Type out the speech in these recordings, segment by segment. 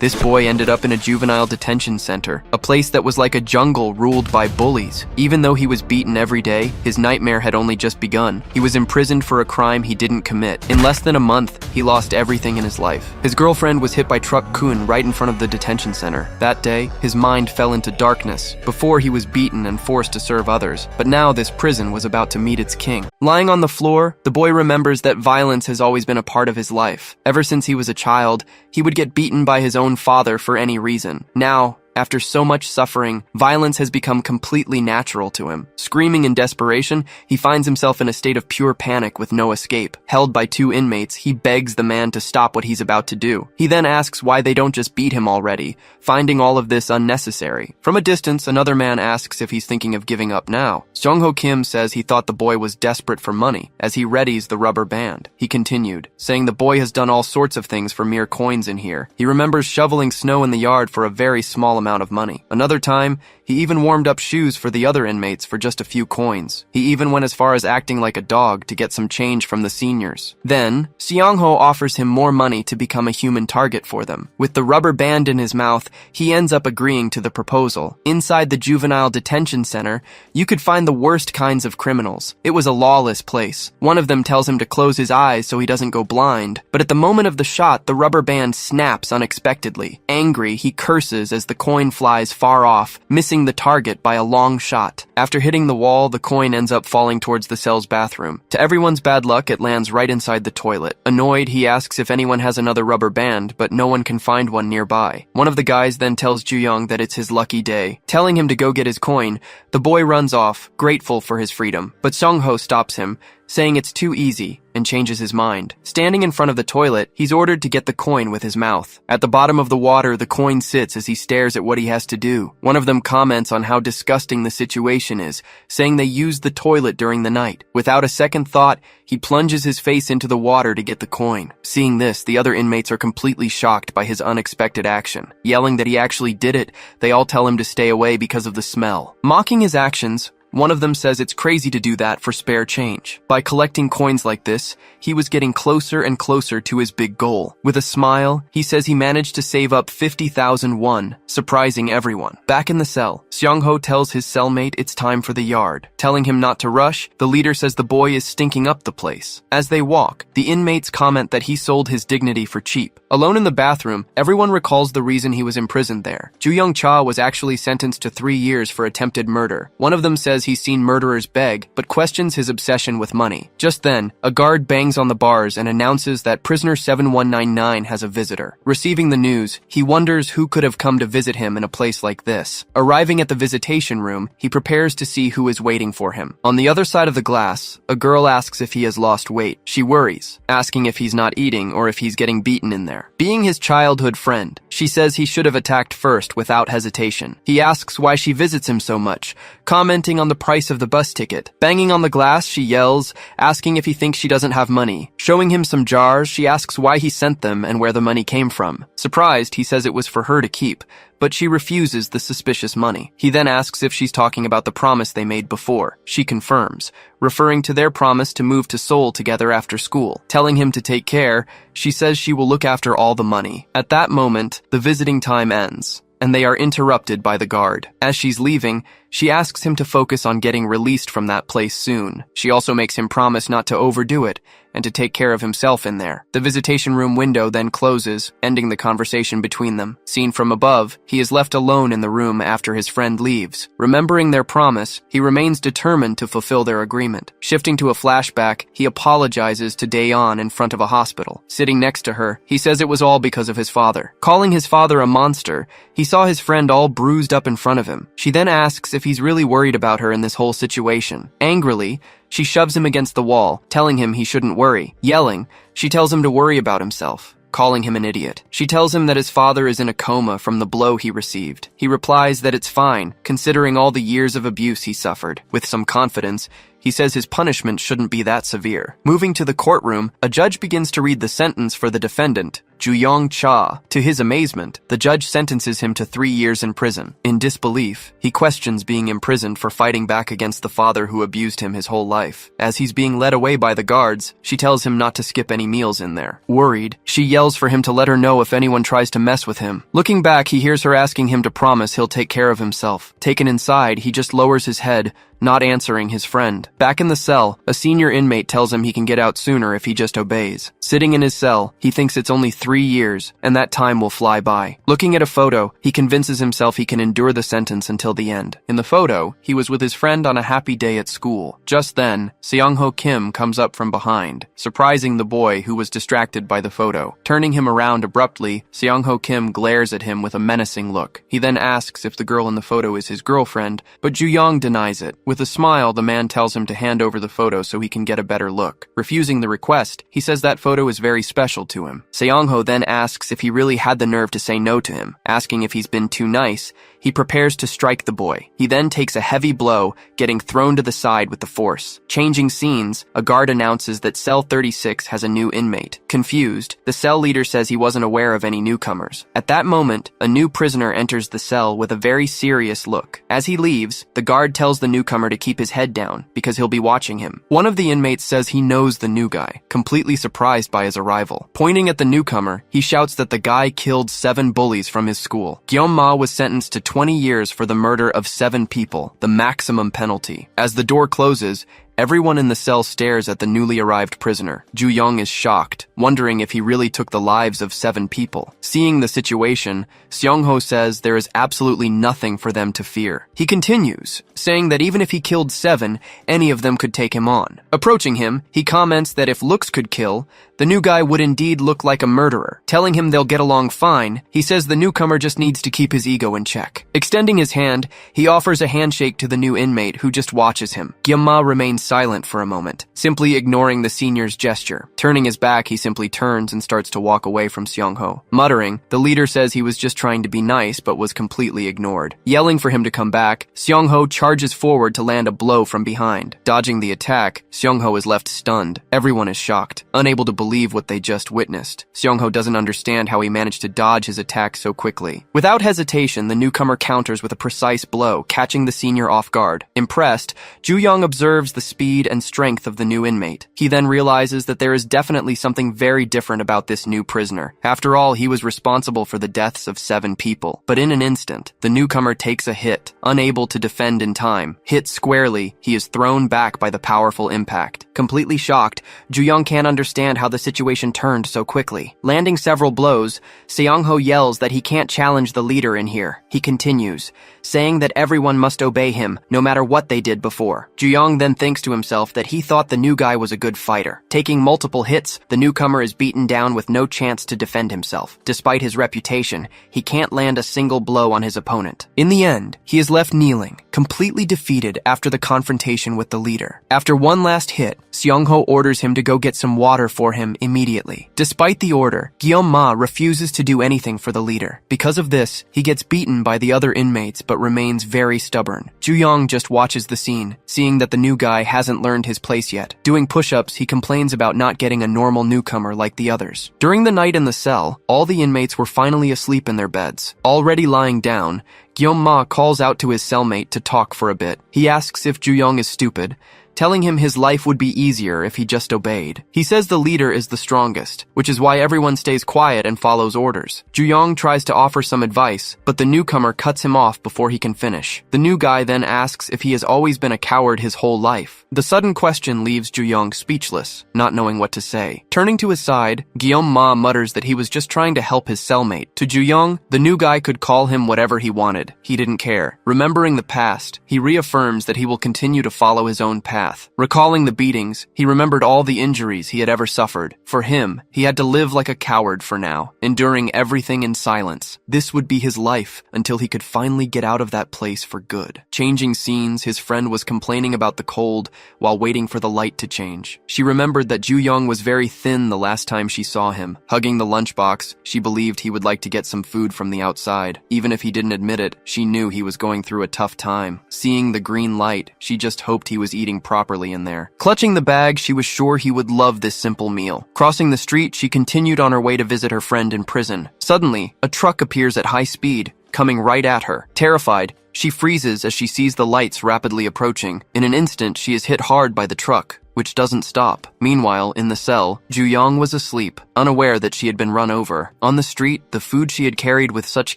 This boy ended up in a juvenile detention center, a place that was like a jungle ruled by bullies. Even though he was beaten every day, his nightmare had only just begun. He was imprisoned for a crime he didn't commit. In less than a month, he lost everything in his life. His girlfriend was hit by truck Kun right in front of the detention center. That day, his mind fell into darkness. Before, he was beaten and forced to serve others, but now this prison was about to meet its king. Lying on the floor, the boy remembers that violence has always been a part of his life. Ever since he was a child, he would get beaten by his own father for any reason. Now, after so much suffering, violence has become completely natural to him. Screaming in desperation, he finds himself in a state of pure panic with no escape. Held by 2 inmates, he begs the man to stop what he's about to do. He then asks why they don't just beat him already, finding all of this unnecessary. From a distance, another man asks if he's thinking of giving up now. Sung-ho Kim says he thought the boy was desperate for money as he readies the rubber band. He continued, saying the boy has done all sorts of things for mere coins in here. He remembers shoveling snow in the yard for a very small amount of money. Another time, he even warmed up shoes for the other inmates for just a few coins. He even went as far as acting like a dog to get some change from the seniors. Then, Seong-ho offers him more money to become a human target for them. With the rubber band in his mouth, he ends up agreeing to the proposal. Inside the juvenile detention center, you could find the worst kinds of criminals. It was a lawless place. One of them tells him to close his eyes so he doesn't go blind, but at the moment of the shot, the rubber band snaps unexpectedly. Angry, he curses as the coin flies far off, missing the target by a long shot. After hitting the wall, the coin ends up falling towards the cell's bathroom. To everyone's bad luck, it lands right inside the toilet. Annoyed, he asks if anyone has another rubber band, but no one can find one nearby. One of the guys then tells Ju-young that it's his lucky day. Telling him to go get his coin, the boy runs off, grateful for his freedom. But Sung-ho stops him, saying it's too easy, and changes his mind. Standing in front of the toilet, he's ordered to get the coin with his mouth. At the bottom of the water, the coin sits as he stares at what he has to do. One of them comments on how disgusting the situation is, saying they used the toilet during the night. Without a second thought, he plunges his face into the water to get the coin. Seeing this, the other inmates are completely shocked by his unexpected action. Yelling that he actually did it, they all tell him to stay away because of the smell. Mocking his actions, one of them says it's crazy to do that for spare change. By collecting coins like this, he was getting closer and closer to his big goal. With a smile, he says he managed to save up 50,000 won, surprising everyone. Back in the cell, Seong-ho tells his cellmate it's time for the yard. Telling him not to rush, the leader says the boy is stinking up the place. As they walk, the inmates comment that he sold his dignity for cheap. Alone in the bathroom, everyone recalls the reason he was imprisoned there. Ju-young-cha was actually sentenced to 3 years for attempted murder. One of them says he's seen murderers beg, but questions his obsession with money. Just then, a guard bangs on the bars and announces that prisoner 7199 has a visitor. Receiving the news, he wonders who could have come to visit him in a place like this. Arriving at the visitation room, he prepares to see who is waiting for him. On the other side of the glass, a girl asks if he has lost weight. She worries, asking if he's not eating or if he's getting beaten in there. Being his childhood friend, she says he should have attacked first without hesitation. He asks why she visits him so much, commenting on the price of the bus ticket. Banging on the glass, she yells, asking if he thinks she doesn't have money. Showing him some jars, she asks why he sent them and where the money came from. Surprised, he says it was for her to keep, but she refuses the suspicious money. He then asks if she's talking about the promise they made before. She confirms, referring to their promise to move to Seoul together after school. Telling him to take care, she says she will look after all the money. At that moment, the visiting time ends, and they are interrupted by the guard. As she's leaving, she asks him to focus on getting released from that place soon. She also makes him promise not to overdo it and to take care of himself in there. The visitation room window then closes, ending the conversation between them. Seen from above, he is left alone in the room after his friend leaves. Remembering their promise, he remains determined to fulfill their agreement. Shifting to a flashback, he apologizes to Daeon in front of a hospital. Sitting next to her, he says it was all because of his father. Calling his father a monster, he saw his friend all bruised up in front of him. She then asks if he's really worried about her in this whole situation. Angrily, she shoves him against the wall, telling him he shouldn't worry. Yelling, she tells him to worry about himself, calling him an idiot. She tells him that his father is in a coma from the blow he received. He replies that it's fine, considering all the years of abuse he suffered. With some confidence, he says his punishment shouldn't be that severe. Moving to the courtroom, a judge begins to read the sentence for the defendant, Ju-young Cha. To his amazement, the judge sentences him to 3 years in prison. In disbelief, he questions being imprisoned for fighting back against the father who abused him his whole life. As he's being led away by the guards, she tells him not to skip any meals in there. Worried, she yells for him to let her know if anyone tries to mess with him. Looking back, he hears her asking him to promise he'll take care of himself. Taken inside, he just lowers his head, not answering his friend. Back in the cell, a senior inmate tells him he can get out sooner if he just obeys. Sitting in his cell, he thinks it's only 3 years, and that time will fly by. Looking at a photo, he convinces himself he can endure the sentence until the end. In the photo, he was with his friend on a happy day at school. Just then, Seong-ho Kim comes up from behind, surprising the boy who was distracted by the photo. Turning him around abruptly, Seong-ho Kim glares at him with a menacing look. He then asks if the girl in the photo is his girlfriend, but Ju-young denies it. With a smile, the man tells him to hand over the photo so he can get a better look. Refusing the request, he says that photo is very special to him. Seong-ho then asks if he really had the nerve to say no to him. Asking if he's been too nice, he prepares to strike the boy. He then takes a heavy blow, getting thrown to the side with the force. Changing scenes, a guard announces that cell 36 has a new inmate. Confused, the cell leader says he wasn't aware of any newcomers. At that moment, a new prisoner enters the cell with a very serious look. As he leaves, the guard tells the newcomer to keep his head down, because he'll be watching him. One of the inmates says he knows the new guy, completely surprised by his arrival. Pointing at the newcomer, he shouts that the guy killed 7 bullies from his school. Gyeom-ma was sentenced to 20 years for the murder of 7 people, the maximum penalty. As the door closes, everyone in the cell stares at the newly arrived prisoner. Ju-young is shocked, wondering if he really took the lives of 7 people. Seeing the situation, Seong-ho says there is absolutely nothing for them to fear. He continues, saying that even if he killed 7, any of them could take him on. Approaching him, he comments that if looks could kill, the new guy would indeed look like a murderer. Telling him they'll get along fine, he says the newcomer just needs to keep his ego in check. Extending his hand, he offers a handshake to the new inmate who just watches him. Gyeom-ma remains silent for a moment, simply ignoring the senior's gesture. Turning his back, he simply turns and starts to walk away from Seong-ho. Muttering, the leader says he was just trying to be nice but was completely ignored. Yelling for him to come back, Seong-ho charges forward to land a blow from behind. Dodging the attack, Seong-ho is left stunned. Everyone is shocked, unable to believe what they just witnessed. Seong-ho doesn't understand how he managed to dodge his attack so quickly. Without hesitation, the newcomer counters with a precise blow, catching the senior off guard. Impressed, Ju-young observes the speed and strength of the new inmate. He then realizes that there is definitely something very different about this new prisoner. After all, he was responsible for the deaths of 7 people. But in an instant, the newcomer takes a hit, unable to defend in time. Hit squarely, he is thrown back by the powerful impact. Completely shocked, Ju-young can't understand how the situation turned so quickly. Landing several blows, Seong-ho yells that he can't challenge the leader in here. He continues, saying that everyone must obey him, no matter what they did before. Ju-young then thinks to himself that he thought the new guy was a good fighter. Taking multiple hits, the newcomer is beaten down with no chance to defend himself. Despite his reputation, he can't land a single blow on his opponent. In the end, he is left kneeling, completely defeated after the confrontation with the leader. After one last hit, Seong-ho orders him to go get some water for him immediately. Despite the order, Gyeom-ma refuses to do anything for the leader. Because of this, he gets beaten by the other inmates but remains very stubborn. Ju-young just watches the scene, seeing that the new guy hasn't learned his place yet. Doing push-ups, he complains about not getting a normal newcomer like the others. During the night in the cell, all the inmates were finally asleep in their beds. Already lying down, Gyeom-ma calls out to his cellmate to talk for a bit. He asks if Ju-young is stupid, telling him his life would be easier if he just obeyed. He says the leader is the strongest, which is why everyone stays quiet and follows orders. Ju-young tries to offer some advice, but the newcomer cuts him off before he can finish. The new guy then asks if he has always been a coward his whole life. The sudden question leaves Ju-young speechless, not knowing what to say. Turning to his side, Gyeom-ma mutters that he was just trying to help his cellmate. To Ju-young, the new guy could call him whatever he wanted. He didn't care. Remembering the past, he reaffirms that he will continue to follow his own path. Recalling the beatings, he remembered all the injuries he had ever suffered. For him, he had to live like a coward for now, enduring everything in silence. This would be his life until he could finally get out of that place for good. Changing scenes, his friend was complaining about the cold while waiting for the light to change. She remembered that Ju-young was very thin the last time she saw him. Hugging the lunchbox, she believed he would like to get some food from the outside. Even if he didn't admit it, she knew he was going through a tough time. Seeing the green light, she just hoped he was eating properly properly in there. Clutching the bag, she was sure he would love this simple meal. Crossing the street, she continued on her way to visit her friend in prison. Suddenly, a truck appears at high speed, coming right at her. Terrified, she freezes as she sees the lights rapidly approaching. In an instant, she is hit hard by the truck, which doesn't stop. Meanwhile, in the cell, Ju-young was asleep, unaware that she had been run over. On the street, the food she had carried with such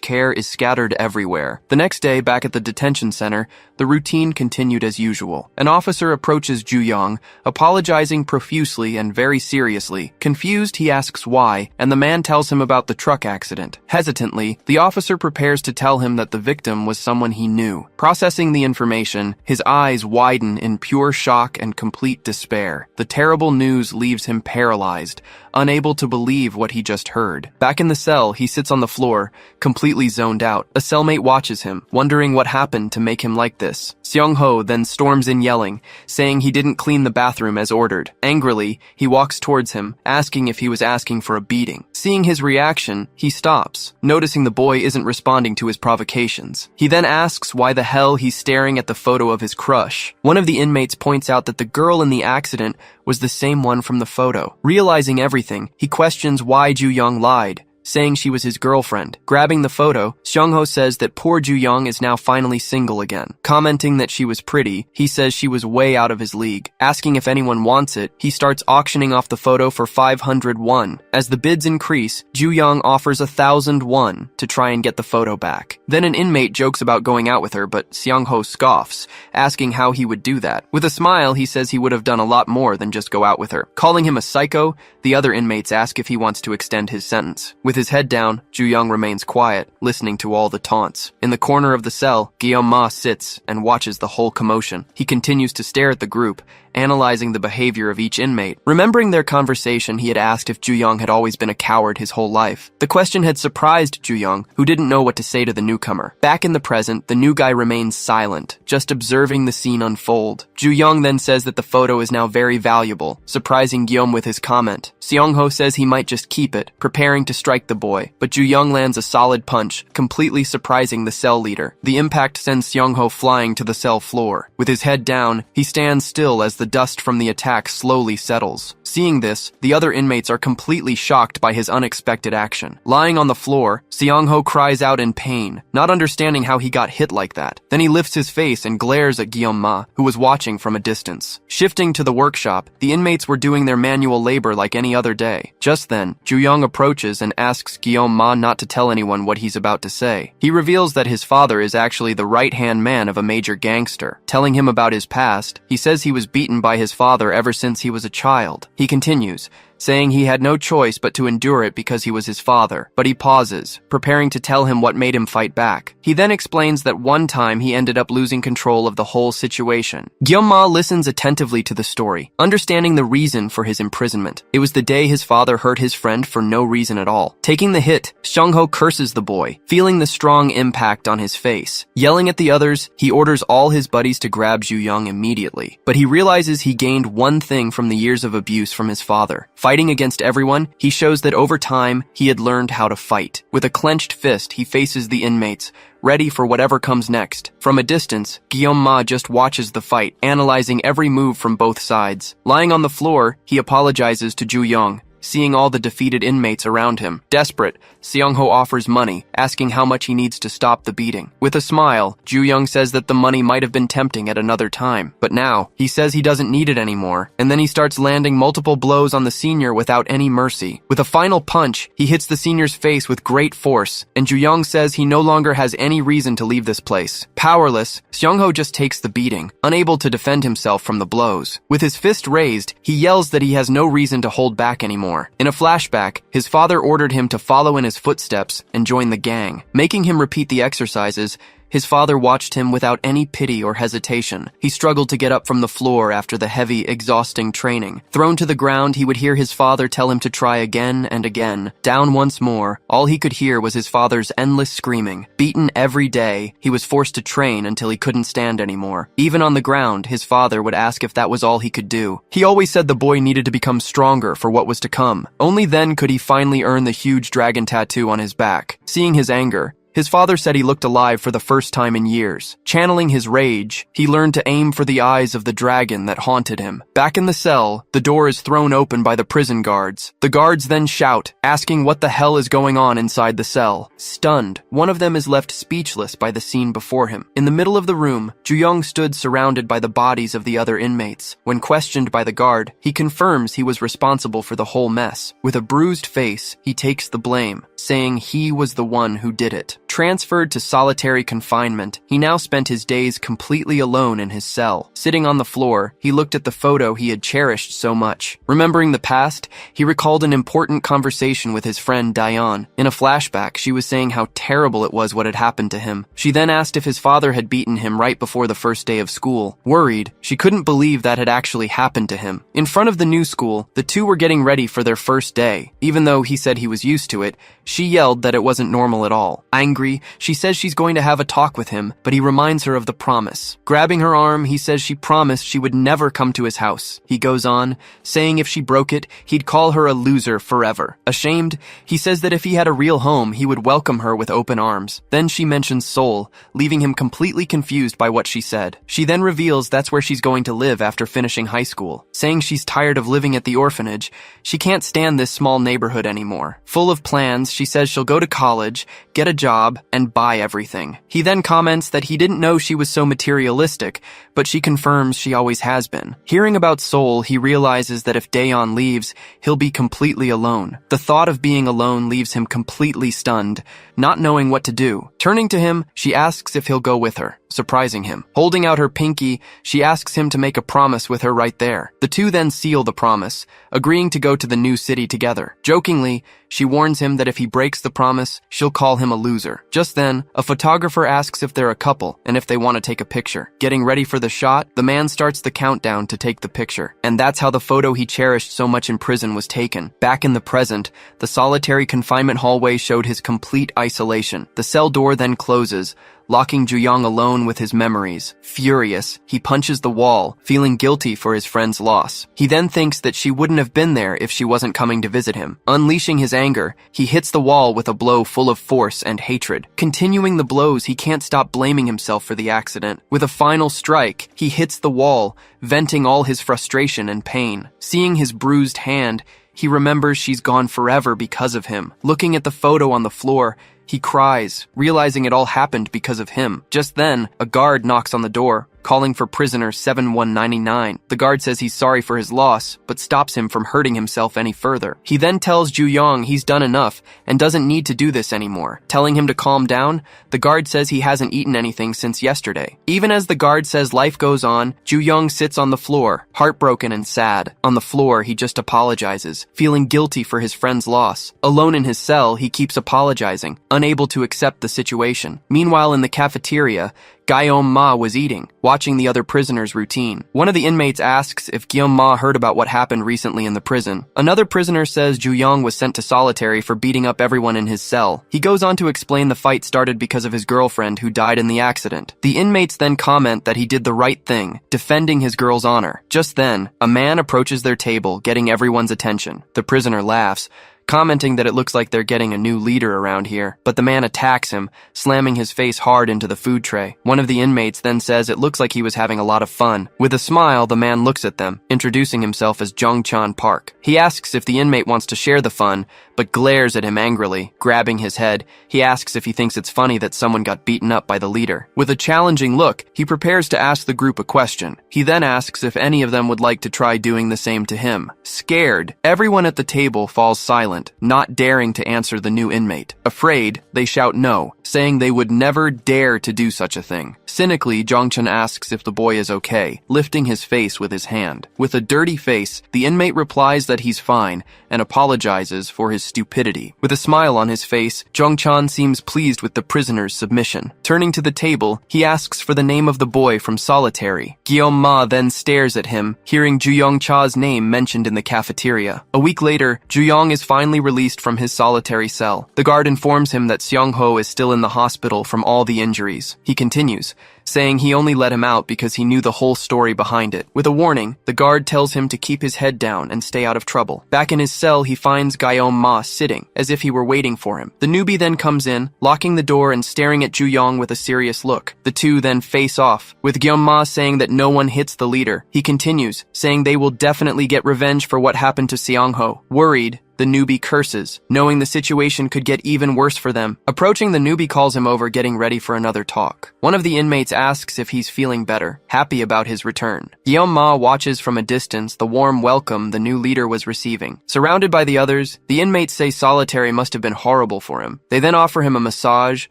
care is scattered everywhere. The next day, back at the detention center, the routine continued as usual. An officer approaches Ju-young, apologizing profusely and very seriously. Confused, he asks why, and the man tells him about the truck accident. Hesitantly, the officer prepares to tell him that the victim was someone he knew. Processing the information, his eyes widen in pure shock and complete despair. The terrible news leaves him paralyzed, unable to believe what he just heard. Back in the cell, he sits on the floor, completely zoned out. A cellmate watches him, wondering what happened to make him like this. Seong-ho then storms in yelling, saying he didn't clean the bathroom as ordered. Angrily, he walks towards him, asking if he was asking for a beating. Seeing his reaction, he stops, noticing the boy isn't responding to his provocations. He then asks why the hell he's staring at the photo of his crush. One of the inmates points out that the girl in the accident was the same one from the photo. Realizing everything, he questions why Ju-young lied, saying she was his girlfriend. Grabbing the photo, Seong-ho says that poor Ju-young is now finally single again. Commenting that she was pretty, he says she was way out of his league. Asking if anyone wants it, he starts auctioning off the photo for 500 won. As the bids increase, Ju-young offers 1,000 won to try and get the photo back. Then an inmate jokes about going out with her, but Seong-ho scoffs, asking how he would do that. With a smile, he says he would have done a lot more than just go out with her. Calling him a psycho, the other inmates ask if he wants to extend his sentence. With his head down, Ju-young remains quiet, listening to all the taunts. In the corner of the cell, Guillaume sits and watches the whole commotion. He continues to stare at the group, analyzing the behavior of each inmate. Remembering their conversation, he had asked if Ju-young had always been a coward his whole life. The question had surprised Ju-young, who didn't know what to say to the newcomer. Back in the present, the new guy remains silent, just observing the scene unfold. Ju-young then says that the photo is now very valuable, surprising Guillaume with his comment. Seong-ho says he might just keep it, preparing to strike the boy, but Ju-young lands a solid punch, completely surprising the cell leader. The impact sends Seong-ho flying to the cell floor. With his head down, he stands still as the dust from the attack slowly settles. Seeing this, the other inmates are completely shocked by his unexpected action. Lying on the floor, Seong-ho cries out in pain, not understanding how he got hit like that. Then he lifts his face and glares at Guillaume, who was watching from a distance. Shifting to the workshop, the inmates were doing their manual labor like any other day. Just then, Ju-young approaches and asks Guillaume not to tell anyone what he's about to say. He reveals that his father is actually the right-hand man of a major gangster. Telling him about his past, he says he was beaten by his father ever since he was a child. He continues, saying he had no choice but to endure it because he was his father. But he pauses, preparing to tell him what made him fight back. He then explains that one time he ended up losing control of the whole situation. Guillaume listens attentively to the story, understanding the reason for his imprisonment. It was the day his father hurt his friend for no reason at all. Taking the hit, Seong-ho curses the boy, feeling the strong impact on his face. Yelling at the others, he orders all his buddies to grab Ju-young immediately. But he realizes he gained one thing from the years of abuse from his father. Fighting against everyone, he shows that over time, he had learned how to fight. With a clenched fist, he faces the inmates, ready for whatever comes next. From a distance, Guillaume just watches the fight, analyzing every move from both sides. Lying on the floor, he apologizes to Ju-young, seeing all the defeated inmates around him. Desperate, Seong-ho offers money, asking how much he needs to stop the beating. With a smile, Ju-young says that the money might have been tempting at another time, but now, he says he doesn't need it anymore, and then he starts landing multiple blows on the senior without any mercy. With a final punch, he hits the senior's face with great force, and Ju-young says he no longer has any reason to leave this place. Powerless, Seong-ho just takes the beating, unable to defend himself from the blows. With his fist raised, he yells that he has no reason to hold back anymore. In a flashback, his father ordered him to follow in his footsteps and join the gang. Making him repeat the exercises, his father watched him without any pity or hesitation. He struggled to get up from the floor after the heavy, exhausting training. Thrown to the ground, he would hear his father tell him to try again and again. Down once more, all he could hear was his father's endless screaming. Beaten every day, he was forced to train until he couldn't stand anymore. Even on the ground, his father would ask if that was all he could do. He always said the boy needed to become stronger for what was to come. Only then could he finally earn the huge dragon tattoo on his back. Seeing his anger, His father said he looked alive for the first time in years. Channeling his rage, he learned to aim for the eyes of the dragon that haunted him. Back in the cell, the door is thrown open by the prison guards. The guards then shout, asking what the hell is going on inside the cell. Stunned, one of them is left speechless by the scene before him. In the middle of the room, Ju-young stood surrounded by the bodies of the other inmates. When questioned by the guard, he confirms he was responsible for the whole mess. With a bruised face, he takes the blame, saying he was the one who did it. Transferred to solitary confinement, he now spent his days completely alone in his cell. Sitting on the floor, he looked at the photo he had cherished so much. Remembering the past, he recalled an important conversation with his friend Dayan. In a flashback, she was saying how terrible it was what had happened to him. She then asked if his father had beaten him right before the first day of school. Worried, she couldn't believe that had actually happened to him. In front of the new school, the two were getting ready for their first day. Even though he said he was used to it, she yelled that it wasn't normal at all. Angry, she says she's going to have a talk with him, but he reminds her of the promise. Grabbing her arm, he says she promised she would never come to his house. He goes on, saying if she broke it, he'd call her a loser forever. Ashamed, he says that if he had a real home, he would welcome her with open arms. Then she mentions Seoul, leaving him completely confused by what she said. She then reveals that's where she's going to live after finishing high school. Saying she's tired of living at the orphanage, she can't stand this small neighborhood anymore. Full of plans, she says she'll go to college, get a job, and buy everything. He then comments that he didn't know she was so materialistic, but she confirms she always has been. Hearing about Seoul, he realizes that if Daeon leaves, he'll be completely alone. The thought of being alone leaves him completely stunned, not knowing what to do. Turning to him, she asks if he'll go with her, surprising him. Holding out her pinky, she asks him to make a promise with her right there. The two then seal the promise, agreeing to go to the new city together. Jokingly, she warns him that if he breaks the promise, she'll call him a loser. Just then, a photographer asks if they're a couple and if they want to take a picture. Getting ready for the shot, the man starts the countdown to take the picture. And that's how the photo he cherished so much in prison was taken. Back in the present, the solitary confinement hallway showed his complete isolation. The cell door then closes, locking Ju-young alone with his memories. Furious, he punches the wall, feeling guilty for his friend's loss. He then thinks that she wouldn't have been there if she wasn't coming to visit him. Unleashing his anger, he hits the wall with a blow full of force and hatred. Continuing the blows, he can't stop blaming himself for the accident. With a final strike, he hits the wall, venting all his frustration and pain. Seeing his bruised hand, he remembers she's gone forever because of him. Looking at the photo on the floor, he cries, realizing it all happened because of him. Just then, a guard knocks on the door, calling for prisoner 7199. The guard says he's sorry for his loss, but stops him from hurting himself any further. He then tells Ju-young he's done enough and doesn't need to do this anymore. Telling him to calm down, the guard says he hasn't eaten anything since yesterday. Even as the guard says life goes on, Ju-young sits on the floor, heartbroken and sad. On the floor, he just apologizes, feeling guilty for his friend's loss. Alone in his cell, he keeps apologizing, unable to accept the situation. Meanwhile, in the cafeteria, Guillaume Ma was eating, watching the other prisoners' routine. One of the inmates asks if Guillaume Ma heard about what happened recently in the prison. Another prisoner says Ju-young was sent to solitary for beating up everyone in his cell. He goes on to explain the fight started because of his girlfriend who died in the accident. The inmates then comment that he did the right thing, defending his girl's honor. Just then, a man approaches their table, getting everyone's attention. The prisoner laughs, commenting that it looks like they're getting a new leader around here, but the man attacks him, slamming his face hard into the food tray. One of the inmates then says it looks like he was having a lot of fun. With a smile, the man looks at them, introducing himself as Jungchan Park. He asks if the inmate wants to share the fun, but glares at him angrily. Grabbing his head, he asks if he thinks it's funny that someone got beaten up by the leader. With a challenging look, he prepares to ask the group a question. He then asks if any of them would like to try doing the same to him. Scared, everyone at the table falls silent, not daring to answer the new inmate. Afraid, they shout no, saying they would never dare to do such a thing. Cynically, Jongchun asks if the boy is okay, lifting his face with his hand. With a dirty face, the inmate replies that he's fine and apologizes for his stupidity. With a smile on his face, Jongchun seems pleased with the prisoner's submission. Turning to the table, he asks for the name of the boy from solitary. Guillaume Ma then stares at him, hearing Juyong Cha's name mentioned in the cafeteria. A week later, Juyong is finally released from his solitary cell. The guard informs him that Seong Ho is still in the hospital from all the injuries. He continues, saying he only let him out because he knew the whole story behind it. With a warning, the guard tells him to keep his head down and stay out of trouble. Back in his cell, he finds Guillaume Ma sitting, as if he were waiting for him. The newbie then comes in, locking the door and staring at Juyong with a serious look. The two then face off, with Guillaume Ma saying that no one hits the leader. He continues, saying they will definitely get revenge for what happened to Seongho. Worried, the newbie curses, knowing the situation could get even worse for them. Approaching, the newbie calls him over, getting ready for another talk. One of the inmates asks if he's feeling better, happy about his return. Guillaume Ma watches from a distance the warm welcome the new leader was receiving. Surrounded by the others, the inmates say solitary must have been horrible for him. They then offer him a massage,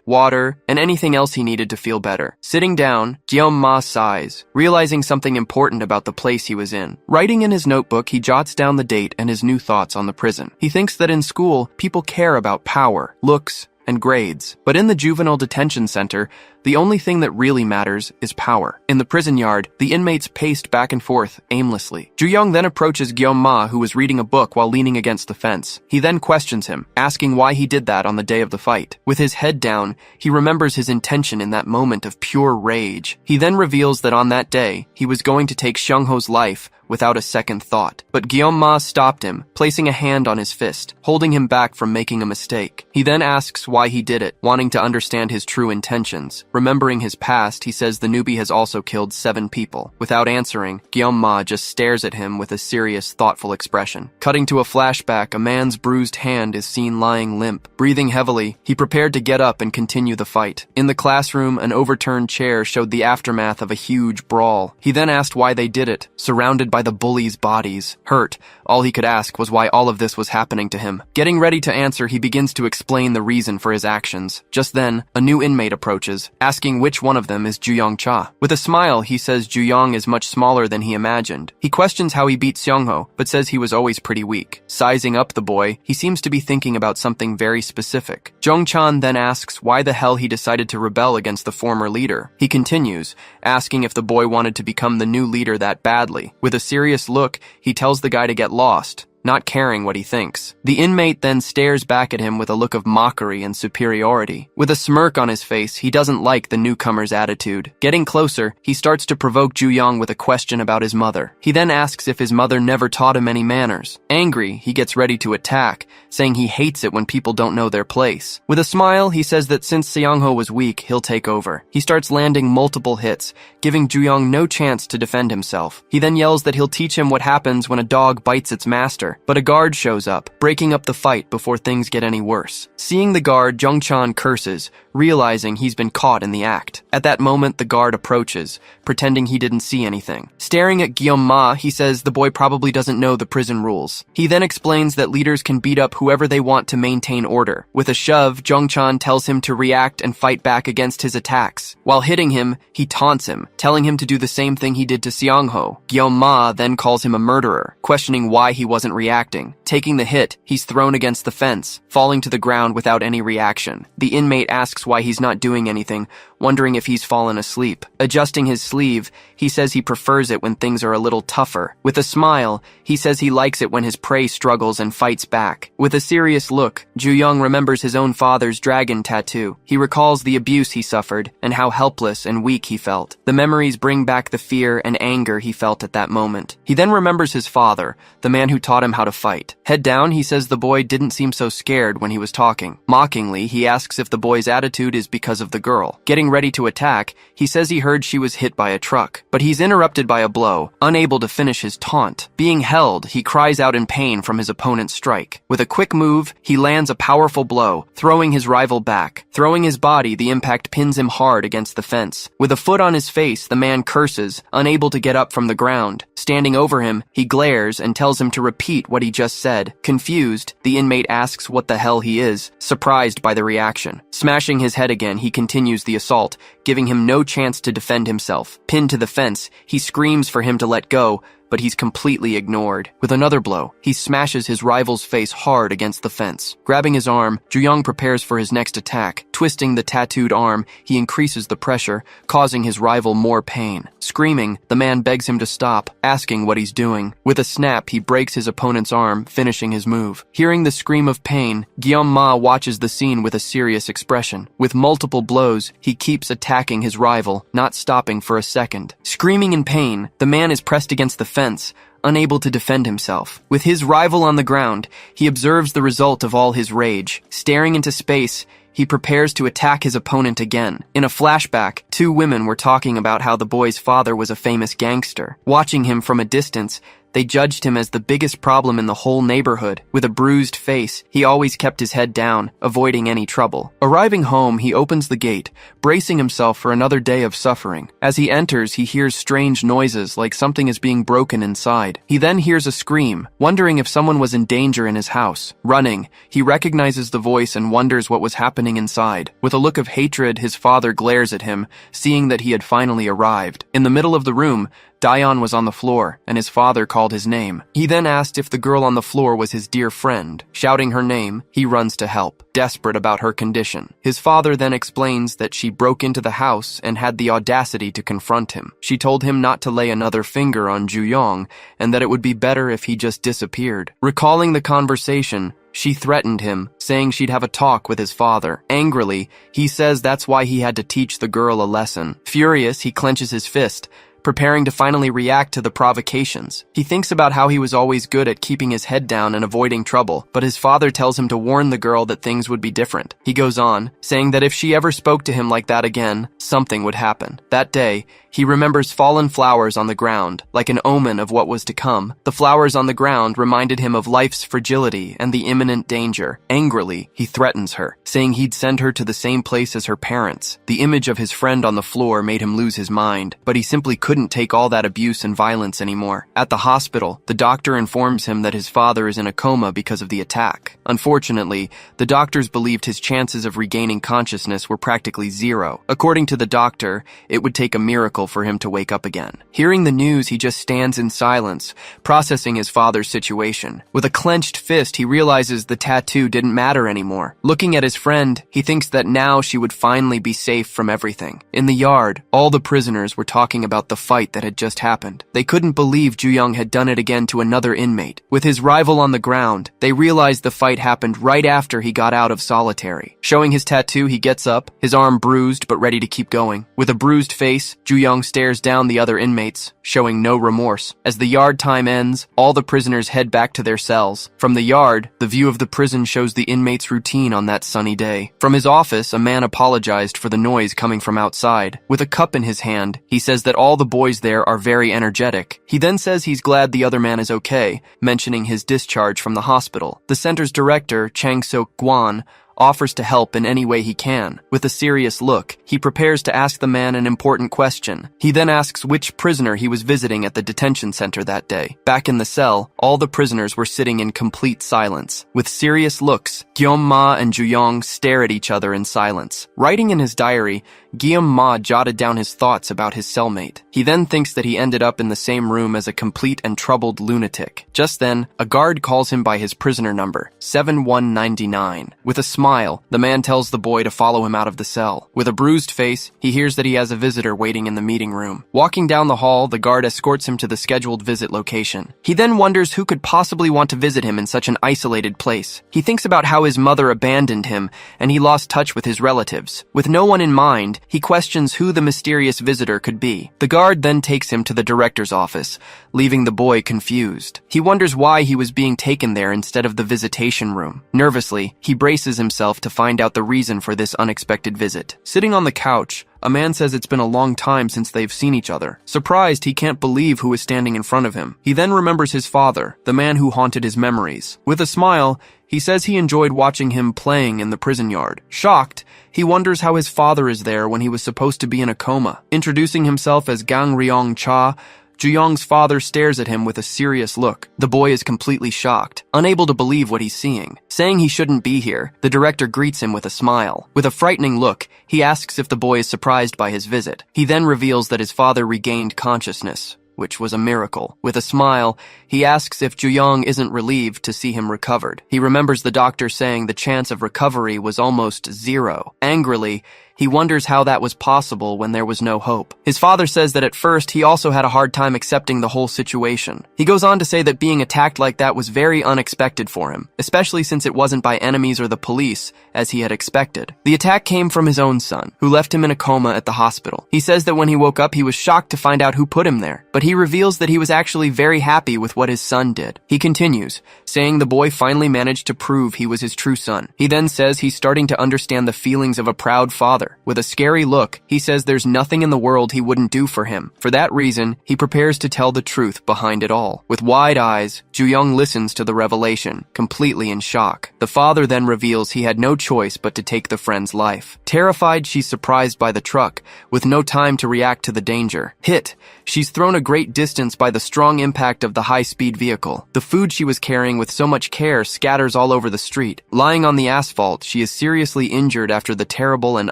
water, and anything else he needed to feel better. Sitting down, Guillaume Ma sighs, realizing something important about the place he was in. Writing in his notebook, he jots down the date and his new thoughts on the prison. He thinks that in school, people care about power, looks, and grades. But in the juvenile detention center, the only thing that really matters is power. In the prison yard, the inmates paced back and forth aimlessly. Juyong then approaches Guillaume Ma, who was reading a book while leaning against the fence. He then questions him, asking why he did that on the day of the fight. With his head down, he remembers his intention in that moment of pure rage. He then reveals that on that day, he was going to take Seongho's life without a second thought. But Guillaume Ma stopped him, placing a hand on his fist, holding him back from making a mistake. He then asks why he did it, wanting to understand his true intentions. Remembering his past, he says the newbie has also killed 7 people. Without answering, Guillaume Ma just stares at him with a serious, thoughtful expression. Cutting to a flashback, a man's bruised hand is seen lying limp. Breathing heavily, he prepared to get up and continue the fight. In the classroom, an overturned chair showed the aftermath of a huge brawl. He then asked why they did it, surrounded by the bullies' bodies. Hurt, all he could ask was why all of this was happening to him. Getting ready to answer, he begins to explain the reason for his actions. Just then, a new inmate approaches, asking which one of them is Juyong Cha. With a smile, he says Juyong is much smaller than he imagined. He questions how he beat Seongho, but says he was always pretty weak. Sizing up the boy, he seems to be thinking about something very specific. Jong-chan then asks why the hell he decided to rebel against the former leader. He continues, asking if the boy wanted to become the new leader that badly. With a serious look, he tells the guy to get lost, not caring what he thinks. The inmate then stares back at him with a look of mockery and superiority. With a smirk on his face, he doesn't like the newcomer's attitude. Getting closer, he starts to provoke Juyong with a question about his mother. He then asks if his mother never taught him any manners. Angry, he gets ready to attack, saying he hates it when people don't know their place. With a smile, he says that since Seongho was weak, he'll take over. He starts landing multiple hits, giving Juyong no chance to defend himself. He then yells that he'll teach him what happens when a dog bites its master. But a guard shows up, breaking up the fight before things get any worse. Seeing the guard, Jung-chan curses, realizing he's been caught in the act. At that moment, the guard approaches, pretending he didn't see anything. Staring at Guillaume Ma, he says the boy probably doesn't know the prison rules. He then explains that leaders can beat up whoever they want to maintain order. With a shove, Jung-chan tells him to react and fight back against his attacks. While hitting him, he taunts him, telling him to do the same thing he did to Seongho. Guillaume Ma then calls him a murderer, questioning why he wasn't reacting. Taking the hit, he's thrown against the fence, falling to the ground without any reaction. The inmate asks why he's not doing anything, wondering if he's fallen asleep. Adjusting his sleeve, he says he prefers it when things are a little tougher. With a smile, he says he likes it when his prey struggles and fights back. With a serious look, Juyong remembers his own father's dragon tattoo. He recalls the abuse he suffered and how helpless and weak he felt. The memories bring back the fear and anger he felt at that moment. He then remembers his father, the man who taught him how to fight. Head down, he says the boy didn't seem so scared when he was talking. Mockingly, he asks if the boy's attitude is because of the girl. Getting ready to attack, he says he heard she was hit by a truck, but he's interrupted by a blow, unable to finish his taunt. Being held, he cries out in pain from his opponent's strike. With a quick move, he lands a powerful blow, throwing his rival back. Throwing his body, the impact pins him hard against the fence. With a foot on his face, the man curses, unable to get up from the ground. Standing over him, he glares and tells him to repeat what he just said. Confused, the inmate asks what the hell he is, surprised by the reaction. Smashing his head again, he continues the assault, giving him no chance to defend himself. Pinned to the fence, he screams for him to let go, but he's completely ignored. With another blow, he smashes his rival's face hard against the fence. Grabbing his arm, Juyong prepares for his next attack. Twisting the tattooed arm, he increases the pressure, causing his rival more pain. Screaming, the man begs him to stop, asking what he's doing. With a snap, he breaks his opponent's arm, finishing his move. Hearing the scream of pain, Guillaume Ma watches the scene with a serious expression. With multiple blows, he keeps attacking his rival, not stopping for a second. Screaming in pain, the man is pressed against the fence, unable to defend himself. With his rival on the ground, he observes the result of all his rage. Staring into space, he prepares to attack his opponent again. In a flashback, two women were talking about how the boy's father was a famous gangster. Watching him from a distance, they judged him as the biggest problem in the whole neighborhood. With a bruised face, he always kept his head down, avoiding any trouble. Arriving home, he opens the gate, bracing himself for another day of suffering. As he enters, he hears strange noises like something is being broken inside. He then hears a scream, wondering if someone was in danger in his house. Running, he recognizes the voice and wonders what was happening inside. With a look of hatred, his father glares at him, seeing that he had finally arrived. In the middle of the room, Dion was on the floor, and his father called his name. He then asked if the girl on the floor was his dear friend. Shouting her name, he runs to help, desperate about her condition. His father then explains that she broke into the house and had the audacity to confront him. She told him not to lay another finger on Juyong, and that it would be better if he just disappeared. Recalling the conversation, she threatened him, saying she'd have a talk with his father. Angrily, he says that's why he had to teach the girl a lesson. Furious, he clenches his fist, preparing to finally react to the provocations. He thinks about how he was always good at keeping his head down and avoiding trouble, but his father tells him to warn the girl that things would be different. He goes on, saying that if she ever spoke to him like that again, something would happen. That day, he remembers fallen flowers on the ground, like an omen of what was to come. The flowers on the ground reminded him of life's fragility and the imminent danger. Angrily, he threatens her, saying he'd send her to the same place as her parents. The image of his friend on the floor made him lose his mind, but he simply couldn't take all that abuse and violence anymore. At the hospital, the doctor informs him that his father is in a coma because of the attack. Unfortunately, the doctors believed his chances of regaining consciousness were practically zero. According to the doctor, it would take a miracle for him to wake up again. Hearing the news, he just stands in silence, processing his father's situation. With a clenched fist, he realizes the tattoo didn't matter anymore. Looking at his friend, he thinks that now she would finally be safe from everything. In the yard, all the prisoners were talking about the fight that had just happened. They couldn't believe Juyong had done it again to another inmate. With his rival on the ground, they realized the fight happened right after he got out of solitary. Showing his tattoo, he gets up, his arm bruised but ready to keep going. With a bruised face, Juyong stares down the other inmates, showing no remorse. As the yard time ends, all the prisoners head back to their cells. From the yard, the view of the prison shows the inmates' routine on that sunny day. From his office, a man apologized for the noise coming from outside. With a cup in his hand, he says that all the boys there are very energetic. He then says he's glad the other man is okay, mentioning his discharge from the hospital. The center's director, Chang Sok Guan, offers to help in any way he can. With a serious look, he prepares to ask the man an important question. He then asks which prisoner he was visiting at the detention center that day. Back in the cell, all the prisoners were sitting in complete silence. With serious looks, Guillaume Ma and Juyong stare at each other in silence. Writing in his diary, Guillaume Ma jotted down his thoughts about his cellmate. He then thinks that he ended up in the same room as a complete and troubled lunatic. Just then, a guard calls him by his prisoner number, 7199. With a smile, the man tells the boy to follow him out of the cell. With a bruised face, he hears that he has a visitor waiting in the meeting room. Walking down the hall, the guard escorts him to the scheduled visit location. He then wonders who could possibly want to visit him in such an isolated place. He thinks about how his mother abandoned him, and he lost touch with his relatives. With no one in mind, he questions who the mysterious visitor could be. The guard then takes him to the director's office, leaving the boy confused. He wonders why he was being taken there instead of the visitation room. Nervously, he braces himself to find out the reason for this unexpected visit. Sitting on the couch, a man says it's been a long time since they've seen each other. Surprised, he can't believe who is standing in front of him. He then remembers his father, the man who haunted his memories. With a smile, he says he enjoyed watching him playing in the prison yard. Shocked, he wonders how his father is there when he was supposed to be in a coma. Introducing himself as Gang Ryong Cha, Juyong's father stares at him with a serious look. The boy is completely shocked, unable to believe what he's seeing. Saying he shouldn't be here, the director greets him with a smile. With a frightening look, he asks if the boy is surprised by his visit. He then reveals that his father regained consciousness. which was a miracle. With a smile, he asks if Ju-young isn't relieved to see him recovered. He remembers the doctor saying the chance of recovery was almost zero. Angrily, he wonders how that was possible when there was no hope. His father says that at first he also had a hard time accepting the whole situation. He goes on to say that being attacked like that was very unexpected for him, especially since it wasn't by enemies or the police, as he had expected. The attack came from his own son, who left him in a coma at the hospital. He says that when he woke up, he was shocked to find out who put him there, but he reveals that he was actually very happy with what his son did. He continues, saying the boy finally managed to prove he was his true son. He then says he's starting to understand the feelings of a proud father. With a scary look, he says there's nothing in the world he wouldn't do for him. For that reason, he prepares to tell the truth behind it all. With wide eyes, Ju-young listens to the revelation, completely in shock. The father then reveals he had no choice but to take the friend's life. Terrified, she's surprised by the truck, with no time to react to the danger. Hit, she's thrown a great distance by the strong impact of the high-speed vehicle. The food she was carrying with so much care scatters all over the street. Lying on the asphalt, she is seriously injured after the terrible and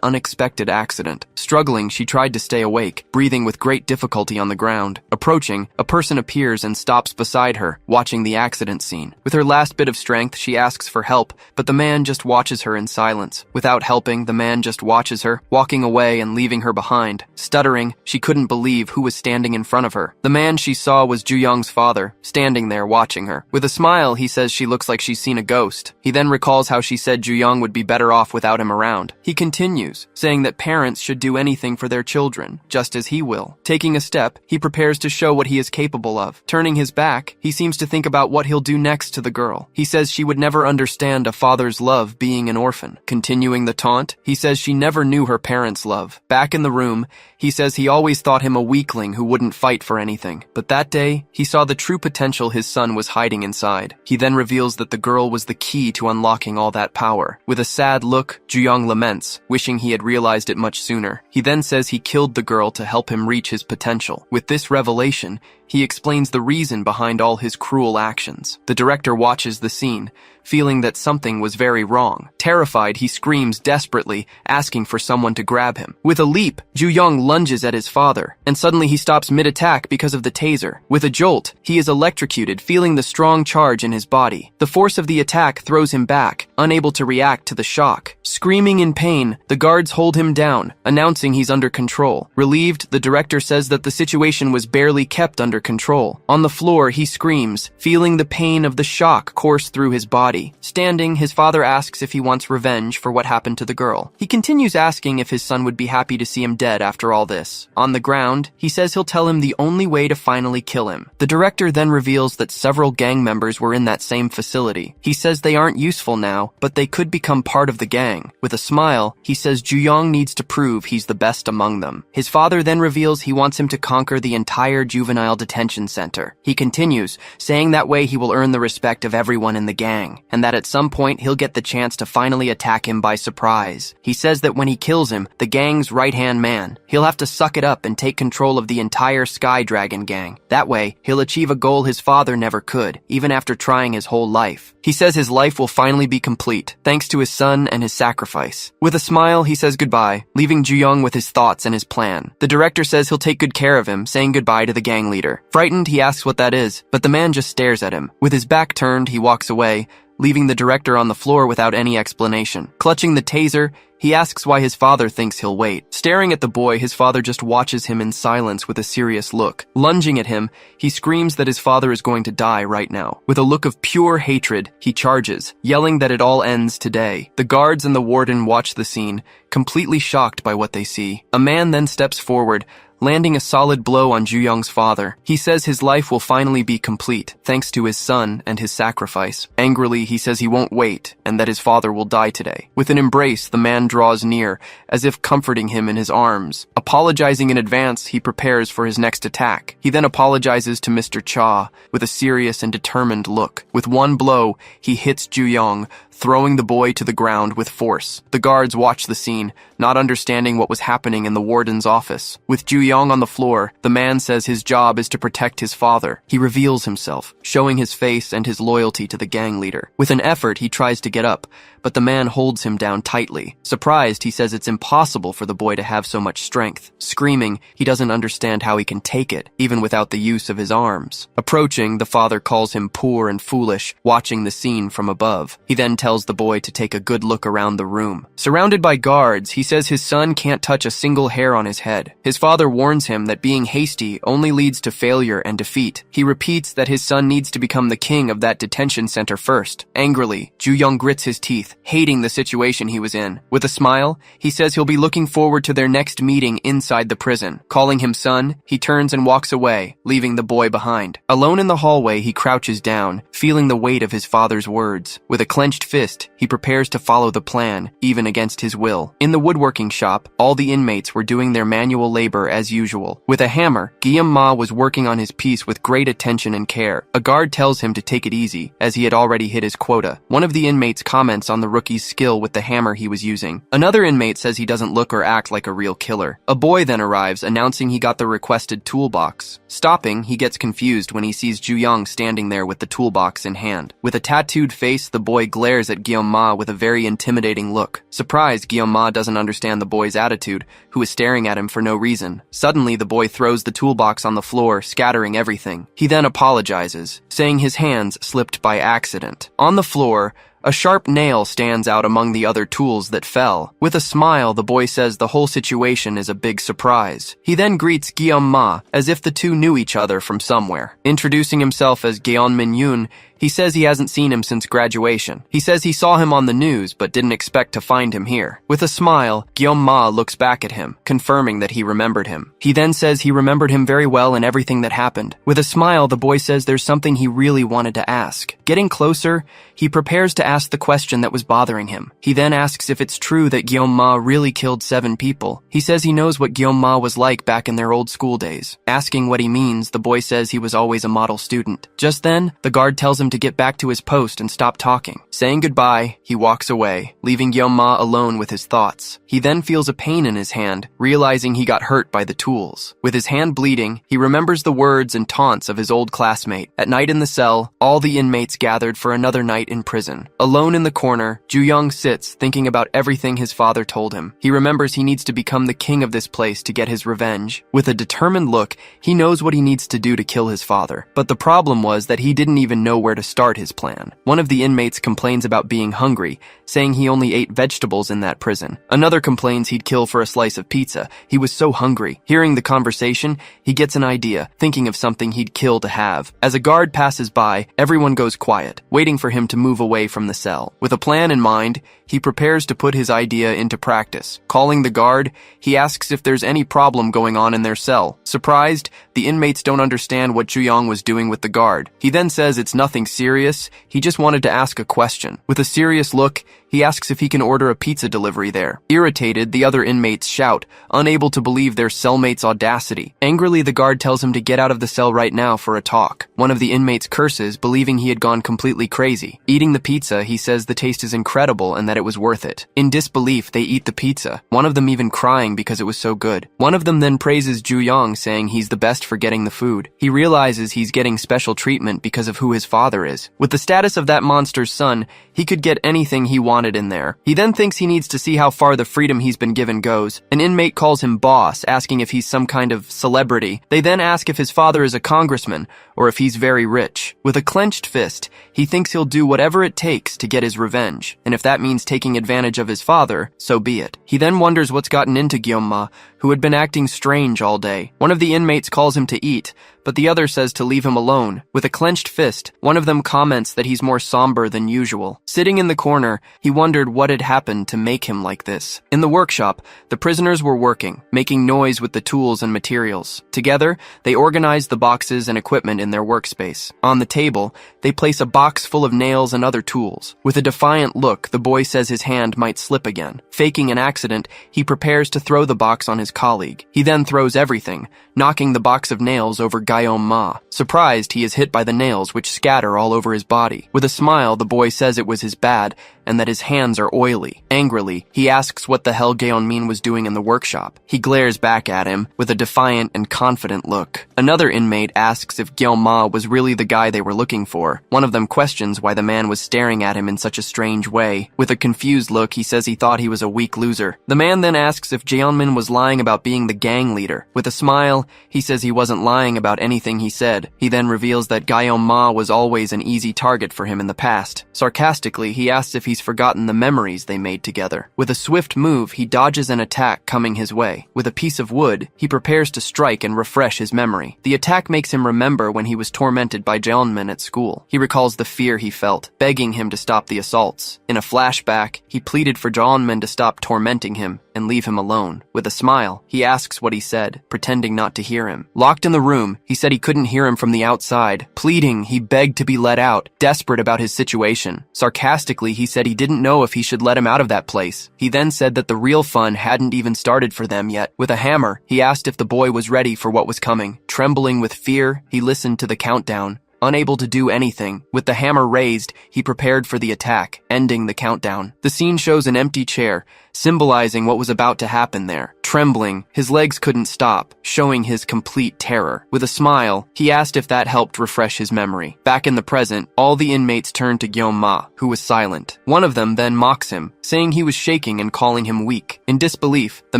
unexpected accident. Struggling, she tried to stay awake, breathing with great difficulty on the ground. Approaching, a person appears and stops beside her, watching the accident scene. With her last bit of strength, she asks for help, but the man just watches her in silence. Without helping, the man just watches her, walking away and leaving her behind. Stuttering, she couldn't believe who was standing in front of her. The man she saw was Ju-young's father, standing there watching her. With a smile, he says she looks like she's seen a ghost. He then recalls how she said Ju-young would be better off without him around. He continues, saying that parents should do anything for their children, just as he will. Taking a step, he prepares to show what he is capable of. Turning his back, he seems to think about what he'll do next to the girl. He says she would never understand a father's love being an orphan. Continuing the taunt, he says she never knew her parents' love. Back in the room, he says he always thought him a weakling who wouldn't fight for anything. But that day, he saw the true potential his son was hiding inside. He then reveals that the girl was the key to unlocking all that power. With a sad look, Ju-young laments, wishing he had realized it much sooner. He then says he killed the girl to help him reach his potential. With this revelation, he explains the reason behind all his cruel actions. The director watches the scene, feeling that something was very wrong. Terrified, he screams desperately, asking for someone to grab him. With a leap, Ju-young lunges at his father, and suddenly he stops mid-attack because of the taser. With a jolt, he is electrocuted, feeling the strong charge in his body. The force of the attack throws him back, unable to react to the shock. Screaming in pain, the guards hold him down, announcing he's under control. Relieved, the director says that the situation was barely kept under control. On the floor, he screams, feeling the pain of the shock course through his body. Standing, his father asks if he wants revenge for what happened to the girl. He continues asking if his son would be happy to see him dead after all this. On the ground, he says he'll tell him the only way to finally kill him. The director then reveals that several gang members were in that same facility. He says they aren't useful now, but they could become part of the gang. With a smile, he says Ju-young needs to prove he's the best among them. His father then reveals he wants him to conquer the entire juvenile detention center. He continues, saying that way he will earn the respect of everyone in the gang, and that at some point he'll get the chance to finally attack him by surprise. He says that when he kills him, the gang's right-hand man, he'll have to suck it up and take control of the entire Sky Dragon gang. That way, he'll achieve a goal his father never could, even after trying his whole life. He says his life will finally be complete, thanks to his son and his sacrifice. With a smile, he says goodbye, leaving Ju-young with his thoughts and his plan. The director says he'll take good care of him, saying goodbye to the gang leader. Frightened, he asks what that is, but the man just stares at him. With his back turned, he walks away, leaving the director on the floor without any explanation. Clutching the taser, he asks why his father thinks he'll wait. Staring at the boy, his father just watches him in silence with a serious look. Lunging at him, he screams that his father is going to die right now. With a look of pure hatred, he charges, yelling that it all ends today. The guards and the warden watch the scene, completely shocked by what they see. A man then steps forward, landing a solid blow on Ju-young's father. He says his life will finally be complete, thanks to his son and his sacrifice. Angrily, he says he won't wait, and that his father will die today. With an embrace, the man draws near, as if comforting him in his arms. Apologizing in advance, he prepares for his next attack. He then apologizes to Mr. Cha, with a serious and determined look. With one blow, he hits Ju-young, throwing the boy to the ground with force. The guards watch the scene, not understanding what was happening in the warden's office. With Ju-young on the floor, the man says his job is to protect his father. He reveals himself, showing his face and his loyalty to the gang leader. With an effort, he tries to get up, but the man holds him down tightly. Surprised, he says it's impossible for the boy to have so much strength. strength, screaming he doesn't understand how he can take it, even without the use of his arms. Approaching, the father calls him poor and foolish, watching the scene from above. He then tells the boy to take a good look around the room. Surrounded by guards, he says his son can't touch a single hair on his head. His father warns him that being hasty only leads to failure and defeat. He repeats that his son needs to become the king of that detention center first. Angrily, Ju-young grits his teeth, hating the situation he was in. With a smile, he says he'll be looking forward to their next meeting inside the prison. Calling him son, he turns and walks away, leaving the boy behind. Alone in the hallway, he crouches down, feeling the weight of his father's words. With a clenched fist, he prepares to follow the plan, even against his will. In the woodworking shop, all the inmates were doing their manual labor as usual. With a hammer, Ma was working on his piece with great attention and care. A guard tells him to take it easy, as he had already hit his quota. One of the inmates comments on the rookie's skill with the hammer he was using. Another inmate says he doesn't look or act like a real killer. A boy then arrives, announcing he got the requested toolbox. Stopping, he gets confused when he sees Ju-young standing there with the toolbox in hand. With a tattooed face, the boy glares at Ma with a very intimidating look. Surprised, Ma doesn't understand the boy's attitude, who is staring at him for no reason. Suddenly, the boy throws the toolbox on the floor, scattering everything. He then apologizes, saying his hands slipped by accident. On the floor, a sharp nail stands out among the other tools that fell. With a smile, the boy says the whole situation is a big surprise. He then greets Ma as if the two knew each other from somewhere. Introducing himself as Min-yoon, he says he hasn't seen him since graduation. He says he saw him on the news but didn't expect to find him here. With a smile, Ma looks back at him, confirming that he remembered him. He then says he remembered him very well and everything that happened. With a smile, the boy says there's something he really wanted to ask. Getting closer, he prepares to ask the question that was bothering him. He then asks if it's true that Ma really killed 7 people. He says he knows what Ma was like back in their old school days. Asking what he means, the boy says he was always a model student. Just then, the guard tells him to get back to his post and stop talking. Saying goodbye, he walks away, leaving Ma alone with his thoughts. He then feels a pain in his hand, realizing he got hurt by the tools. With his hand bleeding, he remembers the words and taunts of his old classmate. At night in the cell, all the inmates gathered for another night in prison. Alone in the corner, Ju-young sits, thinking about everything his father told him. He remembers he needs to become the king of this place to get his revenge. With a determined look, he knows what he needs to do to kill his father. But the problem was that he didn't even know where to start his plan. One of the inmates complains about being hungry, saying he only ate vegetables in that prison. Another complains he'd kill for a slice of pizza. He was so hungry. Hearing the conversation, he gets an idea, thinking of something he'd kill to have. As a guard passes by, everyone goes quiet, waiting for him to move away from the cell. With a plan in mind, he prepares to put his idea into practice. Calling the guard, he asks if there's any problem going on in their cell. Surprised, the inmates don't understand what Ju-young was doing with the guard. He then says it's nothing serious, he just wanted to ask a question. With a serious look, he asks if he can order a pizza delivery there. Irritated, the other inmates shout, unable to believe their cellmate's audacity. Angrily, the guard tells him to get out of the cell right now for a talk. One of the inmates curses, believing he had gone completely crazy. Eating the pizza, he says the taste is incredible and that it was worth it. In disbelief, they eat the pizza, one of them even crying because it was so good. One of them then praises Ju-young, saying he's the best for getting the food. He realizes he's getting special treatment because of who his father is. With the status of that monster's son, he could get anything he wanted in there. He then thinks he needs to see how far the freedom he's been given goes. An inmate calls him boss, asking if he's some kind of celebrity. They then ask if his father is a congressman, or if he's very rich. With a clenched fist, he thinks he'll do whatever it takes to get his revenge, and if that means taking advantage of his father, so be it. He then wonders what's gotten into Ma, who had been acting strange all day. One of the inmates calls him to eat, but the other says to leave him alone. With a clenched fist, one of them comments that he's more somber than usual. Sitting in the corner, he wondered what had happened to make him like this. In the workshop, the prisoners were working, making noise with the tools and materials. Together, they organized the boxes and equipment in their workspace. On the table, they place a box full of nails and other tools. With a defiant look, the boy says his hand might slip again. Faking an accident, he prepares to throw the box on his colleague. He then throws everything, knocking the box of nails over Ma. Surprised, he is hit by the nails, which scatter all over his body. With a smile, the boy says it was his bad, and that his hands are oily. Angrily, he asks what the hell Min was doing in the workshop. He glares back at him with a defiant and confident look. Another inmate asks if Ma was really the guy they were looking for. One of them questions why the man was staring at him in such a strange way. With a confused look, he says he thought he was a weak loser. The man then asks if Jeonmin was lying about being the gang leader. With a smile, he says he wasn't lying about anything he said. He then reveals that Ma was always an easy target for him in the past. Sarcastically, he asks if he's forgotten the memories they made together. With a swift move, he dodges an attack coming his way. With a piece of wood, he prepares to strike and refresh his memory. The attack makes him remember when he was tormented by Jeonmin at school. He recalls the fear he felt, begging him to stop the assaults. In a flashback, he pleaded for Jeonmin to stop tormenting him and leave him alone. With a smile, he asks what he said, pretending not to hear him. Locked in the room, he said he couldn't hear him from the outside. Pleading, he begged to be let out, desperate about his situation. Sarcastically, he said he didn't know if he should let him out of that place. He then said that the real fun hadn't even started for them yet. With a hammer, he asked if the boy was ready for what was coming. Trembling with fear, he listened to the countdown. Unable to do anything, with the hammer raised, he prepared for the attack, ending the countdown. The scene shows an empty chair, symbolizing what was about to happen there. Trembling, his legs couldn't stop, showing his complete terror. With a smile, he asked if that helped refresh his memory. Back in the present, all the inmates turned to Ma, who was silent. One of them then mocks him, saying he was shaking and calling him weak. In disbelief, the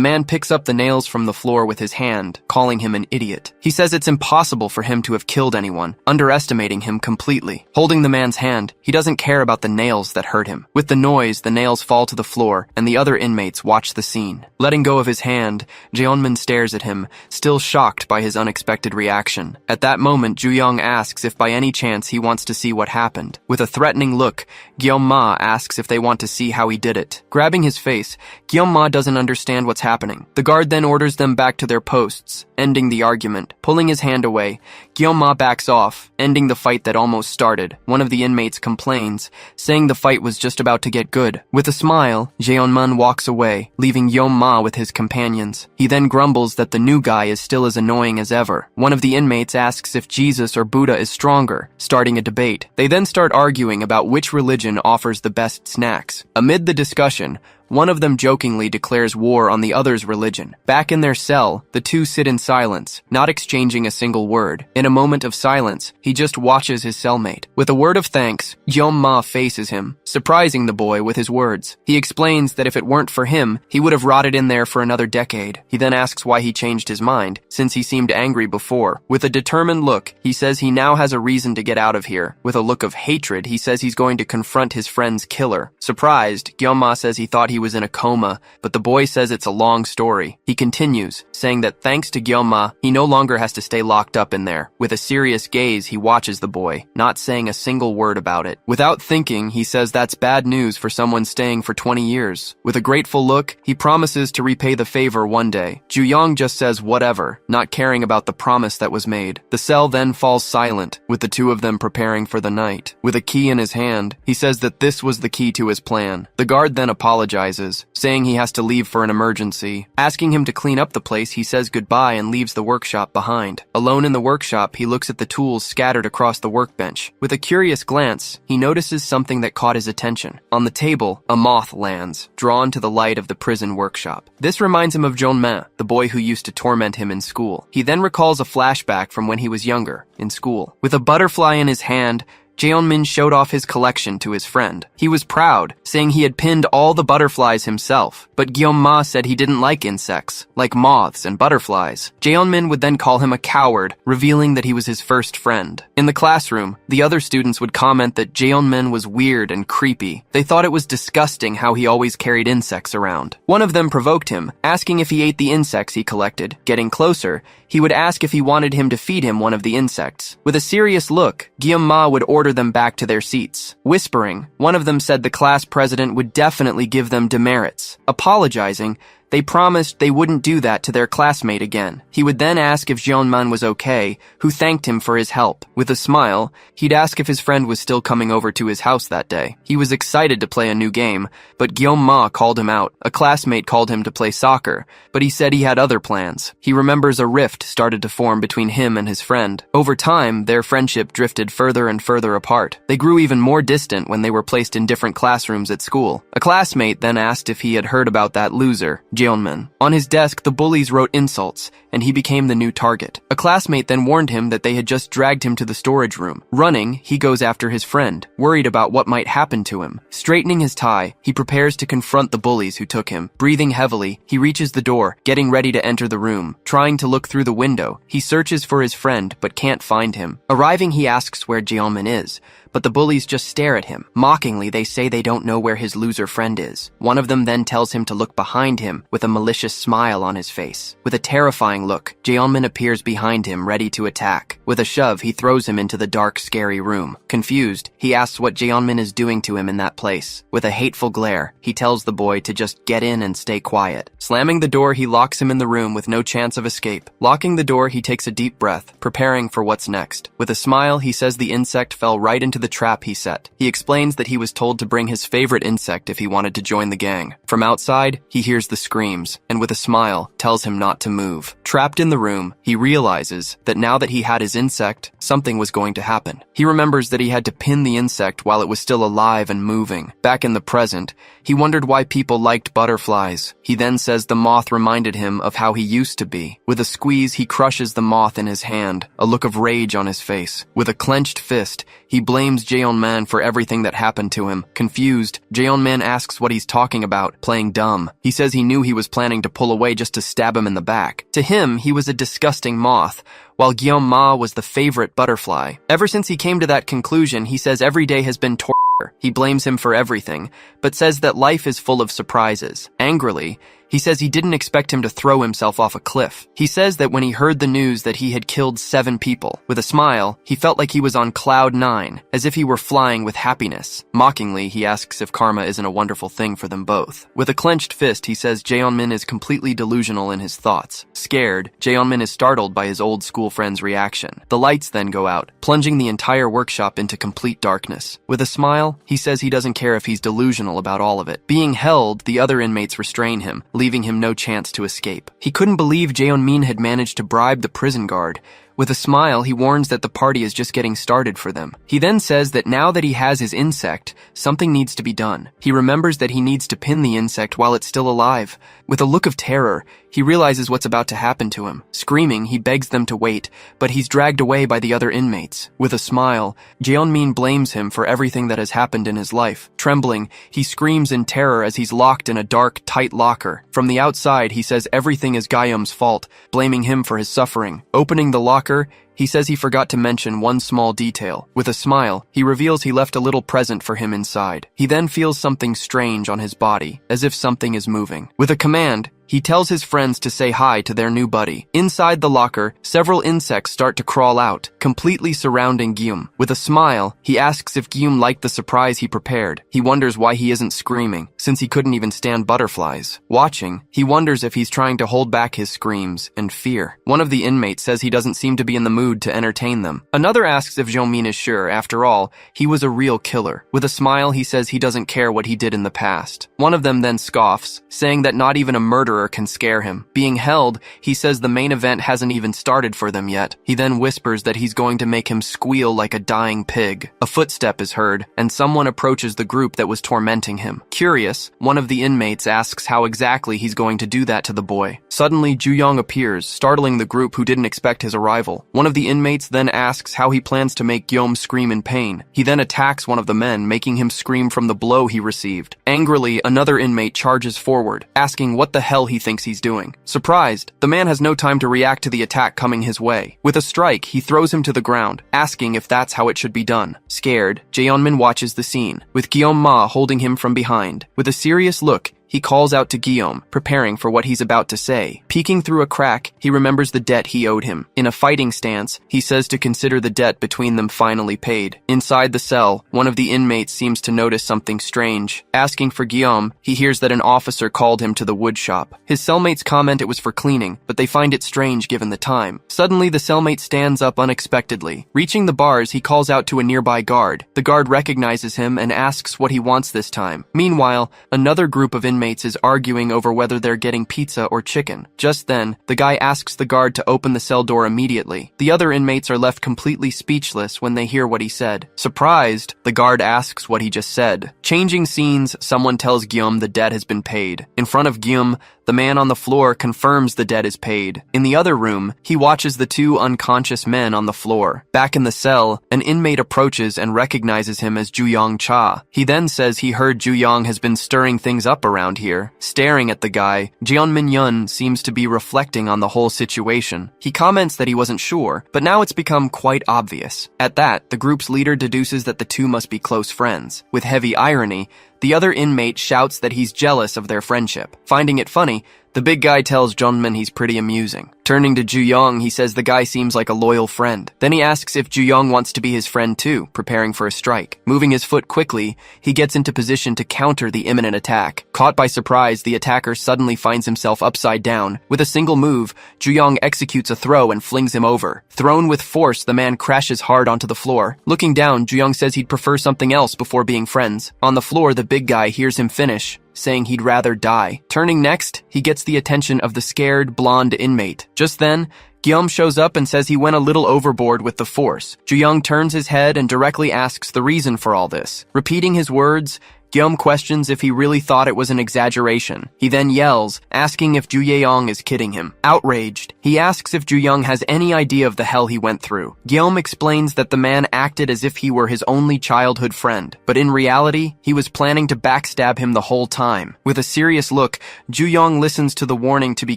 man picks up the nails from the floor with his hand, calling him an idiot. He says it's impossible for him to have killed anyone, underestimating him completely. Holding the man's hand, he doesn't care about the nails that hurt him. With the noise, the nails fall to the floor, and the other inmates watch the scene. Letting go of his hand, Jeonmin stares at him, still shocked by his unexpected reaction. At that moment, Juyong asks if by any chance he wants to see what happened. With a threatening look, Ma asks if they want to see how he did it. Grabbing his face, Ma doesn't understand what's happening. The guard then orders them back to their posts, ending the argument. Pulling his hand away, Ma backs off, ending the fight that almost started. One of the inmates complains, saying the fight was just about to get good. With a smile, Jeonmin walks away, leaving Ma with his companions. He then grumbles that the new guy is still as annoying as ever. One of the inmates asks if Jesus or Buddha is stronger, starting a debate. They then start arguing about which religion offers the best snacks. Amid the discussion, one of them jokingly declares war on the other's religion. Back in their cell, the two sit in silence, not exchanging a single word. In a moment of silence, he just watches his cellmate. With a word of thanks, Ma faces him, surprising the boy with his words. He explains that if it weren't for him, he would have rotted in there for another decade. He then asks why he changed his mind, since he seemed angry before. With a determined look, he says he now has a reason to get out of here. With a look of hatred, he says he's going to confront his friend's killer. Surprised, Ma says he thought he was in a coma, but the boy says it's a long story. He continues, saying that thanks to Ma, he no longer has to stay locked up in there. With a serious gaze, he watches the boy, not saying a single word about it. Without thinking, he says that's bad news for someone staying for 20 years. With a grateful look, he promises to repay the favor one day. Juyong just says whatever, not caring about the promise that was made. The cell then falls silent, with the two of them preparing for the night. With a key in his hand, he says that this was the key to his plan. The guard then apologizes, saying he has to leave for an emergency. Asking him to clean up the place, he says goodbye and leaves the workshop behind. Alone in the workshop, he looks at the tools scattered across the workbench. With a curious glance, he notices something that caught his attention. On the table, a moth lands, drawn to the light of the prison workshop. This reminds him of Jeonmin, the boy who used to torment him in school. He then recalls a flashback from when he was younger, in school. With a butterfly in his hand, Jeonmin showed off his collection to his friend. He was proud, saying he had pinned all the butterflies himself, but Ma said he didn't like insects, like moths and butterflies. Jeonmin would then call him a coward, revealing that he was his first friend. In the classroom, the other students would comment that Jeonmin was weird and creepy. They thought it was disgusting how he always carried insects around. One of them provoked him, asking if he ate the insects he collected. Getting closer, he would ask if he wanted him to feed him one of the insects. With a serious look, Ma would order them back to their seats. Whispering, one of them said the class president would definitely give them demerits. Apologizing, they promised they wouldn't do that to their classmate again. He would then ask if Jeonmin was okay, who thanked him for his help. With a smile, he'd ask if his friend was still coming over to his house that day. He was excited to play a new game, but Ma called him out. A classmate called him to play soccer, but he said he had other plans. He remembers a rift started to form between him and his friend. Over time, their friendship drifted further and further apart. They grew even more distant when they were placed in different classrooms at school. A classmate then asked if he had heard about that loser. Jeonmin. On his desk, the bullies wrote insults, and he became the new target. A classmate then warned him that they had just dragged him to the storage room. Running, he goes after his friend, worried about what might happen to him. Straightening his tie, he prepares to confront the bullies who took him. Breathing heavily, he reaches the door, getting ready to enter the room. Trying to look through the window, he searches for his friend but can't find him. Arriving, he asks where Jeonmin is, but the bullies just stare at him. Mockingly, they say they don't know where his loser friend is. One of them then tells him to look behind him with a malicious smile on his face. With a terrifying look, Jeonmin appears behind him, ready to attack. With a shove, he throws him into the dark, scary room. Confused, he asks what Jeonmin is doing to him in that place. With a hateful glare, he tells the boy to just get in and stay quiet. Slamming the door, he locks him in the room with no chance of escape. Locking the door, he takes a deep breath, preparing for what's next. With a smile, he says the insect fell right into the trap he set. He explains that he was told to bring his favorite insect if he wanted to join the gang. From outside, he hears the screams, and with a smile, tells him not to move. Trapped in the room, he realizes that now that he had his insect, something was going to happen. He remembers that he had to pin the insect while it was still alive and moving. Back in the present, he wondered why people liked butterflies. He then says the moth reminded him of how he used to be. With a squeeze, he crushes the moth in his hand, a look of rage on his face. With a clenched fist, he blames Jeonmin for everything that happened to him. Confused, Jeonmin asks what he's talking about, playing dumb. He says he knew he was planning to pull away just to stab him in the back. To him, he was a disgusting moth, while Gyeom-ma was the favorite butterfly. Ever since he came to that conclusion, he says every day has been torture. He blames him for everything, but says that life is full of surprises. Angrily, he says he didn't expect him to throw himself off a cliff. He says that when he heard the news that he had killed 7 people, with a smile, he felt like he was on cloud 9, as if he were flying with happiness. Mockingly, he asks if karma isn't a wonderful thing for them both. With a clenched fist, he says Jeonmin is completely delusional in his thoughts. Scared, Jeonmin is startled by his old school friend's reaction. The lights then go out, plunging the entire workshop into complete darkness. With a smile, he says he doesn't care if he's delusional about all of it. Being held, the other inmates restrain him, leaving him no chance to escape. He couldn't believe Jeonmin had managed to bribe the prison guard. With a smile, he warns that the party is just getting started for them. He then says that now that he has his insect, something needs to be done. He remembers that he needs to pin the insect while it's still alive. With a look of terror, he realizes what's about to happen to him. Screaming, he begs them to wait, but he's dragged away by the other inmates. With a smile, Jeonmin blames him for everything that has happened in his life. Trembling, he screams in terror as he's locked in a dark, tight locker. From the outside, he says everything is Gyeom's fault, blaming him for his suffering. Opening the locker, he says he forgot to mention one small detail. With a smile, he reveals he left a little present for him inside. He then feels something strange on his body, as if something is moving. With a command, he tells his friends to say hi to their new buddy. Inside the locker, several insects start to crawl out, completely surrounding Gyeom. With a smile, he asks if Gyeom liked the surprise he prepared. He wonders why he isn't screaming, since he couldn't even stand butterflies. Watching, he wonders if he's trying to hold back his screams and fear. One of the inmates says he doesn't seem to be in the mood to entertain them. Another asks if Jeonmin is sure. After all, he was a real killer. With a smile, he says he doesn't care what he did in the past. One of them then scoffs, saying that not even a murderer can scare him. Being held, he says the main event hasn't even started for them yet. He then whispers that he's going to make him squeal like a dying pig. A footstep is heard, and someone approaches the group that was tormenting him. Curious, one of the inmates asks how exactly he's going to do that to the boy. Suddenly, Ju-young appears, startling the group who didn't expect his arrival. One of the inmates then asks how he plans to make Gyeom scream in pain. He then attacks one of the men, making him scream from the blow he received. Angrily, another inmate charges forward, asking what the hell he thinks he's doing. Surprised, the man has no time to react to the attack coming his way. With a strike, he throws him to the ground, asking if that's how it should be done. Scared, Jeonmin watches the scene, with Gyeom-ma holding him from behind. With a serious look, he calls out to Gyeom, preparing for what he's about to say. Peeking through a crack, he remembers the debt he owed him. In a fighting stance, he says to consider the debt between them finally paid. Inside the cell, one of the inmates seems to notice something strange. Asking for Gyeom, he hears that an officer called him to the wood shop. His cellmates comment it was for cleaning, but they find it strange given the time. Suddenly, the cellmate stands up unexpectedly. Reaching the bars, he calls out to a nearby guard. The guard recognizes him and asks what he wants this time. Meanwhile, another group of inmates is arguing over whether they're getting pizza or chicken. Just then, the guy asks the guard to open the cell door immediately. The other inmates are left completely speechless when they hear what he said. Surprised, the guard asks what he just said. Changing scenes, someone tells Gyeom the debt has been paid. In front of Gyeom, The man on the floor confirms the debt is paid. In the other room, he watches the two unconscious men on the floor. Back in the cell, an inmate approaches and recognizes him as Juyong Cha. He then says he heard Juyong has been stirring things up around here. Staring at the guy, Jeon Min-yun seems to be reflecting on the whole situation. He comments that he wasn't sure, but now it's become quite obvious. At that, the group's leader deduces that the two must be close friends. With heavy irony, the other inmate shouts that he's jealous of their friendship. Finding it funny, the big guy tells Jeonmin he's pretty amusing. Turning to Juyong, he says the guy seems like a loyal friend. Then he asks if Juyong wants to be his friend too, preparing for a strike. Moving his foot quickly, he gets into position to counter the imminent attack. Caught by surprise, the attacker suddenly finds himself upside down. With a single move, Juyong executes a throw and flings him over. Thrown with force, the man crashes hard onto the floor. Looking down, Juyong says he'd prefer something else before being friends. On the floor, the big guy hears him finish, saying he'd rather die. Turning next, he gets the attention of the scared, blonde inmate. Just then, Guillaume shows up and says he went a little overboard with the force. Juyong turns his head and directly asks the reason for all this. Repeating his words, Guillaume questions if he really thought it was an exaggeration. He then yells, asking if Ju Yeong is kidding him. Outraged, he asks if Juyong has any idea of the hell he went through. Guillaume explains that the man acted as if he were his only childhood friend, but in reality, he was planning to backstab him the whole time. With a serious look, Juyong listens to the warning to be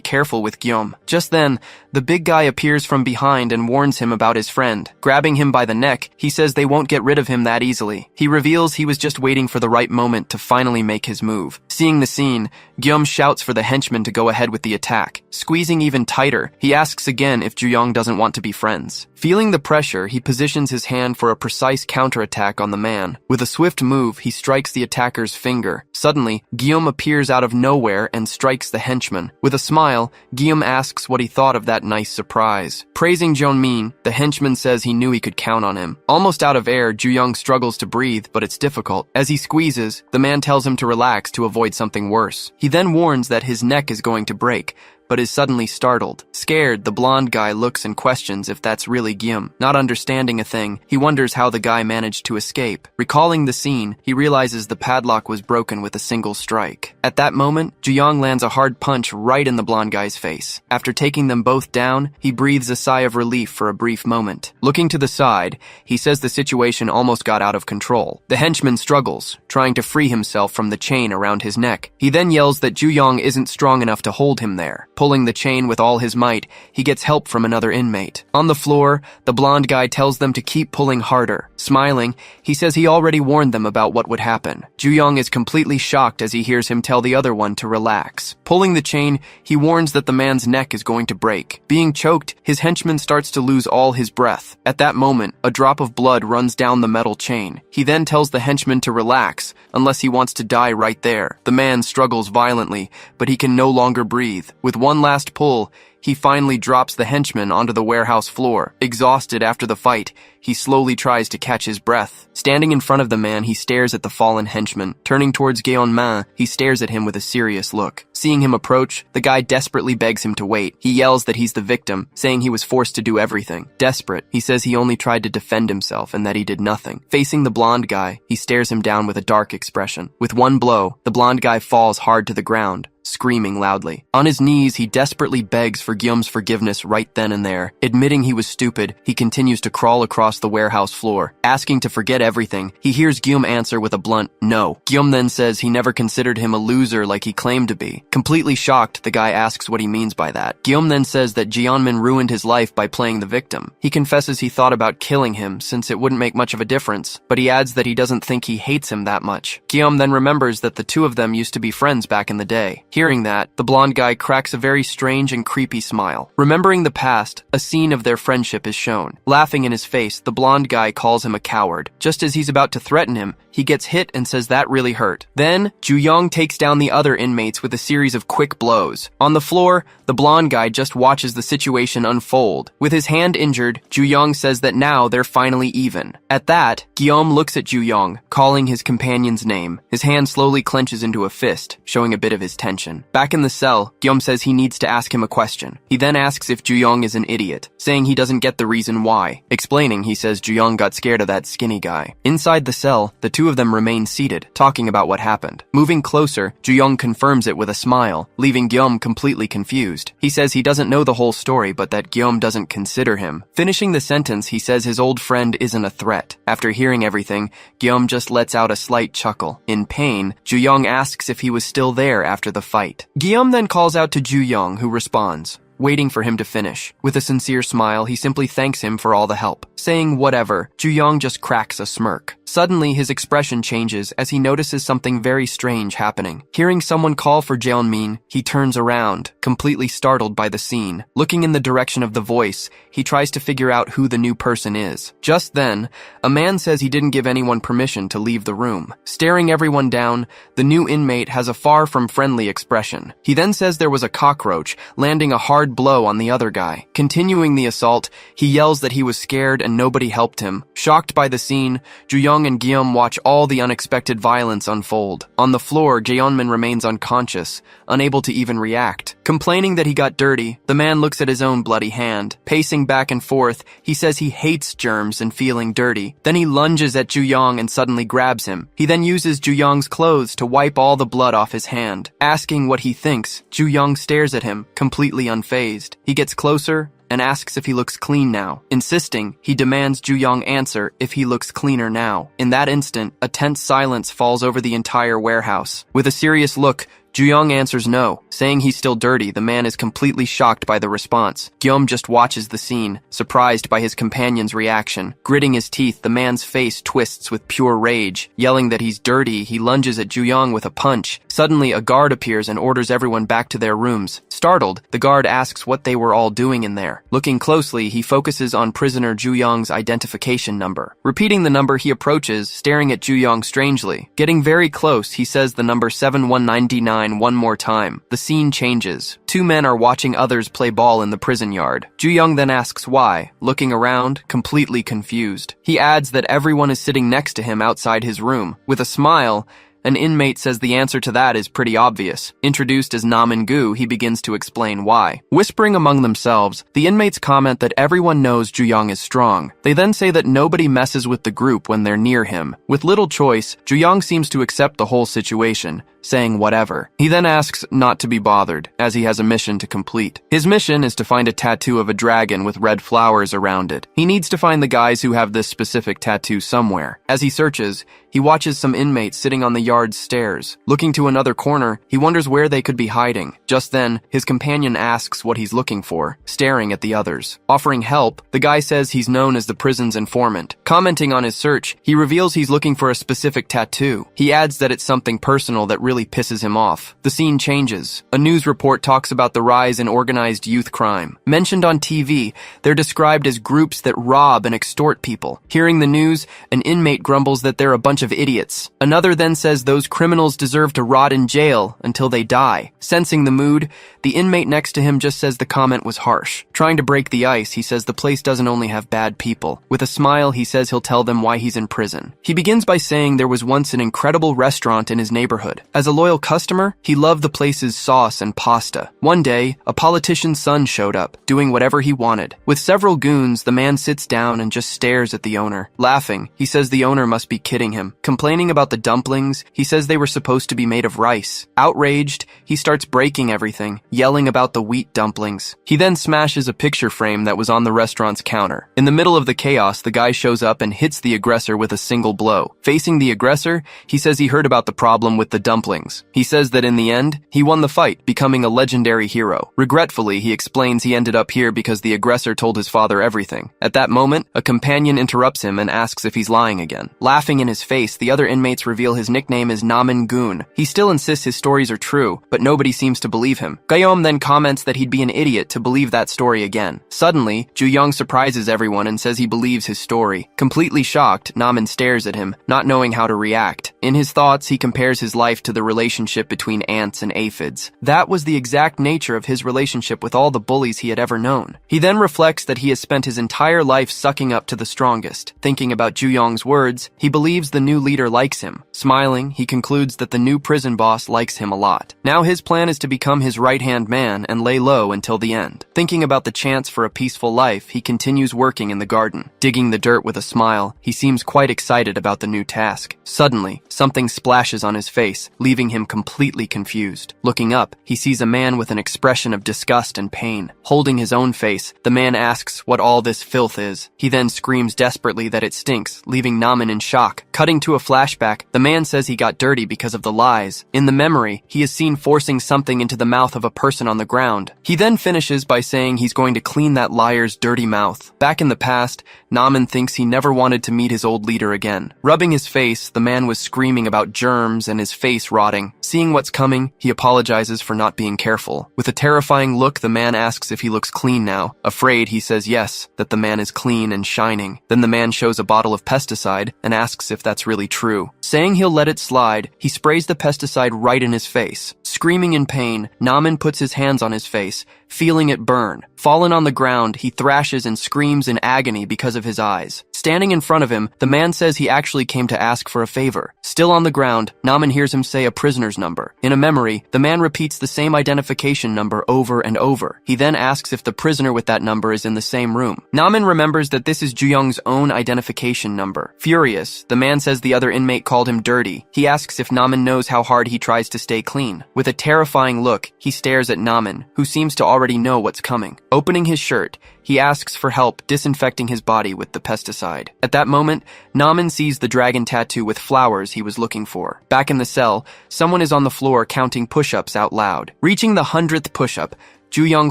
careful with Guillaume. Just then, the big guy appears from behind and warns him about his friend. Grabbing him by the neck, he says they won't get rid of him that easily. He reveals he was just waiting for the right moment to finally make his move. Seeing the scene, Guillaume shouts for the henchman to go ahead with the attack. Squeezing even tighter, he asks again if Juyong doesn't want to be friends. Feeling the pressure, he positions his hand for a precise counterattack on the man. With a swift move, he strikes the attacker's finger. Suddenly, Guillaume appears out of nowhere and strikes the henchman. With a smile, Guillaume asks what he thought of that nice surprise. Praising Jeonmin, the henchman says he knew he could count on him. Almost out of air, Juyong struggles to breathe, but it's difficult. As he squeezes, the man tells him to relax to avoid something worse. He then warns that his neck is going to break, but is suddenly startled. Scared, the blonde guy looks and questions if that's really Guillaume. Not understanding a thing, he wonders how the guy managed to escape. Recalling the scene, he realizes the padlock was broken with a single strike. At that moment, Juyong lands a hard punch right in the blonde guy's face. After taking them both down, he breathes a sigh of relief for a brief moment. Looking to the side, he says the situation almost got out of control. The henchman struggles, trying to free himself from the chain around his neck. He then yells that Juyong isn't strong enough to hold him there. Pulling the chain with all his might, he gets help from another inmate. On the floor, the blonde guy tells them to keep pulling harder. Smiling, he says he already warned them about what would happen. Juyong is completely shocked as he hears him tell the other one to relax. Pulling the chain, he warns that the man's neck is going to break. Being choked, his henchman starts to lose all his breath. At that moment, a drop of blood runs down the metal chain. He then tells the henchman to relax, unless he wants to die right there. The man struggles violently, but he can no longer breathe. With one last pull, he finally drops the henchman onto the warehouse floor. Exhausted after the fight, he slowly tries to catch his breath. Standing in front of the man, he stares at the fallen henchman. Turning towards Geonmin, he stares at him with a serious look. Seeing him approach, the guy desperately begs him to wait. He yells that he's the victim, saying he was forced to do everything. Desperate, he says he only tried to defend himself and that he did nothing. Facing the blonde guy, he stares him down with a dark expression. With one blow, the blonde guy falls hard to the ground, screaming loudly. On his knees, he desperately begs for Guillaume's forgiveness right then and there. Admitting he was stupid, he continues to crawl across the warehouse floor. Asking to forget everything, he hears Guillaume answer with a blunt no. Guillaume then says he never considered him a loser like he claimed to be. Completely shocked, the guy asks what he means by that. Guillaume then says that Jeonmin ruined his life by playing the victim. He confesses he thought about killing him since it wouldn't make much of a difference, but he adds that he doesn't think he hates him that much. Guillaume then remembers that the two of them used to be friends back in the day. Hearing that, the blonde guy cracks a very strange and creepy smile. Remembering the past, a scene of their friendship is shown. Laughing in his face, the blonde guy calls him a coward. Just as he's about to threaten him, he gets hit and says that really hurt. Then, Juyong takes down the other inmates with a series of quick blows. On the floor, the blonde guy just watches the situation unfold. With his hand injured, Juyong says that now they're finally even. At that, Guillaume looks at Juyong, calling his companion's name. His hand slowly clenches into a fist, showing a bit of his tension. Back in the cell, Guillaume says he needs to ask him a question. detention. He then asks if Ju-young is an idiot, saying he doesn't get the reason why. Explaining, he says Ju-young got scared of that skinny guy. Inside the cell, the two of them remain seated, talking about what happened. Moving closer, Ju-young confirms it with a smile, leaving Guillaume completely confused. He says he doesn't know the whole story, but that Guillaume doesn't consider him. Finishing the sentence, he says his old friend isn't a threat. After hearing everything, Guillaume just lets out a slight chuckle. In pain, Ju-young asks if he was still there after the fight. Guillaume then calls out to Ju-young, who responds, waiting for him to finish. With a sincere smile, he simply thanks him for all the help. Saying whatever, Ju-young just cracks a smirk. Suddenly, his expression changes as he notices something very strange happening. Hearing someone call for Jeonmin, he turns around, completely startled by the scene. Looking in the direction of the voice, he tries to figure out who the new person is. Just then, a man says he didn't give anyone permission to leave the room. Staring everyone down, the new inmate has a far from friendly expression. He then says there was a cockroach, landing a hard blow on the other guy. Continuing the assault, he yells that he was scared and nobody helped him. Shocked by the scene, Ju-young and Guillaume watch all the unexpected violence unfold. On the floor, Jeonmin remains unconscious, unable to even react. Complaining that he got dirty, the man looks at his own bloody hand. Pacing back and forth, he says he hates germs and feeling dirty. Then he lunges at Ju-young and suddenly grabs him. He then uses Ju-young's clothes to wipe all the blood off his hand. Asking what he thinks, Ju-young stares at him, completely unfazed. He gets closer and asks if he looks clean now. Insisting, he demands Ju-young answer if he looks cleaner now. In that instant, a tense silence falls over the entire warehouse. With a serious look, Ju-young answers no. Saying he's still dirty, the man is completely shocked by the response. Guillaume just watches the scene, surprised by his companion's reaction. Gritting his teeth, the man's face twists with pure rage. Yelling that he's dirty, he lunges at Ju-young with a punch. Suddenly, a guard appears and orders everyone back to their rooms. Startled, the guard asks what they were all doing in there. Looking closely, he focuses on prisoner Ju-young's identification number. Repeating the number, he approaches, staring at Ju-young strangely. Getting very close, he says the number 7199 one more time. The scene changes. Two men are watching others play ball in the prison yard. Ju-young then asks why, looking around, completely confused. He adds that everyone is sitting next to him outside his room. With a smile, an inmate says the answer to that is pretty obvious. Introduced as Namin-gu, he begins to explain why. Whispering among themselves, the inmates comment that everyone knows Ju-young is strong. They then say that nobody messes with the group when they're near him. With little choice, Ju-young seems to accept the whole situation, saying whatever. He then asks not to be bothered, as he has a mission to complete. His mission is to find a tattoo of a dragon with red flowers around it. He needs to find the guys who have this specific tattoo somewhere. As he searches, he watches some inmates sitting on the yard's stairs. Looking to another corner, he wonders where they could be hiding. Just then, his companion asks what he's looking for, staring at the others. Offering help, the guy says he's known as the prison's informant. Commenting on his search, he reveals he's looking for a specific tattoo. He adds that it's something personal that really pisses him off. The scene changes. A news report talks about the rise in organized youth crime. Mentioned on TV, they're described as groups that rob and extort people. Hearing the news, an inmate grumbles that they're a bunch of idiots. Another then says those criminals deserve to rot in jail until they die. Sensing the mood, the inmate next to him just says the comment was harsh. Trying to break the ice, he says the place doesn't only have bad people. With a smile, he says he'll tell them why he's in prison. He begins by saying there was once an incredible restaurant in his neighborhood. As a loyal customer, he loved the place's sauce and pasta. One day, a politician's son showed up, doing whatever he wanted. With several goons, the man sits down and just stares at the owner. Laughing, he says the owner must be kidding him. Complaining about the dumplings, he says they were supposed to be made of rice. Outraged, he starts breaking everything, yelling about the wheat dumplings. He then smashes a picture frame that was on the restaurant's counter. In the middle of the chaos, the guy shows up and hits the aggressor with a single blow. Facing the aggressor, he says he heard about the problem with the dumplings. He says that in the end, he won the fight, becoming a legendary hero. Regretfully, he explains he ended up here because the aggressor told his father everything. At that moment, a companion interrupts him and asks if he's lying again. Laughing in his face, the other inmates reveal his nickname is Namin-gun. He still insists his stories are true, but nobody seems to believe him. Guillaume then comments that he'd be an idiot to believe that story story again. Suddenly, Ju-young surprises everyone and says he believes his story. Completely shocked, Namin stares at him, not knowing how to react. In his thoughts, he compares his life to the relationship between ants and aphids. That was the exact nature of his relationship with all the bullies he had ever known. He then reflects that he has spent his entire life sucking up to the strongest. Thinking about Ju-young's words, he believes the new leader likes him. Smiling, he concludes that the new prison boss likes him a lot. Now his plan is to become his right-hand man and lay low until the end. Thinking about the chance for a peaceful life, he continues working in the garden. Digging the dirt with a smile, he seems quite excited about the new task. Suddenly, something splashes on his face, leaving him completely confused. Looking up, he sees a man with an expression of disgust and pain. Holding his own face, the man asks what all this filth is. He then screams desperately that it stinks, leaving Namin in shock. Cutting to a flashback, the man says he got dirty because of the lies. In the memory, he is seen forcing something into the mouth of a person on the ground. He then finishes by saying he's going to clean that liar's dirty mouth. Back in the past, Namin thinks he never wanted to meet his old leader again. Rubbing his face, the man was screaming about germs and his face rotting. Seeing what's coming, he apologizes for not being careful. With a terrifying look, the man asks if he looks clean now. Afraid, he says yes, that the man is clean and shining. Then the man shows a bottle of pesticide and asks if that's really true. Saying he'll let it slide, he sprays the pesticide right in his face. Screaming in pain, Namin puts his hands on his face, feeling it burn. Fallen on the ground, he thrashes and screams in agony because of his eyes. Standing in front of him, the man says he actually came to ask for a favor. Still on the ground, Namin hears him say a prisoner's number. In a memory, the man repeats the same identification number over and over. He then asks if the prisoner with that number is in the same room. Namin remembers that this is Ju-young's own identification number. Furious, the man says the other inmate called him dirty. He asks if Namin knows how hard he tries to stay clean. With a terrifying look, he stares at Namin, who seems to already know what's coming. Opening his shirt, he asks for help disinfecting his body with the pesticide. At that moment, Namin sees the dragon tattoo with flowers he was looking for. Back in the cell, someone is on the floor counting push-ups out loud. Reaching the 100th push-up, Ju-young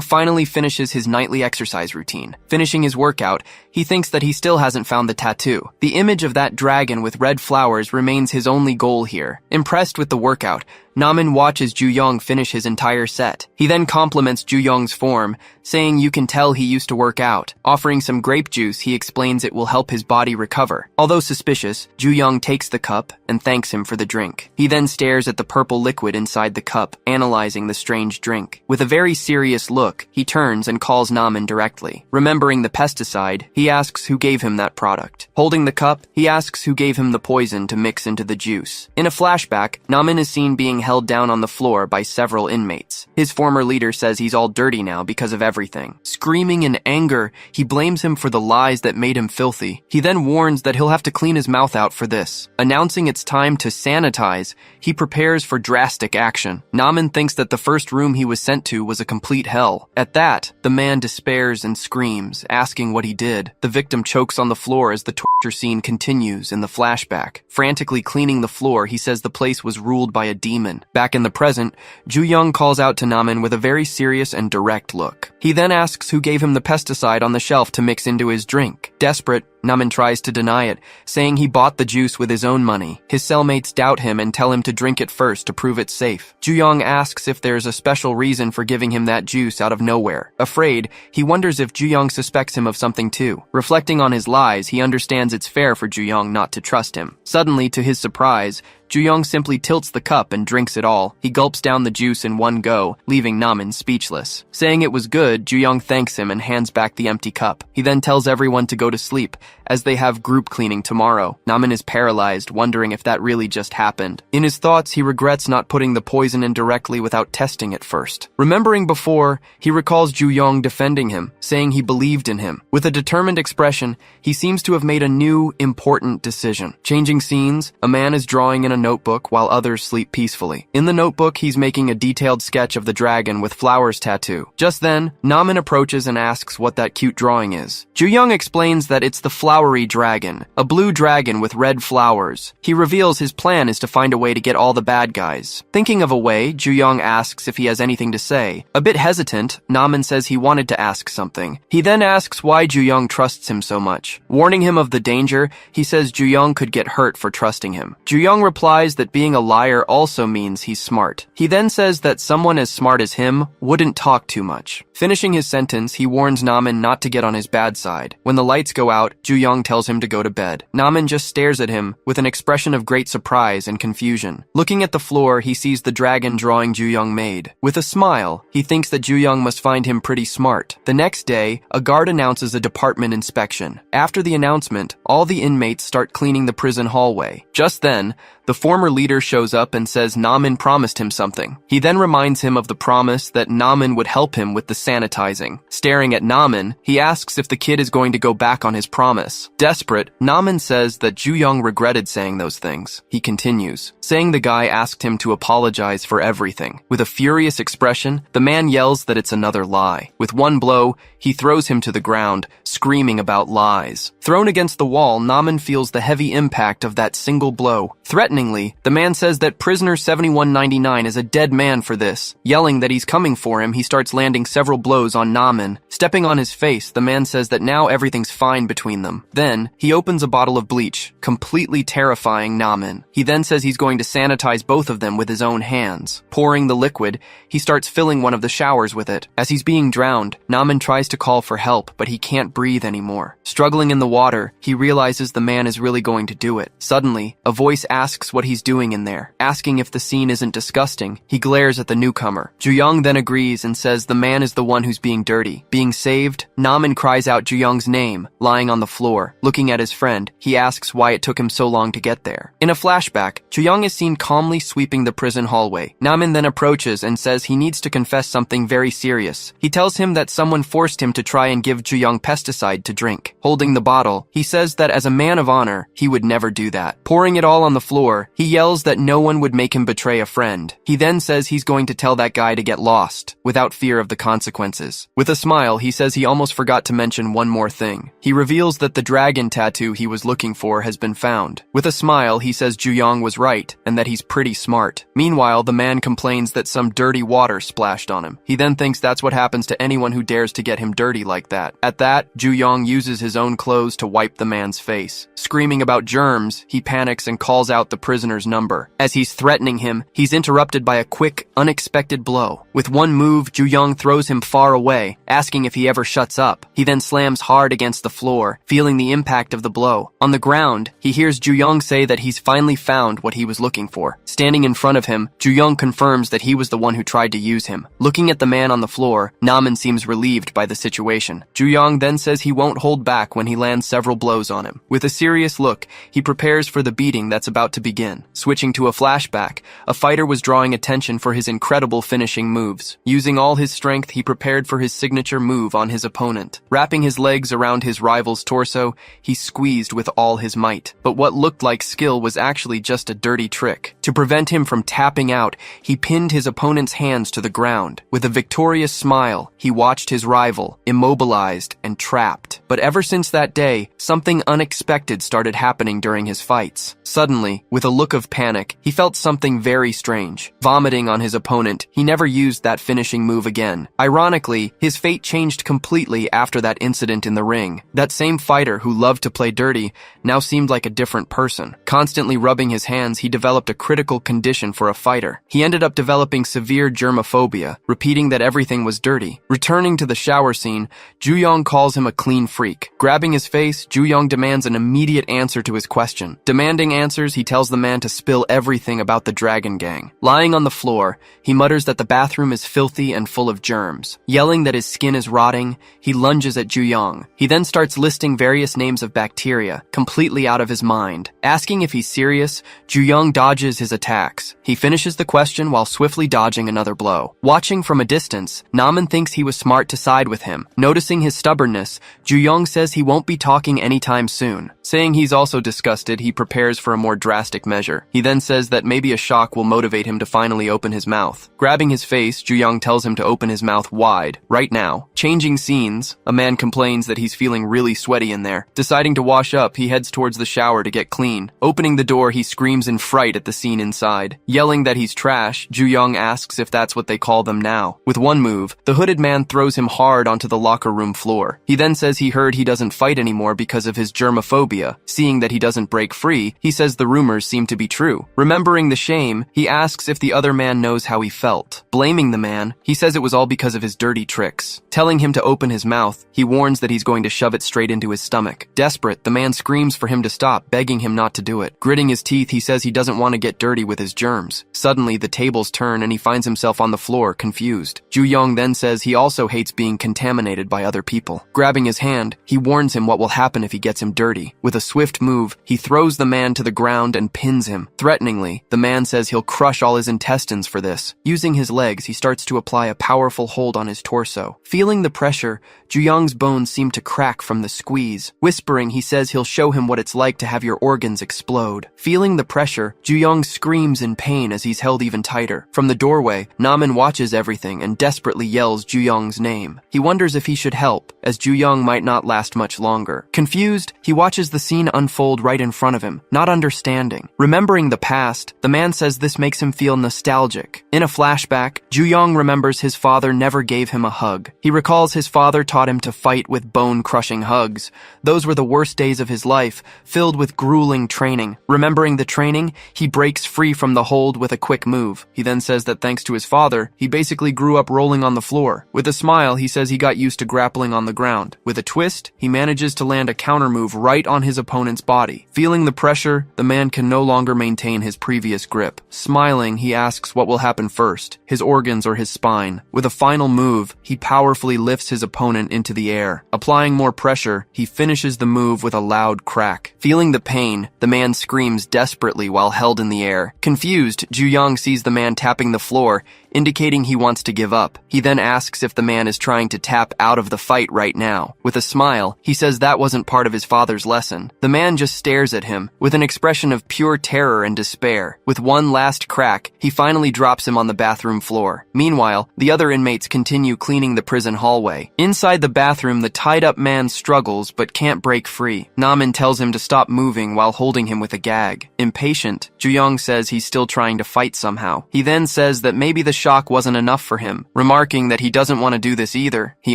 finally finishes his nightly exercise routine. Finishing his workout, he thinks that he still hasn't found the tattoo. The image of that dragon with red flowers remains his only goal here. Impressed with the workout, Namin watches Ju-young finish his entire set. He then compliments Ju-young's form, saying you can tell he used to work out. Offering some grape juice, he explains it will help his body recover. Although suspicious, Ju-young takes the cup and thanks him for the drink. He then stares at the purple liquid inside the cup, analyzing the strange drink. With a very serious look, he turns and calls Namin directly. Remembering the pesticide, he asks who gave him that product. Holding the cup, he asks who gave him the poison to mix into the juice. In a flashback, Namin is seen being held down on the floor by several inmates. His former leader says he's all dirty now because of everything. Screaming in anger, he blames him for the lies that made him filthy. He then warns that he'll have to clean his mouth out for this. Announcing it's time to sanitize, he prepares for drastic action. Namin thinks that the first room he was sent to was a complete hell. At that, the man despairs and screams, asking what he did. The victim chokes on the floor as the torture scene continues in the flashback. Frantically cleaning the floor, he says the place was ruled by a demon. Back in the present, Ju-young calls out to Namin with a very serious and direct look. He then asks who gave him the pesticide on the shelf to mix into his drink. Desperate, Namin tries to deny it, saying he bought the juice with his own money. His cellmates doubt him and tell him to drink it first to prove it's safe. Ju-young asks if there's a special reason for giving him that juice out of nowhere. Afraid, he wonders if Ju-young suspects him of something too. Reflecting on his lies, he understands it's fair for Ju-young not to trust him. Suddenly, to his surprise, Ju-young simply tilts the cup and drinks it all. He gulps down the juice in one go, leaving Namin speechless. Saying it was good, Ju-young thanks him and hands back the empty cup. He then tells everyone to go to sleep, as they have group cleaning tomorrow. Namin is paralyzed, wondering if that really just happened. In his thoughts, he regrets not putting the poison in directly without testing it first. Remembering before, he recalls Ju-young defending him, saying he believed in him. With a determined expression, he seems to have made a new, important decision. Changing scenes, a man is drawing in a notebook while others sleep peacefully. In the notebook, he's making a detailed sketch of the dragon with flowers tattoo. Just then, Namin approaches and asks what that cute drawing is. Ju-young explains that it's the flowery dragon, a blue dragon with red flowers. He reveals his plan is to find a way to get all the bad guys. Thinking of a way, Ju-young asks if he has anything to say. A bit hesitant, Namin says he wanted to ask something. He then asks why Ju-young trusts him so much. Warning him of the danger, he says Ju-young could get hurt for trusting him. Ju-young replies that being a liar also means he's smart. He then says that someone as smart as him wouldn't talk too much. Finishing his sentence, he warns Namin not to get on his bad side. When the lights go out, Ju-young tells him to go to bed. Namin just stares at him with an expression of great surprise and confusion. Looking at the floor, he sees the dragon drawing Ju-young made. With a smile, he thinks that Ju-young must find him pretty smart. The next day, a guard announces a department inspection. After the announcement, all the inmates start cleaning the prison hallway. Just then, the former leader shows up and says Namin promised him something. He then reminds him of the promise that Namin would help him with the sanitizing. Staring at Namin, he asks if the kid is going to go back on his promise. Desperate, Namin says that Ju-young regretted saying those things. He continues, saying the guy asked him to apologize for everything. With a furious expression, the man yells that it's another lie. With one blow, he throws him to the ground, screaming about lies. Thrown against the wall, Namin feels the heavy impact of that single blow. Threateningly, the man says that prisoner 7199 is a dead man for this. Yelling that he's coming for him, he starts landing several blows on Namin. Stepping on his face, the man says that now everything's fine between them. Then, he opens a bottle of bleach, completely terrifying Namin. He then says he's going to sanitize both of them with his own hands. Pouring the liquid, he starts filling one of the showers with it. As he's being drowned, Namin tries to call for help, but he can't breathe anymore. Struggling in the water, he realizes the man is really going to do it. Suddenly, a voice asks what he's doing in there. Asking if the scene isn't disgusting, he glares at the newcomer. Ju-young then agrees and says the man is the one who's being dirty. Being saved, Namin cries out Ju-young's name, lying on the floor. Looking at his friend, he asks why it took him so long to get there. In a flashback, Ju-young is seen calmly sweeping the prison hallway. Namin then approaches and says he needs to confess something very serious. He tells him that someone forced him to try and give Ju-young pesticide to drink. Holding the bottle, he says that as a man of honor, he would never do that. Pouring it all on the floor, he yells that no one would make him betray a friend. He then says he's going to tell that guy to get lost, without fear of the consequences. With a smile, he says he almost forgot to mention one more thing. He reveals that the dragon tattoo he was looking for has been found. With a smile, he says Ju-young was right, and that he's pretty smart. Meanwhile, the man complains that some dirty water splashed on him. He then thinks that's what happens to anyone who dares to get him dirty like that. At that, Ju-young uses his own clothes to wipe the man's face. Screaming about germs, he panics and calls out the prisoner's number. As he's threatening him, he's interrupted by a quick, unexpected blow. With one move, Ju-young throws him far away, asking if he ever shuts up. He then slams hard against the floor, feeling the impact of the blow. On the ground, he hears Ju-young say that he's finally found what he was looking for. Standing in front of him, Ju-young confirms that he was the one who tried to use him. Looking at the man on the floor, Namin seems relieved by the situation. Ju-young then says he won't hold back when he lands several blows on him. With a serious look, he prepares for the beating that's about to begin. Switching to a flashback, a fighter was drawing attention for his incredible finishing moves. Using all his strength, he prepared for his signature move on his opponent. Wrapping his legs around his rival's torso, he squeezed with all his might. But what looked like skill was actually just a dirty trick. To prevent him from tapping out, he pinned his opponent's hands to the ground. With a victorious smile, he watched his rival, immobilized and trapped. But ever since that day, something unexpected started happening during his fights. Suddenly, with a look of panic, he felt something very strange. Vomiting on his opponent, he never used that finishing move again. Ironically, his fate changed completely after that incident in the ring. That same fighter who loved to play dirty now seemed like a different person. Constantly rubbing his hands, he developed a critical condition for a fighter. He ended up developing severe germophobia, repeating that everything was dirty. Returning to the shower scene, Ju-young calls him a clean freak. Grabbing his face, Ju-young demands an immediate answer to his question. Demanding answers, he tells the man to spill everything about the Dragon Gang. Lying on the floor, he mutters that the bathroom is filthy and full of germs. Yelling that his skin is rotting, he lunges at Ju-young. He then starts listing various names of bacteria, completely out of his mind. Asking if he's serious, Ju-young dodges his attacks. He finishes the question while swiftly dodging another blow. Watching from a distance, Namin thinks he was smart to side with him. Noticing his stubbornness, Ju-young Young says he won't be talking anytime soon. Saying he's also disgusted, he prepares for a more drastic measure. He then says that maybe a shock will motivate him to finally open his mouth. Grabbing his face, Young tells him to open his mouth wide, right now. Changing scenes, a man complains that he's feeling really sweaty in there. Deciding to wash up, he heads towards the shower to get clean. Opening the door, he screams in fright at the scene inside. Yelling that he's trash, Young asks if that's what they call them now. With one move, the hooded man throws him hard onto the locker room floor. He then says he heard he doesn't fight anymore because of his germophobia. Seeing that he doesn't break free, he says the rumors seem to be true. Remembering the shame, he asks if the other man knows how he felt. Blaming the man, he says it was all because of his dirty tricks. Telling him to open his mouth, he warns that he's going to shove it straight into his stomach. Desperate, the man screams for him to stop, begging him not to do it. Gritting his teeth, he says he doesn't want to get dirty with his germs. Suddenly, the tables turn and he finds himself on the floor, confused. Young then says he also hates being contaminated by other people. Grabbing his hand, he warns him what will happen if he gets him dirty. With a swift move, he throws the man to the ground and pins him. Threateningly, the man says he'll crush all his intestines for this. Using his legs, he starts to apply a powerful hold on his torso. Feeling the pressure, Young's bones seem to crack from the squeeze. Whispering, he says he'll show him what it's like to have your organs explode. Feeling the pressure, Young screams in pain as he's held even tighter. From the doorway, Namin watches everything and desperately yells Young's name. He wonders if he should help, as Young might not last much longer. Confused, he watches the scene unfold right in front of him, not understanding. Remembering the past, the man says this makes him feel nostalgic. In a flashback, Young remembers his father never gave him a hug. He recalls his father taught him to fight with bone-crushing hugs. Those were the worst days of his life, filled with grueling training. Remembering the training, he breaks free from the hold with a quick move. He then says that thanks to his father, he basically grew up rolling on the floor. With a smile, he says he got used to grappling on the ground. With a twist, he manages to land a counter move right on his opponent's body. Feeling the pressure, the man can no longer maintain his previous grip. Smiling, he asks what will happen first, his organs or his spine. With a final move, he powerfully lifts his opponent into the air. Applying more pressure, he finishes the move with a loud crack. Feeling the pain, the man screams desperately while held in the air. Confused, Young sees the man tapping the floor, indicating he wants to give up. He then asks if the man is trying to tap out of the fight right now. With a smile, he says that wasn't part of his father's lesson. The man just stares at him, with an expression of pure terror and despair. With one last crack, he finally drops him on the bathroom floor. Meanwhile, the other inmates continue cleaning the prison hallway. Inside the bathroom, the tied-up man struggles but can't break free. Namin tells him to stop moving while holding him with a gag. Impatient, Young says he's still trying to fight somehow. He then says that maybe the shock wasn't enough for him. Remarking that he doesn't want to do this either, he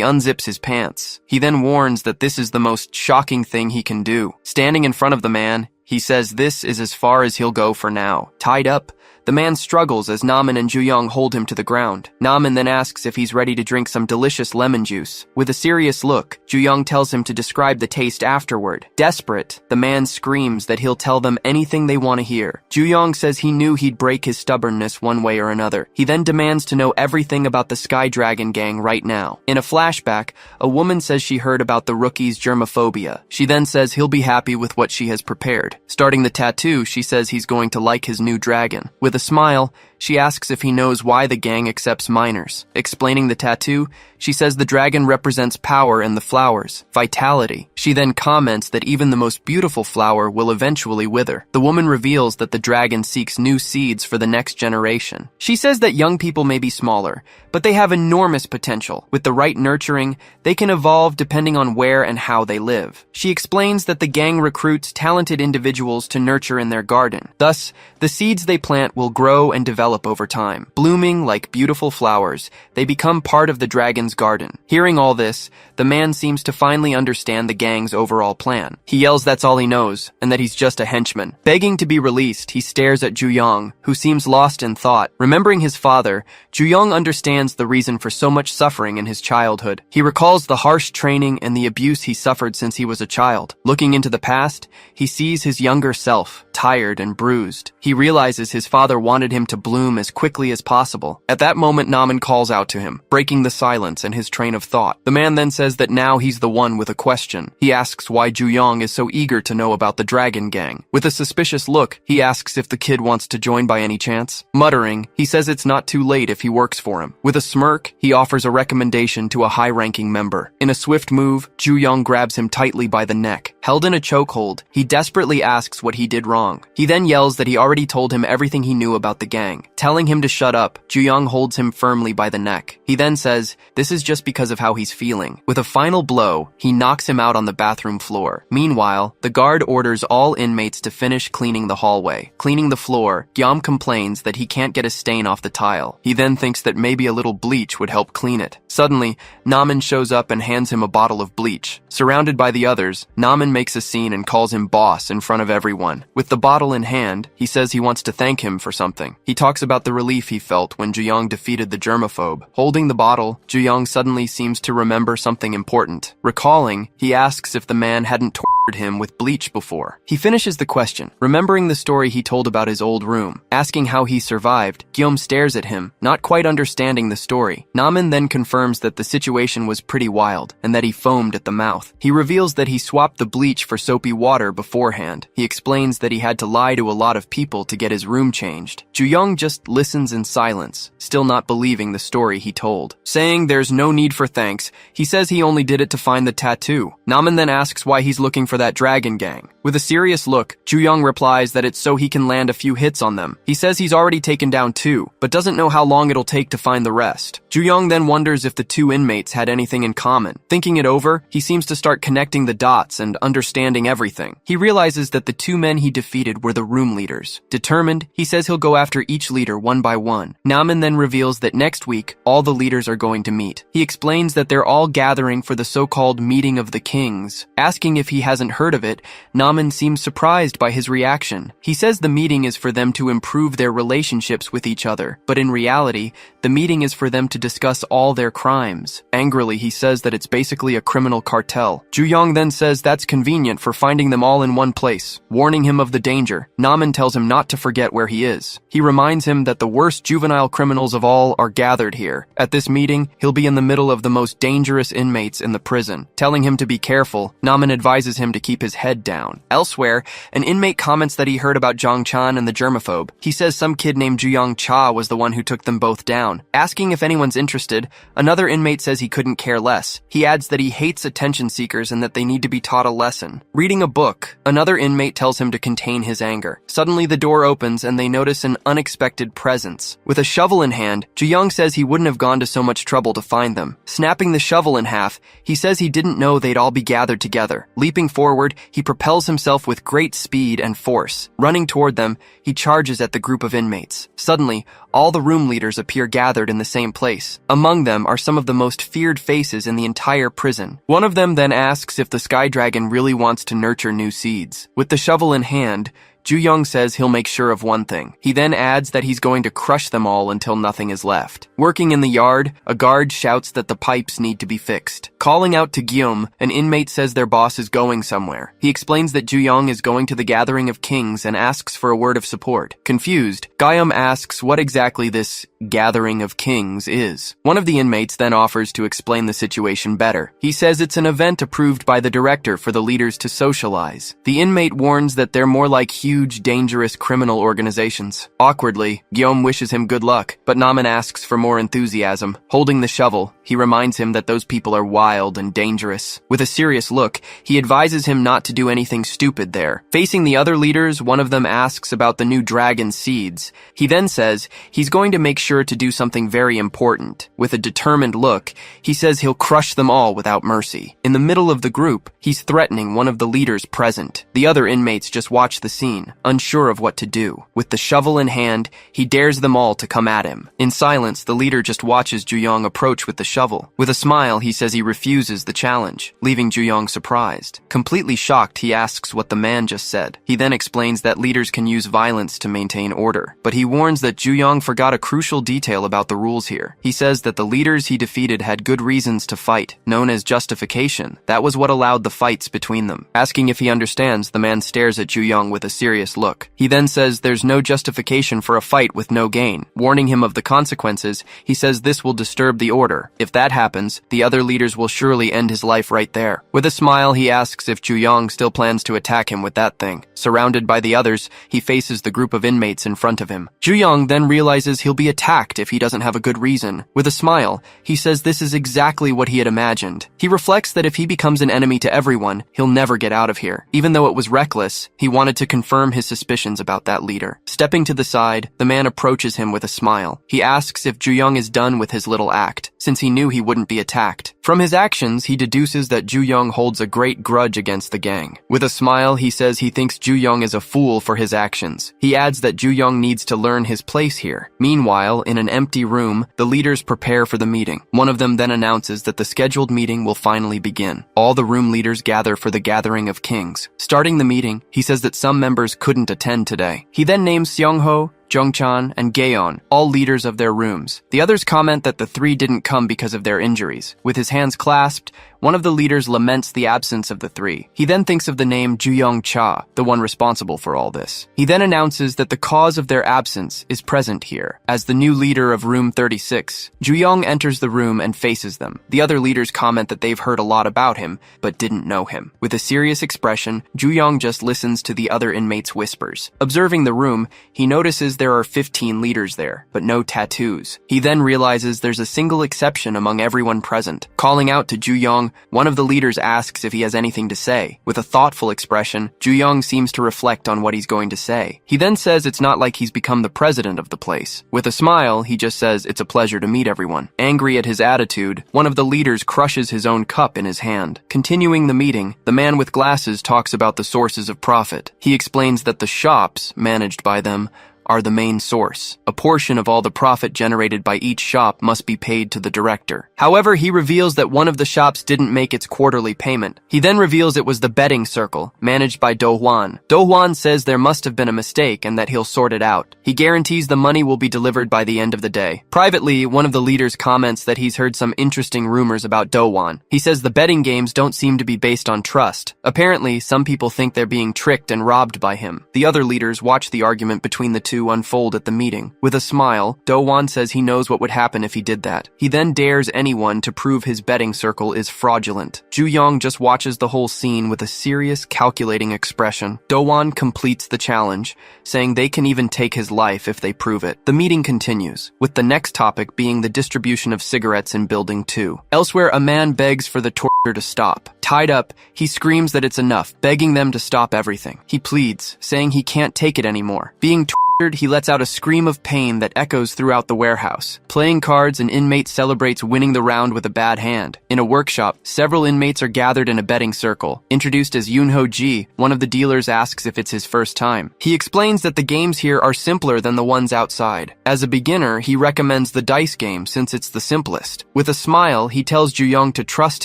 unzips his pants. He then warns that this is the most shocking thing he can do. Standing in front of the man, he says this is as far as he'll go for now. Tied up, the man struggles as Namin and Young hold him to the ground. Namin then asks if he's ready to drink some delicious lemon juice. With a serious look, Young tells him to describe the taste afterward. Desperate, the man screams that he'll tell them anything they want to hear. Young says he knew he'd break his stubbornness one way or another. He then demands to know everything about the Sky Dragon gang right now. In a flashback, a woman says she heard about the rookie's germophobia. She then says he'll be happy with what she has prepared. Starting the tattoo, she says he's going to like his new dragon. With a smile, she asks if he knows why the gang accepts minors. Explaining the tattoo, she says the dragon represents power and the flowers, vitality. She then comments that even the most beautiful flower will eventually wither. The woman reveals that the dragon seeks new seeds for the next generation. She says that young people may be smaller, but they have enormous potential. With the right nurturing, they can evolve depending on where and how they live. She explains that the gang recruits talented individuals to nurture in their garden. Thus, the seeds they plant will grow and develop over time. Blooming like beautiful flowers, they become part of the dragon's garden. Hearing all this, the man seems to finally understand the gang's overall plan. He yells that's all he knows, and that he's just a henchman. Begging to be released, he stares at Young, who seems lost in thought. Remembering his father, Young understands the reason for so much suffering in his childhood. He recalls the harsh training and the abuse he suffered since he was a child. Looking into the past, he sees his younger self, tired and bruised. He realizes his father wanted him to bloom as quickly as possible. At that moment, Namin calls out to him, breaking the silence and his train of thought. The man then says that now he's the one with a question. He He asks why Ju-young is so eager to know about the dragon gang. With a suspicious look, he asks if the kid wants to join by any chance. Muttering, he says it's not too late if he works for him. With a smirk, he offers a recommendation to a high-ranking member. In a swift move, Ju-young grabs him tightly by the neck. Held in a chokehold, he desperately asks what he did wrong. He then yells that he already told him everything he knew about the gang. Telling him to shut up, Ju-young holds him firmly by the neck. He then says, this is just because of how he's feeling. With a final blow, he knocks him out on the bathroom floor. Meanwhile, the guard orders all inmates to finish cleaning the hallway. Cleaning the floor, Gyam complains that he can't get a stain off the tile. He then thinks that maybe a little bleach would help clean it. Suddenly, Naman shows up and hands him a bottle of bleach. Surrounded by the others, Naman makes a scene and calls him boss in front of everyone. With the bottle in hand, he says he wants to thank him for something. He talks about the relief he felt when Ju-young defeated the germaphobe. Holding the bottle, Ju-young suddenly seems to remember something important. Recalling, he asks if the man hadn't tortured him with bleach before. He finishes the question, remembering the story he told about his old room. Asking how he survived, Guillaume stares at him, not quite understanding the story. Naman then confirms that the situation was pretty wild, and that he foamed at the mouth. He reveals that he swapped the bleach for soapy water beforehand. He explains that he had to lie to a lot of people to get his room changed. Ju-young just listens in silence, still not believing the story he told. Saying there's no need for thanks, he says he only did it to find the tattoo. Naman then asks why he's looking for that dragon gang. With a serious look, Ju-young replies that it's so he can land a few hits on them. He says he's already taken down 2, but doesn't know how long it'll take to find the rest. Ju-young then wonders if the 2 inmates had anything in common. Thinking it over, he seems to start connecting the dots and understanding everything. He realizes that the 2 men he defeated were the room leaders. Determined, he says he'll go after each leader one by one. Naman then reveals that next week, all the leaders are going to meet. He explains that they're all gathering for the so-called Meeting of the Kings. Asking if he hasn't heard of it, Naman seems surprised by his reaction. He says the meeting is for them to improve their relationships with each other, but in reality, the meeting is for them to discuss all their crimes. Angrily, he says that it's basically a criminal cartel. Ju-young then says that's convenient for finding them all in one place. Warning him of the danger, Naman tells him not to forget where he is. He reminds him that the worst juvenile criminals of all are gathered here. At this meeting, he'll be in the middle of the most dangerous inmates in the prison. Telling him to be careful, Naman advises him to keep his head down. Elsewhere, an inmate comments that he heard about Zhang Chan and the germaphobe. He says some kid named Juyong Cha was the one who took them both down. Asking if anyone's interested, another inmate says he couldn't care less. He adds that he hates attention seekers and that they need to be taught a lesson. Reading a book, another inmate tells him to contain his anger. Suddenly the door opens and they notice an unexpected presence. With a shovel in hand, Juyong says he wouldn't have gone to so much trouble to find them. Snapping the shovel in half, he says he didn't know they'd all be gathered together. Leaping forward, he propels himself with great speed and force. Running toward them, he charges at the group of inmates. Suddenly, all the room leaders appear gathered in the same place. Among them are some of the most feared faces in the entire prison. One of them then asks if the Sky Dragon really wants to nurture new seeds. With the shovel in hand, Juyong says he'll make sure of one thing. He then adds that he's going to crush them all until nothing is left. Working in the yard, a guard shouts that the pipes need to be fixed. Calling out to Guillaume, an inmate says their boss is going somewhere. He explains that Juyong is going to the Gathering of Kings and asks for a word of support. Confused, Guillaume asks what exactly this Gathering of Kings is. One of the inmates then offers to explain the situation better. He says it's an event approved by the director for the leaders to socialize. The inmate warns that they're more like huge, dangerous criminal organizations. Awkwardly, Guillaume wishes him good luck, but Naman asks for more enthusiasm. Holding the shovel, he reminds him that those people are wild and dangerous. With a serious look, he advises him not to do anything stupid there. Facing the other leaders, one of them asks about the new dragon seeds. He then says he's going to make sure to do something very important. With a determined look, he says he'll crush them all without mercy. In the middle of the group, he's threatening one of the leaders present. The other inmates just watch the scene, unsure of what to do. With the shovel in hand, he dares them all to come at him. In silence, the leader just watches Juyong approach with the shovel. With a smile, he says he refuses the challenge, leaving Juyong surprised. Completely shocked, he asks what the man just said. He then explains that leaders can use violence to maintain order, but he warns that Juyong Ju-young forgot a crucial detail about the rules here. He says that the leaders he defeated had good reasons to fight, known as justification. That was what allowed the fights between them. Asking if he understands, the man stares at Ju-young with a serious look. He then says there's no justification for a fight with no gain. Warning him of the consequences, he says this will disturb the order. If that happens, the other leaders will surely end his life right there. With a smile, he asks if Ju-young still plans to attack him with that thing. Surrounded by the others, he faces the group of inmates in front of him. Ju-young then realizes he'll be attacked if he doesn't have a good reason. With a smile, he says this is exactly what he had imagined. He reflects that if he becomes an enemy to everyone, he'll never get out of here. Even though it was reckless, he wanted to confirm his suspicions about that leader. Stepping to the side, the man approaches him with a smile. He asks if Ju-young is done with his little act, since he knew he wouldn't be attacked. From his actions, he deduces that Ju-young holds a great grudge against the gang. With a smile, he says he thinks Ju-young is a fool for his actions. He adds that Ju-young needs to learn his place here. Meanwhile, in an empty room, the leaders prepare for the meeting. One of them then announces that the scheduled meeting will finally begin. All the room leaders gather for the Gathering of Kings. Starting the meeting, he says that some members couldn't attend today. He then names Seongho, Jungchan, and Gaeon, all leaders of their rooms. The others comment that the three didn't come because of their injuries. With his hands clasped, one of the leaders laments the absence of the three. He then thinks of the name Ju-young Cha, the one responsible for all this. He then announces that the cause of their absence is present here. As the new leader of room 36, Ju-young enters the room and faces them. The other leaders comment that they've heard a lot about him, but didn't know him. With a serious expression, Ju-young just listens to the other inmates' whispers. Observing the room, he notices there are 15 leaders there, but no tattoos. He then realizes there's a single exception among everyone present. Calling out to Ju-young, one of the leaders asks if he has anything to say. With a thoughtful expression, Ju-young seems to reflect on what he's going to say. He then says it's not like he's become the president of the place. With a smile, he just says it's a pleasure to meet everyone. Angry at his attitude, one of the leaders crushes his own cup in his hand. Continuing the meeting, the man with glasses talks about the sources of profit. He explains that the shops, managed by them, are the main source. A portion of all the profit generated by each shop must be paid to the director. However, he reveals that one of the shops didn't make its quarterly payment. He then reveals it was the betting circle, managed by Do Hwan. Do Hwan says there must have been a mistake and that he'll sort it out. He guarantees the money will be delivered by the end of the day. Privately, one of the leaders comments that he's heard some interesting rumors about Do Hwan. He says the betting games don't seem to be based on trust. Apparently, some people think they're being tricked and robbed by him. The other leaders watch the argument between the two unfold at the meeting. With a smile, Do Hwan says he knows what would happen if he did that. He then dares anyone to prove his betting circle is fraudulent. Ju-young just watches the whole scene with a serious, calculating expression. Do Hwan completes the challenge, saying they can even take his life if they prove it. The meeting continues, with the next topic being the distribution of cigarettes in Building 2. Elsewhere, a man begs for the torture to stop. Tied up, he screams that it's enough, begging them to stop everything. He pleads, saying he can't take it anymore. Being tortured, he lets out a scream of pain that echoes throughout the warehouse. Playing cards, an inmate celebrates winning the round with a bad hand. In a workshop, several inmates are gathered in a betting circle. Introduced as Yoonho Ji, one of the dealers asks if it's his first time. He explains that the games here are simpler than the ones outside. As a beginner, he recommends the dice game since it's the simplest. With a smile, he tells Ju-young to trust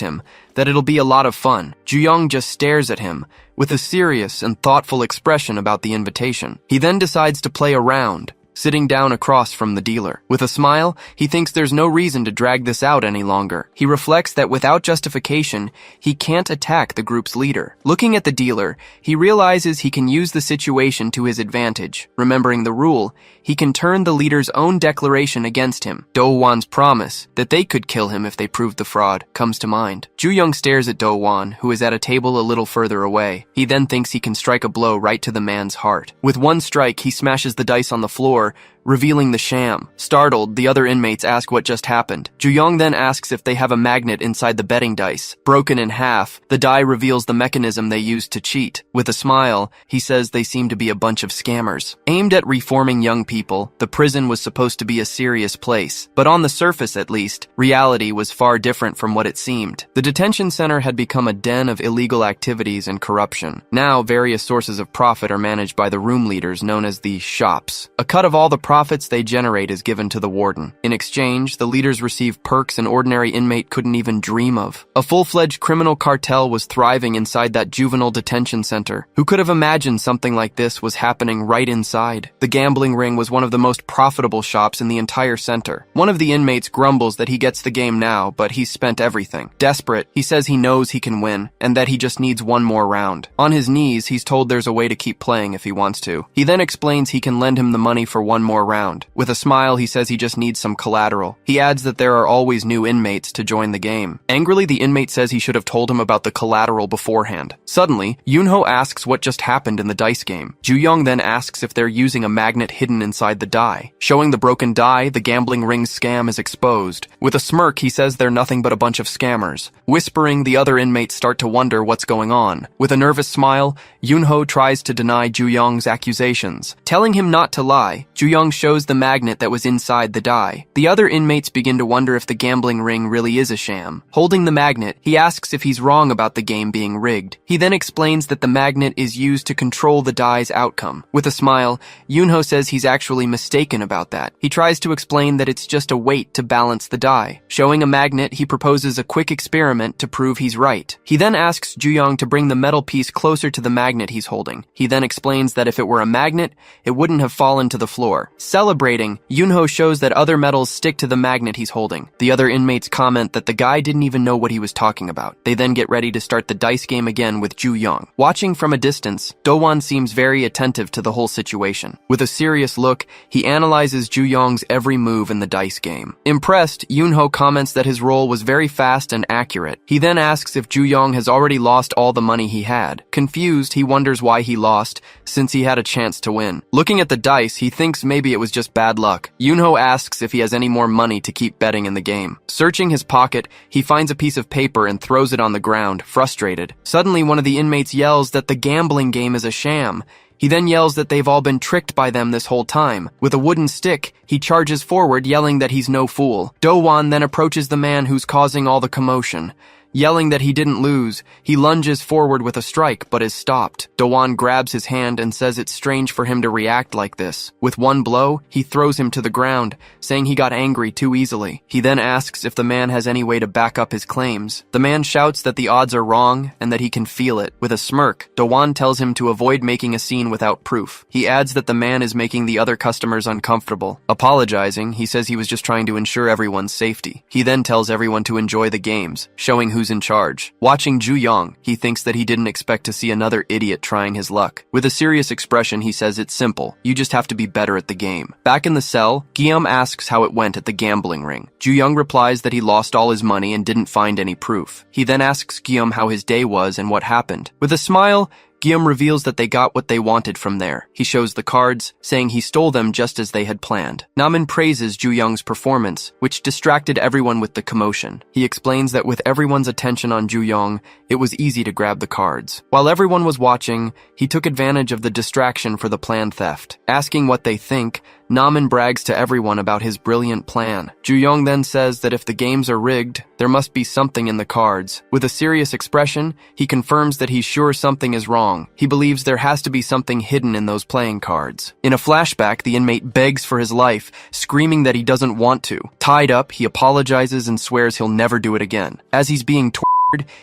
him, that it'll be a lot of fun. Ju-young just stares at him, with a serious and thoughtful expression about the invitation. He then decides to play a round, sitting down across from the dealer. With a smile, he thinks there's no reason to drag this out any longer. He reflects that without justification, he can't attack the group's leader. Looking at the dealer, he realizes he can use the situation to his advantage. Remembering the rule, he can turn the leader's own declaration against him. Do Hwan's promise that they could kill him if they proved the fraud comes to mind. Ju-young stares at Do Hwan, who is at a table a little further away. He then thinks he can strike a blow right to the man's heart. With one strike, he smashes the dice on the floor, revealing the sham. Startled, the other inmates ask what just happened. Ju-young then asks if they have a magnet inside the betting dice. Broken in half, the die reveals the mechanism they used to cheat. With a smile, he says they seem to be a bunch of scammers. Aimed at reforming young people, the prison was supposed to be a serious place. But on the surface at least, reality was far different from what it seemed. The detention center had become a den of illegal activities and corruption. Now, various sources of profit are managed by the room leaders known as the shops. A cut of all the profits they generate is given to the warden. In exchange, the leaders receive perks an ordinary inmate couldn't even dream of. A full-fledged criminal cartel was thriving inside that juvenile detention center. Who could have imagined something like this was happening right inside? The gambling ring was one of the most profitable shops in the entire center. One of the inmates grumbles that he gets the game now, but he's spent everything. Desperate, he says he knows he can win, and that he just needs one more round. On his knees, he's told there's a way to keep playing if he wants to. He then explains he can lend him the money for one more round. With a smile, he says he just needs some collateral. He adds that there are always new inmates to join the game. Angrily, the inmate says he should have told him about the collateral beforehand. Suddenly, Yoonho asks what just happened in the dice game. Ju-young then asks if they're using a magnet hidden inside the die. Showing the broken die, the gambling ring scam is exposed. With a smirk, he says they're nothing but a bunch of scammers. Whispering, the other inmates start to wonder what's going on. With a nervous smile, Yoonho tries to deny Ju-young's accusations. Telling him not to lie, Ju-young shows the magnet that was inside the die. The other inmates begin to wonder if the gambling ring really is a sham. Holding the magnet, he asks if he's wrong about the game being rigged. He then explains that the magnet is used to control the die's outcome. With a smile, Yoonho says he's actually mistaken about that. He tries to explain that it's just a weight to balance the die. Showing a magnet, he proposes a quick experiment to prove he's right. He then asks Ju-young to bring the metal piece closer to the magnet he's holding. He then explains that if it were a magnet, it wouldn't have fallen to the floor. Celebrating, Yoonho shows that other metals stick to the magnet he's holding. The other inmates comment that the guy didn't even know what he was talking about. They then get ready to start the dice game again with Ju-young. Watching from a distance, Do-won seems very attentive to the whole situation. With a serious look, he analyzes Ju-young's every move in the dice game. Impressed, Yoonho comments that his roll was very fast and accurate. He then asks if Ju-young has already lost all the money he had. Confused, he wonders why he lost, since he had a chance to win. Looking at the dice, he thinks maybe it was just bad luck. Yoonho asks if he has any more money to keep betting in the game. Searching his pocket, he finds a piece of paper and throws it on the ground, frustrated. Suddenly, one of the inmates yells that the gambling game is a sham. He then yells that they've all been tricked by them this whole time. With a wooden stick, he charges forward, yelling that he's no fool. Do-won then approaches the man who's causing all the commotion. Yelling that he didn't lose, he lunges forward with a strike, but is stopped. Do-won grabs his hand and says it's strange for him to react like this. With one blow, he throws him to the ground, saying he got angry too easily. He then asks if the man has any way to back up his claims. The man shouts that the odds are wrong and that he can feel it. With a smirk, Do-won tells him to avoid making a scene without proof. He adds that the man is making the other customers uncomfortable. Apologizing, he says he was just trying to ensure everyone's safety. He then tells everyone to enjoy the games, showing who's in charge. Watching Ju-young, he thinks that he didn't expect to see another idiot trying his luck. With a serious expression, he says it's simple. You just have to be better at the game. Back in the cell, Guillaume asks how it went at the gambling ring. Ju-young replies that he lost all his money and didn't find any proof. He then asks Guillaume how his day was and what happened. With a smile, Guillaume reveals that they got what they wanted from there. He shows the cards, saying he stole them just as they had planned. Namin praises Ju-young's performance, which distracted everyone with the commotion. He explains that with everyone's attention on Ju-young, it was easy to grab the cards. While everyone was watching, he took advantage of the distraction for the planned theft. Asking what they think, Namin brags to everyone about his brilliant plan. Ju-young then says that if the games are rigged, there must be something in the cards. With a serious expression, he confirms that he's sure something is wrong. He believes there has to be something hidden in those playing cards. In a flashback, the inmate begs for his life, screaming that he doesn't want to. Tied up, he apologizes and swears he'll never do it again. As he's being tortured,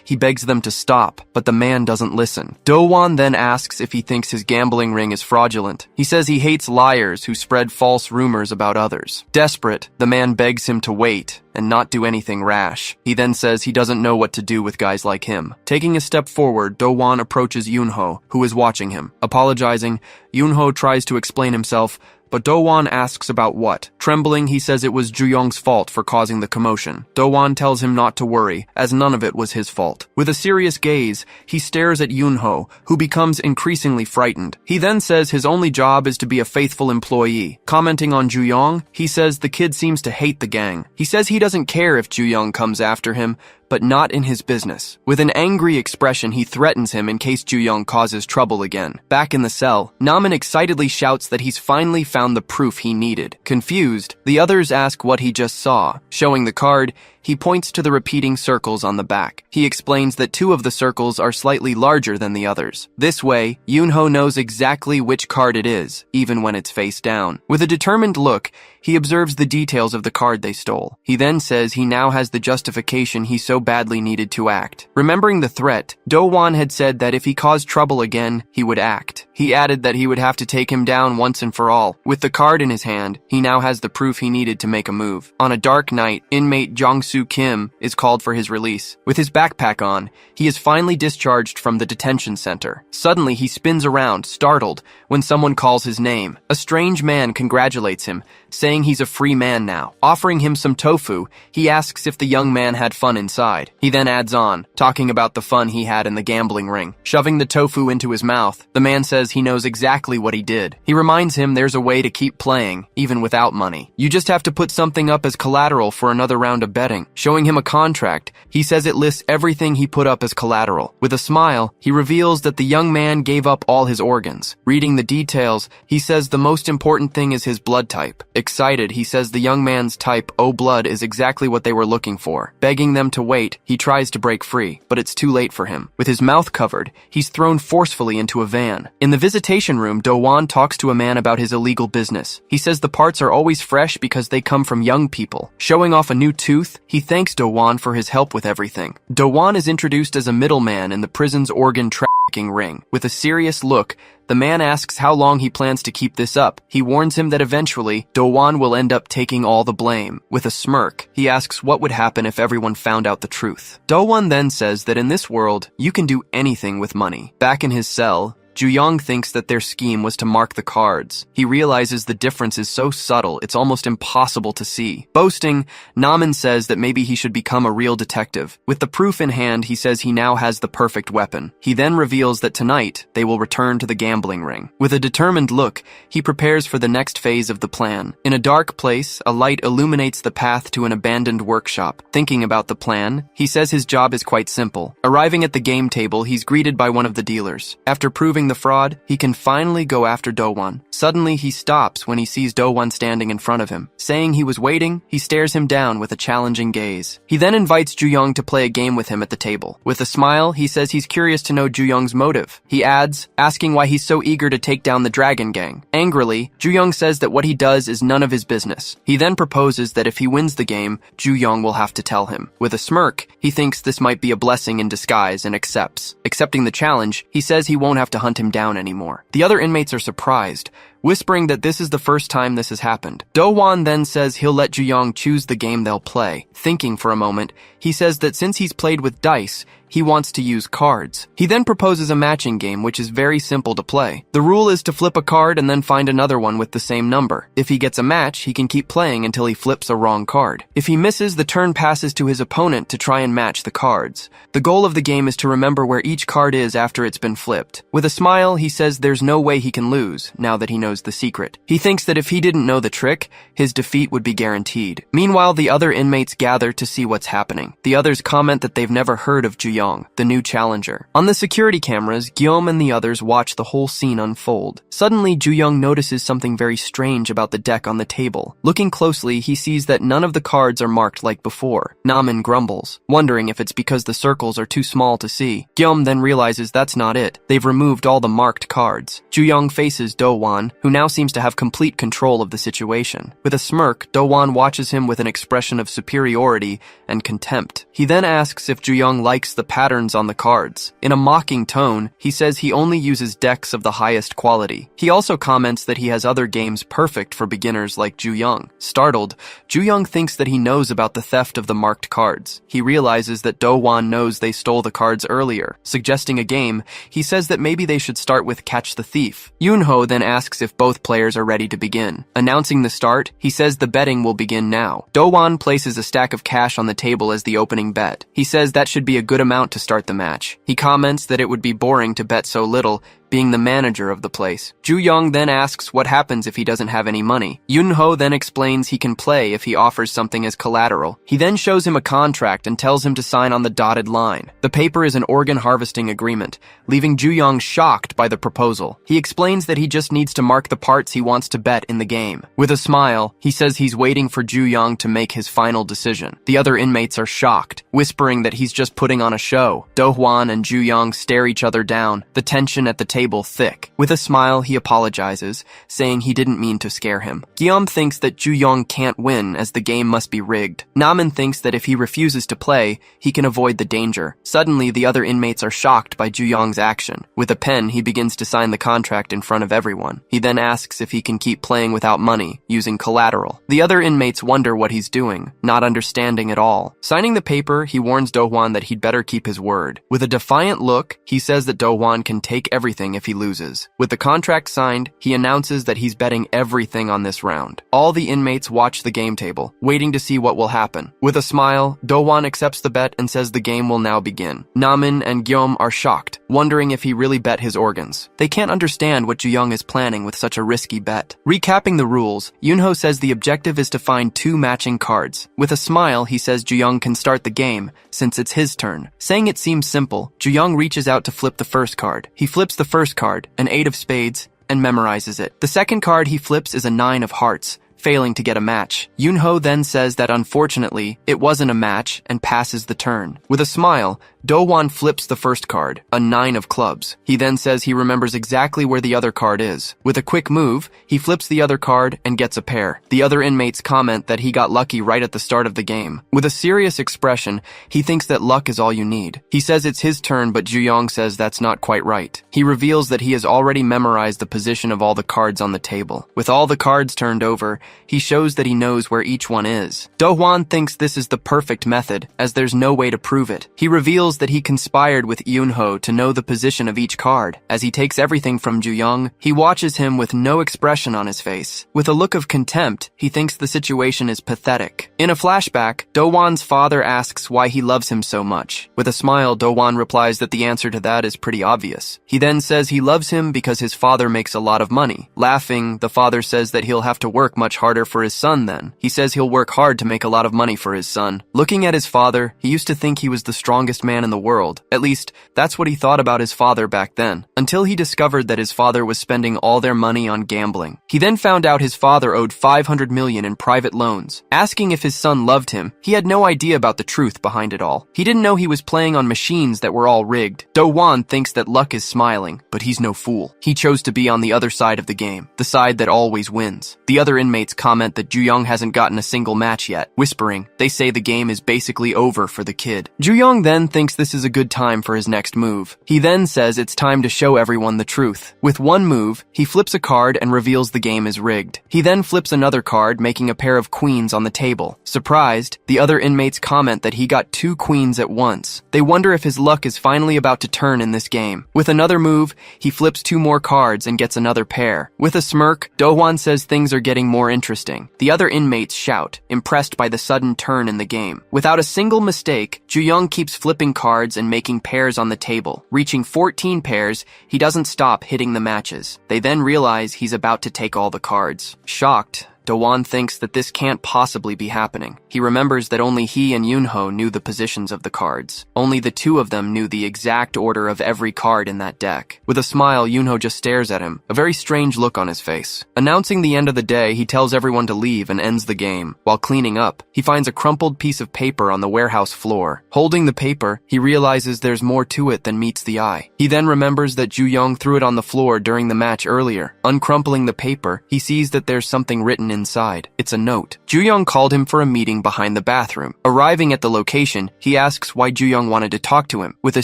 he begs them to stop, but the man doesn't listen. Do-won then asks if he thinks his gambling ring is fraudulent. He says he hates liars who spread false rumors about others. Desperate, the man begs him to wait and not do anything rash. He then says he doesn't know what to do with guys like him. Taking a step forward, Do-won approaches Yoonho, who is watching him. Apologizing, Yoonho tries to explain himself, but Do-won asks about what. Trembling, he says it was Ju-young's fault for causing the commotion. Do-won tells him not to worry, as none of it was his fault. With a serious gaze, he stares at Yoonho, who becomes increasingly frightened. He then says his only job is to be a faithful employee. Commenting on Ju-young, he says the kid seems to hate the gang. He says he doesn't care if Ju-young comes after him, but not in his business. With an angry expression, he threatens him in case Ju-young causes trouble again. Back in the cell, Namin excitedly shouts that he's finally found found the proof he needed. Confused, the others ask what he just saw. Showing the card, he points to the repeating circles on the back. He explains that 2 of the circles are slightly larger than the others. This way, Yunho knows exactly which card it is, even when it's face down. With a determined look, he observes the details of the card they stole. He then says he now has the justification he so badly needed to act. Remembering the threat, Do-won had said that if he caused trouble again, he would act. He added that he would have to take him down once and for all. With the card in his hand, he now has the proof he needed to make a move. On a dark night, inmate Jong-soo Kim is called for his release. With his backpack on, he is finally discharged from the detention center. Suddenly, he spins around, startled, when someone calls his name. A strange man congratulates him, saying he's a free man now. Offering him some tofu, he asks if the young man had fun inside. He then adds on, talking about the fun he had in the gambling ring. Shoving the tofu into his mouth, the man says he knows exactly what he did. He reminds him there's a way to keep playing, even without money. You just have to put something up as collateral for another round of betting. Showing him a contract, he says it lists everything he put up as collateral. With a smile, he reveals that the young man gave up all his organs. Reading the details, he says the most important thing is his blood type. Excited, he says the young man's type O blood is exactly what they were looking for. Begging them to wait, he tries to break free, but it's too late for him. With his mouth covered, he's thrown forcefully into a van. In the visitation room, Do-won talks to a man about his illegal business. He says the parts are always fresh because they come from young people. Showing off a new tooth, he thanks Do-won for his help with everything. Do-won is introduced as a middleman in the prison's organ trafficking ring. With a serious look, the man asks how long he plans to keep this up. He warns him that eventually, Do-won will end up taking all the blame. With a smirk, he asks what would happen if everyone found out the truth. Do-won then says that in this world, you can do anything with money. Back in his cell, Ju-young thinks that their scheme was to mark the cards. He realizes the difference is so subtle, it's almost impossible to see. Boasting, Namin says that maybe he should become a real detective. With the proof in hand, he says he now has the perfect weapon. He then reveals that tonight, they will return to the gambling ring. With a determined look, he prepares for the next phase of the plan. In a dark place, a light illuminates the path to an abandoned workshop. Thinking about the plan, he says his job is quite simple. Arriving at the game table, he's greeted by one of the dealers. After proving the fraud, he can finally go after Do-won. Suddenly, he stops when he sees Do-won standing in front of him. Saying he was waiting, he stares him down with a challenging gaze. He then invites Ju-young to play a game with him at the table. With a smile, he says he's curious to know Ju-young's motive. He adds, asking why he's so eager to take down the Dragon Gang. Angrily, Ju-young says that what he does is none of his business. He then proposes that if he wins the game, Ju-young will have to tell him. With a smirk, he thinks this might be a blessing in disguise and accepts. Accepting the challenge, he says he won't have to hunt him down anymore. The other inmates are surprised, whispering that this is the first time this has happened. Do-won then says he'll let Ju-young choose the game they'll play. Thinking for a moment, he says that since he's played with dice, he wants to use cards. He then proposes a matching game, which is very simple to play. The rule is to flip a card and then find another one with the same number. If he gets a match, he can keep playing until he flips a wrong card. If he misses, the turn passes to his opponent to try and match the cards. The goal of the game is to remember where each card is after it's been flipped. With a smile, he says there's no way he can lose, now that he knows the secret. He thinks that if he didn't know the trick, his defeat would be guaranteed. Meanwhile, the other inmates gather to see what's happening. The others comment that they've never heard of Ju-young, the new challenger. On the security cameras, Guillaume and the others watch the whole scene unfold. Suddenly, Ju-young notices something very strange about the deck on the table. Looking closely, he sees that none of the cards are marked like before. Namin grumbles, wondering if it's because the circles are too small to see. Guillaume then realizes that's not it. They've removed all the marked cards. Ju-young faces Do-won, who now seems to have complete control of the situation. With a smirk, Do-won watches him with an expression of superiority and contempt. He then asks if Ju-young likes the patterns on the cards. In a mocking tone, he says he only uses decks of the highest quality. He also comments that he has other games perfect for beginners like Ju-young. Startled, Ju-young thinks that he knows about the theft of the marked cards. He realizes that Do-won knows they stole the cards earlier. Suggesting a game, he says that maybe they should start with Catch the Thief. Yunho then asks if both players are ready to begin. Announcing the start, he says the betting will begin now. Do-won places a stack of cash on the table as the opening bet. He says that should be a good amount to start the match. He comments that it would be boring to bet so little, being the manager of the place. Ju-young then asks what happens if he doesn't have any money. Yun-ho then explains he can play if he offers something as collateral. He then shows him a contract and tells him to sign on the dotted line. The paper is an organ harvesting agreement, leaving Ju-young shocked by the proposal. He explains that he just needs to mark the parts he wants to bet in the game. With a smile, he says he's waiting for Ju-young to make his final decision. The other inmates are shocked, whispering that he's just putting on a show. Do-hwan and Ju-young stare each other down, the tension at the table thick. With a smile, he apologizes, saying he didn't mean to scare him. Guillaume thinks that Ju-young can't win as the game must be rigged. Namin thinks that if he refuses to play, he can avoid the danger. Suddenly, the other inmates are shocked by Ju-young's action. With a pen, he begins to sign the contract in front of everyone. He then asks if he can keep playing without money, using collateral. The other inmates wonder what he's doing, not understanding at all. Signing the paper, he warns Do-hwan that he'd better keep his word. With a defiant look, he says that Do-hwan can take everything if he loses. With the contract signed, he announces that he's betting everything on this round. All the inmates watch the game table, waiting to see what will happen. With a smile, Do-hwan accepts the bet and says the game will now begin. Namin and Guillaume are shocked, wondering if he really bet his organs. They can't understand what Ju-young is planning with such a risky bet. Recapping the rules, Yun-ho says the objective is to find 2 matching cards. With a smile, he says Ju-young can start the game, since it's his turn. Saying it seems simple, Ju-young reaches out to flip the first card. He flips the first card, an 8 of spades, and memorizes it. The second card he flips is a 9 of hearts, failing to get a match. Yun-ho then says that unfortunately, it wasn't a match and passes the turn. With a smile, Do-hwan flips the first card, a 9 of clubs. He then says he remembers exactly where the other card is. With a quick move, he flips the other card and gets a pair. The other inmates comment that he got lucky right at the start of the game. With a serious expression, he thinks that luck is all you need. He says it's his turn, but Ju-young says that's not quite right. He reveals that he has already memorized the position of all the cards on the table. With all the cards turned over, he shows that he knows where each one is. Do-hwan thinks this is the perfect method, as there's no way to prove it. He reveals that he conspired with Yun-ho to know the position of each card. As he takes everything from Ju-young, he watches him with no expression on his face. With a look of contempt, he thinks the situation is pathetic. In a flashback, Do-hwan's father asks why he loves him so much. With a smile, Do-hwan replies that the answer to that is pretty obvious. He then says he loves him because his father makes a lot of money. Laughing, the father says that he'll have to work much harder for his son then. He says he'll work hard to make a lot of money for his son. Looking at his father, he used to think he was the strongest man in the world. At least, that's what he thought about his father back then, until he discovered that his father was spending all their money on gambling. He then found out his father owed 500 million in private loans. Asking if his son loved him, he had no idea about the truth behind it all. He didn't know he was playing on machines that were all rigged. Do-hwan thinks that luck is smiling, but he's no fool. He chose to be on the other side of the game, the side that always wins. The other inmates comment that Ju-young hasn't gotten a single match yet. Whispering, they say the game is basically over for the kid. Ju-young then thinks this is a good time for his next move. He then says it's time to show everyone the truth. With one move, he flips a card and reveals the game is rigged. He then flips another card, making a pair of queens on the table. Surprised, the other inmates comment that he got 2 queens at once. They wonder if his luck is finally about to turn in this game. With another move, he flips 2 more cards and gets another pair. With a smirk, Do-hwan says things are getting more interesting. The other inmates shout, impressed by the sudden turn in the game. Without a single mistake, Ju-young keeps flipping cards and making pairs on the table. Reaching 14 pairs, he doesn't stop hitting the matches. They then realize he's about to take all the cards. Shocked, Do-hwan thinks that this can't possibly be happening. He remembers that only he and Yun-ho knew the positions of the cards. Only the 2 of them knew the exact order of every card in that deck. With a smile, Yun-ho just stares at him, a very strange look on his face. Announcing the end of the day, he tells everyone to leave and ends the game. While cleaning up, he finds a crumpled piece of paper on the warehouse floor. Holding the paper, he realizes there's more to it than meets the eye. He then remembers that Ju-young threw it on the floor during the match earlier. Uncrumpling the paper, he sees that there's something written inside. It's a note. Ju-young called him for a meeting behind the bathroom. Arriving at the location, he asks why Ju-young wanted to talk to him. With a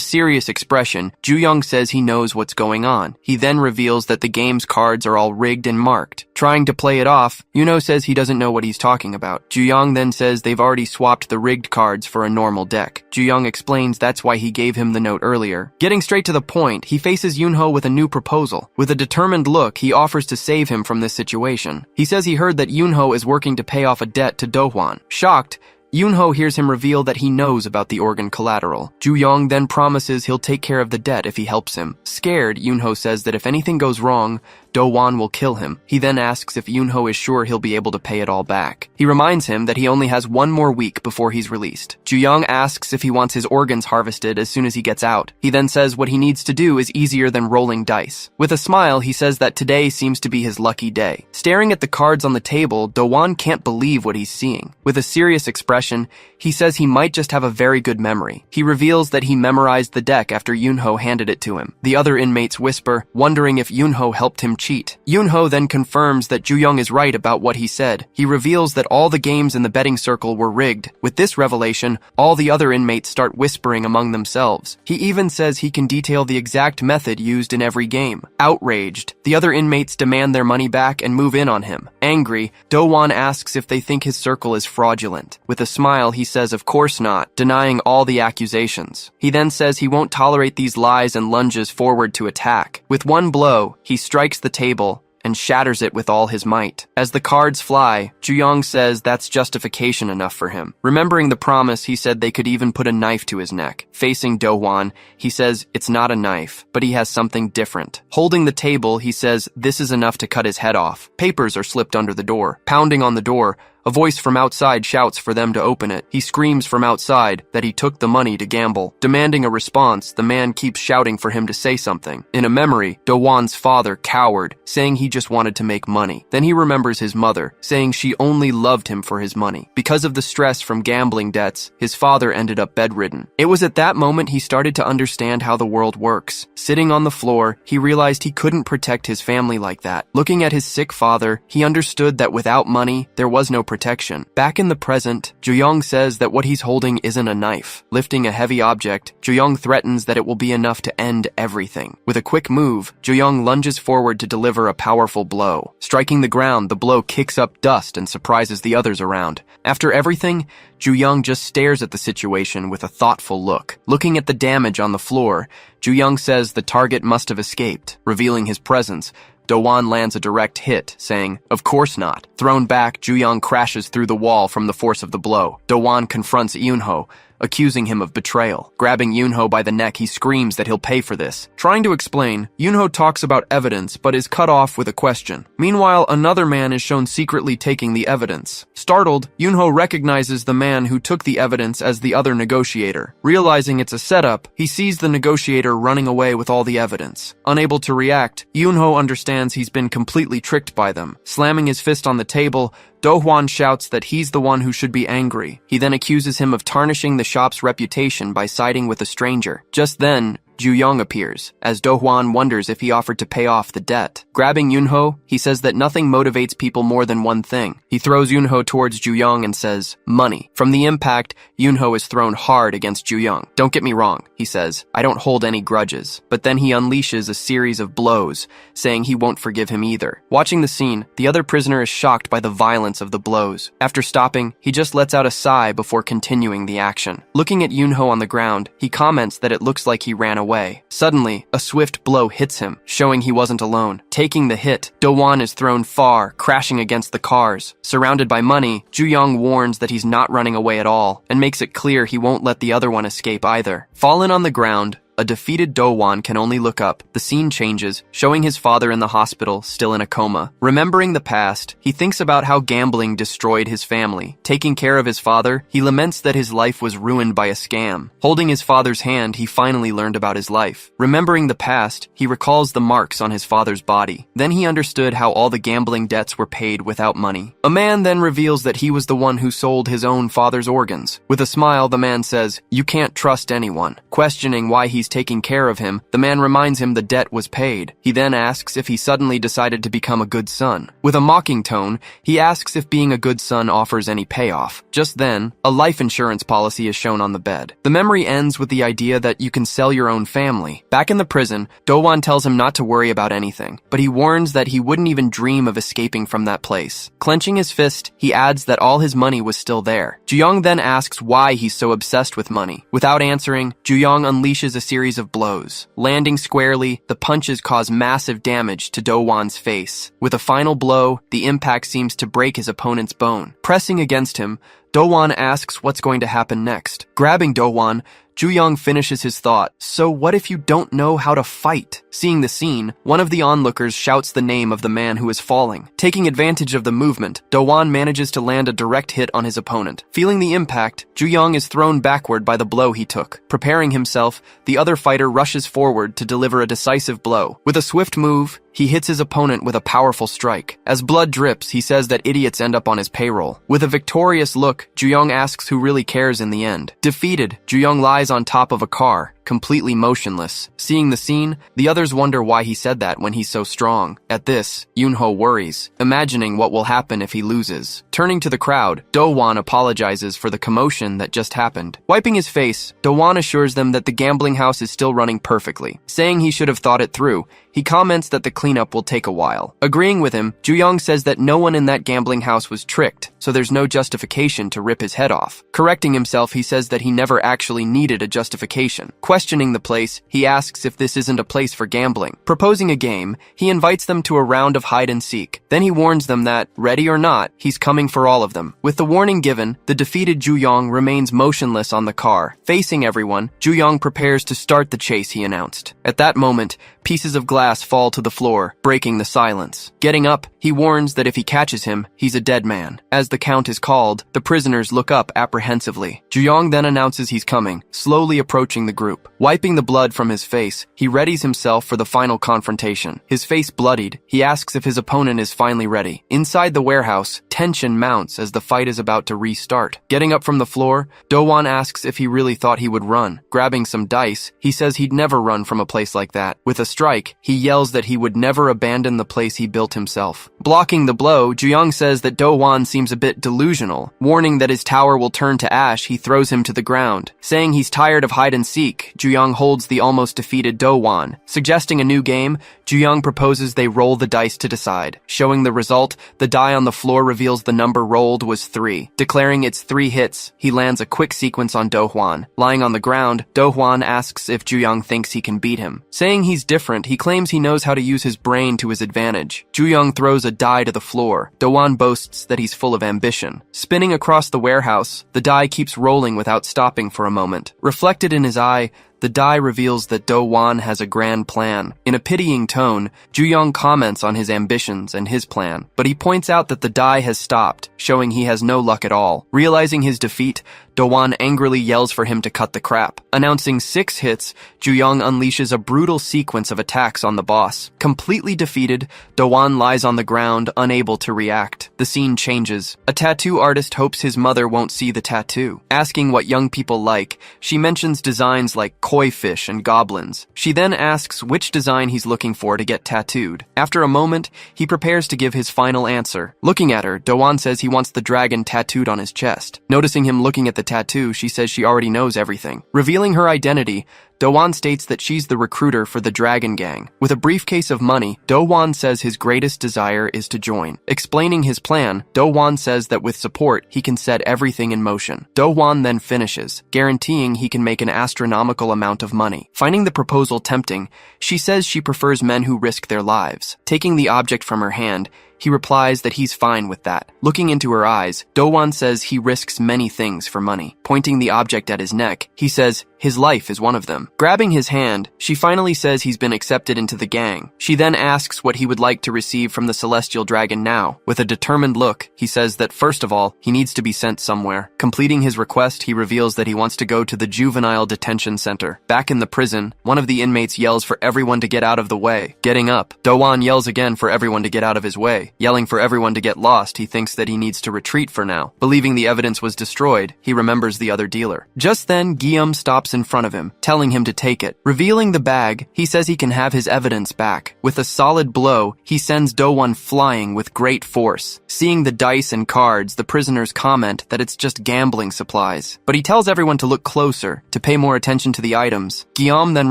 serious expression, Ju-young says he knows what's going on. He then reveals that the game's cards are all rigged and marked. Trying to play it off, Yun-ho says he doesn't know what he's talking about. Ju-young then says they've already swapped the rigged cards for a normal deck. Ju-young explains that's why he gave him the note earlier. Getting straight to the point, he faces Yun-ho with a new proposal. With a determined look, he offers to save him from this situation. He says he heard that Yun-ho is working to pay off a debt to Do-hwan. Shocked, Yoonho hears him reveal that he knows about the organ collateral. Ju-young then promises he'll take care of the debt if he helps him. Scared, Yoonho says that if anything goes wrong, Do-won will kill him. He then asks if Yoonho is sure he'll be able to pay it all back. He reminds him that he only has one more week before he's released. Ju-young asks if he wants his organs harvested as soon as he gets out. He then says what he needs to do is easier than rolling dice. With a smile, he says that today seems to be his lucky day. Staring at the cards on the table, Do-won can't believe what he's seeing. With a serious expression, he says he might just have a very good memory. He reveals that he memorized the deck after Yoonho handed it to him. The other inmates whisper, wondering if Yoonho helped him cheat. Yoonho then confirms that Ju-young is right about what he said. He reveals that all the games in the betting circle were rigged. With this revelation, all the other inmates start whispering among themselves. He even says he can detail the exact method used in every game. Outraged, the other inmates demand their money back and move in on him. Angry, Do-won asks if they think his circle is fraudulent. With a smile, he says of course not, denying all the accusations. He then says he won't tolerate these lies and lunges forward to attack. With one blow, he strikes the table and shatters it with all his might. As the cards fly, Ju-young says that's justification enough for him. Remembering the promise, he said they could even put a knife to his neck. Facing Do-won, he says it's not a knife, but he has something different. Holding the table, he says this is enough to cut his head off. Papers are slipped under the door. Pounding on the door, a voice from outside shouts for them to open it. He screams from outside that he took the money to gamble. Demanding a response, the man keeps shouting for him to say something. In a memory, Do-won's father cowered, saying he just wanted to make money. Then he remembers his mother, saying she only loved him for his money. Because of the stress from gambling debts, his father ended up bedridden. It was at that moment he started to understand how the world works. Sitting on the floor, he realized he couldn't protect his family like that. Looking at his sick father, he understood that without money, there was no protection. Back in the present, Ju-young says that what he's holding isn't a knife. Lifting a heavy object, Ju-young threatens that it will be enough to end everything. With a quick move, Ju-young lunges forward to deliver a powerful blow. Striking the ground, the blow kicks up dust and surprises the others around. After everything, Ju-young just stares at the situation with a thoughtful look. Looking at the damage on the floor, Ju-young says the target must have escaped. Revealing his presence, Do-won lands a direct hit, saying, of course not. Thrown back, Ju-young crashes through the wall from the force of the blow. Do-won confronts Yoonho, accusing him of betrayal. Grabbing Yoonho by the neck, he screams that he'll pay for this. Trying to explain, Yoonho talks about evidence, but is cut off with a question. Meanwhile, another man is shown secretly taking the evidence. Startled, Yoonho recognizes the man who took the evidence as the other negotiator. Realizing it's a setup, he sees the negotiator running away with all the evidence. Unable to react, Yoonho understands he's been completely tricked by them. Slamming his fist on the table, Do-hwan shouts that he's the one who should be angry. He then accuses him of tarnishing the shop's reputation by siding with a stranger. Just then, Ju-young appears, as Do-hwan wonders if he offered to pay off the debt. Grabbing Yoonho, he says that nothing motivates people more than one thing. He throws Yoonho towards Ju-young and says, money. From the impact, Yoonho is thrown hard against Ju-young. Don't get me wrong, he says, I don't hold any grudges. But then he unleashes a series of blows, saying he won't forgive him either. Watching the scene, the other prisoner is shocked by the violence of the blows. After stopping, he just lets out a sigh before continuing the action. Looking at Yoonho on the ground, he comments that it looks like he ran away. Suddenly, a swift blow hits him, showing he wasn't alone. Taking the hit, Do-won is thrown far, crashing against the cars. Surrounded by money, Ju-young warns that he's not running away at all, and makes it clear he won't let the other one escape either. Fallen on the ground, a defeated Do-won can only look up. The scene changes, showing his father in the hospital, still in a coma. Remembering the past, he thinks about how gambling destroyed his family. Taking care of his father, he laments that his life was ruined by a scam. Holding his father's hand, he finally learned about his life. Remembering the past, he recalls the marks on his father's body. Then he understood how all the gambling debts were paid without money. A man then reveals that he was the one who sold his own father's organs. With a smile, the man says, you can't trust anyone. Questioning why he's taking care of him, the man reminds him the debt was paid. He then asks if he suddenly decided to become a good son. With a mocking tone, he asks if being a good son offers any payoff. Just then, a life insurance policy is shown on the bed. The memory ends with the idea that you can sell your own family. Back in the prison, Do-won tells him not to worry about anything, but he warns that he wouldn't even dream of escaping from that place. Clenching his fist, he adds that all his money was still there. Ju-young then asks why he's so obsessed with money. Without answering, Ju-young unleashes a series series of blows. Landing squarely, the punches cause massive damage to Do-won's face. With a final blow, the impact seems to break his opponent's bone. Pressing against him, Do-won asks what's going to happen next. Grabbing Do-won, Ju-young finishes his thought. So what if you don't know how to fight? Seeing the scene, one of the onlookers shouts the name of the man who is falling. Taking advantage of the movement, Do-won manages to land a direct hit on his opponent. Feeling the impact, Ju-young is thrown backward by the blow he took. Preparing himself, the other fighter rushes forward to deliver a decisive blow. With a swift move, he hits his opponent with a powerful strike. As blood drips, he says that idiots end up on his payroll. With a victorious look, Ju-young asks who really cares in the end. Defeated, Ju-young lies on top of a car, completely motionless. Seeing the scene, the others wonder why he said that when he's so strong. At this, Yoonho worries, imagining what will happen if he loses. Turning to the crowd, Do-won apologizes for the commotion that just happened. Wiping his face, Do-won assures them that the gambling house is still running perfectly. Saying he should have thought it through, he comments that the cleanup will take a while. Agreeing with him, Ju-young says that no one in that gambling house was tricked, so there's no justification to rip his head off. Correcting himself, he says that he never actually needed a justification. Questioning the place, he asks if this isn't a place for gambling. Proposing a game, he invites them to a round of hide and seek. Then he warns them that, ready or not, he's coming for all of them. With the warning given, the defeated Ju-young remains motionless on the car. Facing everyone, Ju-young prepares to start the chase he announced. At that moment, pieces of glass fall to the floor, breaking the silence. Getting up, he warns that if he catches him, he's a dead man. As the count is called, the prisoners look up apprehensively. Ju-young then announces he's coming, slowly approaching the group. Wiping the blood from his face, he readies himself for the final confrontation. His face bloodied, he asks if his opponent is finally ready. Inside the warehouse, tension mounts as the fight is about to restart. Getting up from the floor, Do-won asks if he really thought he would run. Grabbing some dice, he says he'd never run from a place like that. With a strike, he yells that he would never abandon the place he built himself. Blocking the blow, Ju-young says that Do-won seems a bit delusional. Warning that his tower will turn to ash, he throws him to the ground. Saying he's tired of hide and seek, Ju-young holds the almost defeated Do-won. Suggesting a new game, Ju-young proposes they roll the dice to decide. Showing the result, the die on the floor reveals the number rolled was 3. Declaring it's 3 hits, he lands a quick sequence on Do-hwan. Lying on the ground, Do-hwan asks if Ju-young thinks he can beat him. Saying he's different, he claims he knows how to use his brain to his advantage. Ju-young throws a die to the floor. Do-hwan boasts that he's full of ambition. Spinning across the warehouse, the die keeps rolling without stopping for a moment. Reflected in his eye, the die reveals that Do-won has a grand plan. In a pitying tone, Ju-young comments on his ambitions and his plan, but he points out that the die has stopped, showing he has no luck at all. Realizing his defeat, Do-won angrily yells for him to cut the crap. Announcing 6 hits, Ju-young unleashes a brutal sequence of attacks on the boss. Completely defeated, Do-won lies on the ground, unable to react. The scene changes. A tattoo artist hopes his mother won't see the tattoo. Asking what young people like, she mentions designs like koi fish and goblins. She then asks which design he's looking for to get tattooed. After a moment, he prepares to give his final answer. Looking at her, Do-won says he wants the dragon tattooed on his chest. Noticing him looking at the tattoo, she says she already knows everything. Revealing her identity, Do-won states that she's the recruiter for the Dragon Gang. With a briefcase of money, Do-won says his greatest desire is to join. Explaining his plan, Do-won says that with support, he can set everything in motion. Do-won then finishes, guaranteeing he can make an astronomical amount of money. Finding the proposal tempting, she says she prefers men who risk their lives. Taking the object from her hand, he replies that he's fine with that. Looking into her eyes, Do-won says he risks many things for money. Pointing the object at his neck, he says his life is one of them. Grabbing his hand, she finally says he's been accepted into the gang. She then asks what he would like to receive from the Celestial Dragon now. With a determined look, he says that first of all, he needs to be sent somewhere. Completing his request, he reveals that he wants to go to the Juvenile Detention Center. Back in the prison, one of the inmates yells for everyone to get out of the way. Getting up, Do-won yells again for everyone to get out of his way. Yelling for everyone to get lost, he thinks that he needs to retreat for now. Believing the evidence was destroyed, he remembers the other dealer. Just then, Guillaume stops in front of him, telling him to take it. Revealing the bag, he says he can have his evidence back. With a solid blow, he sends Do-won flying with great force. Seeing the dice and cards, the prisoners comment that it's just gambling supplies. But he tells everyone to look closer, to pay more attention to the items. Guillaume then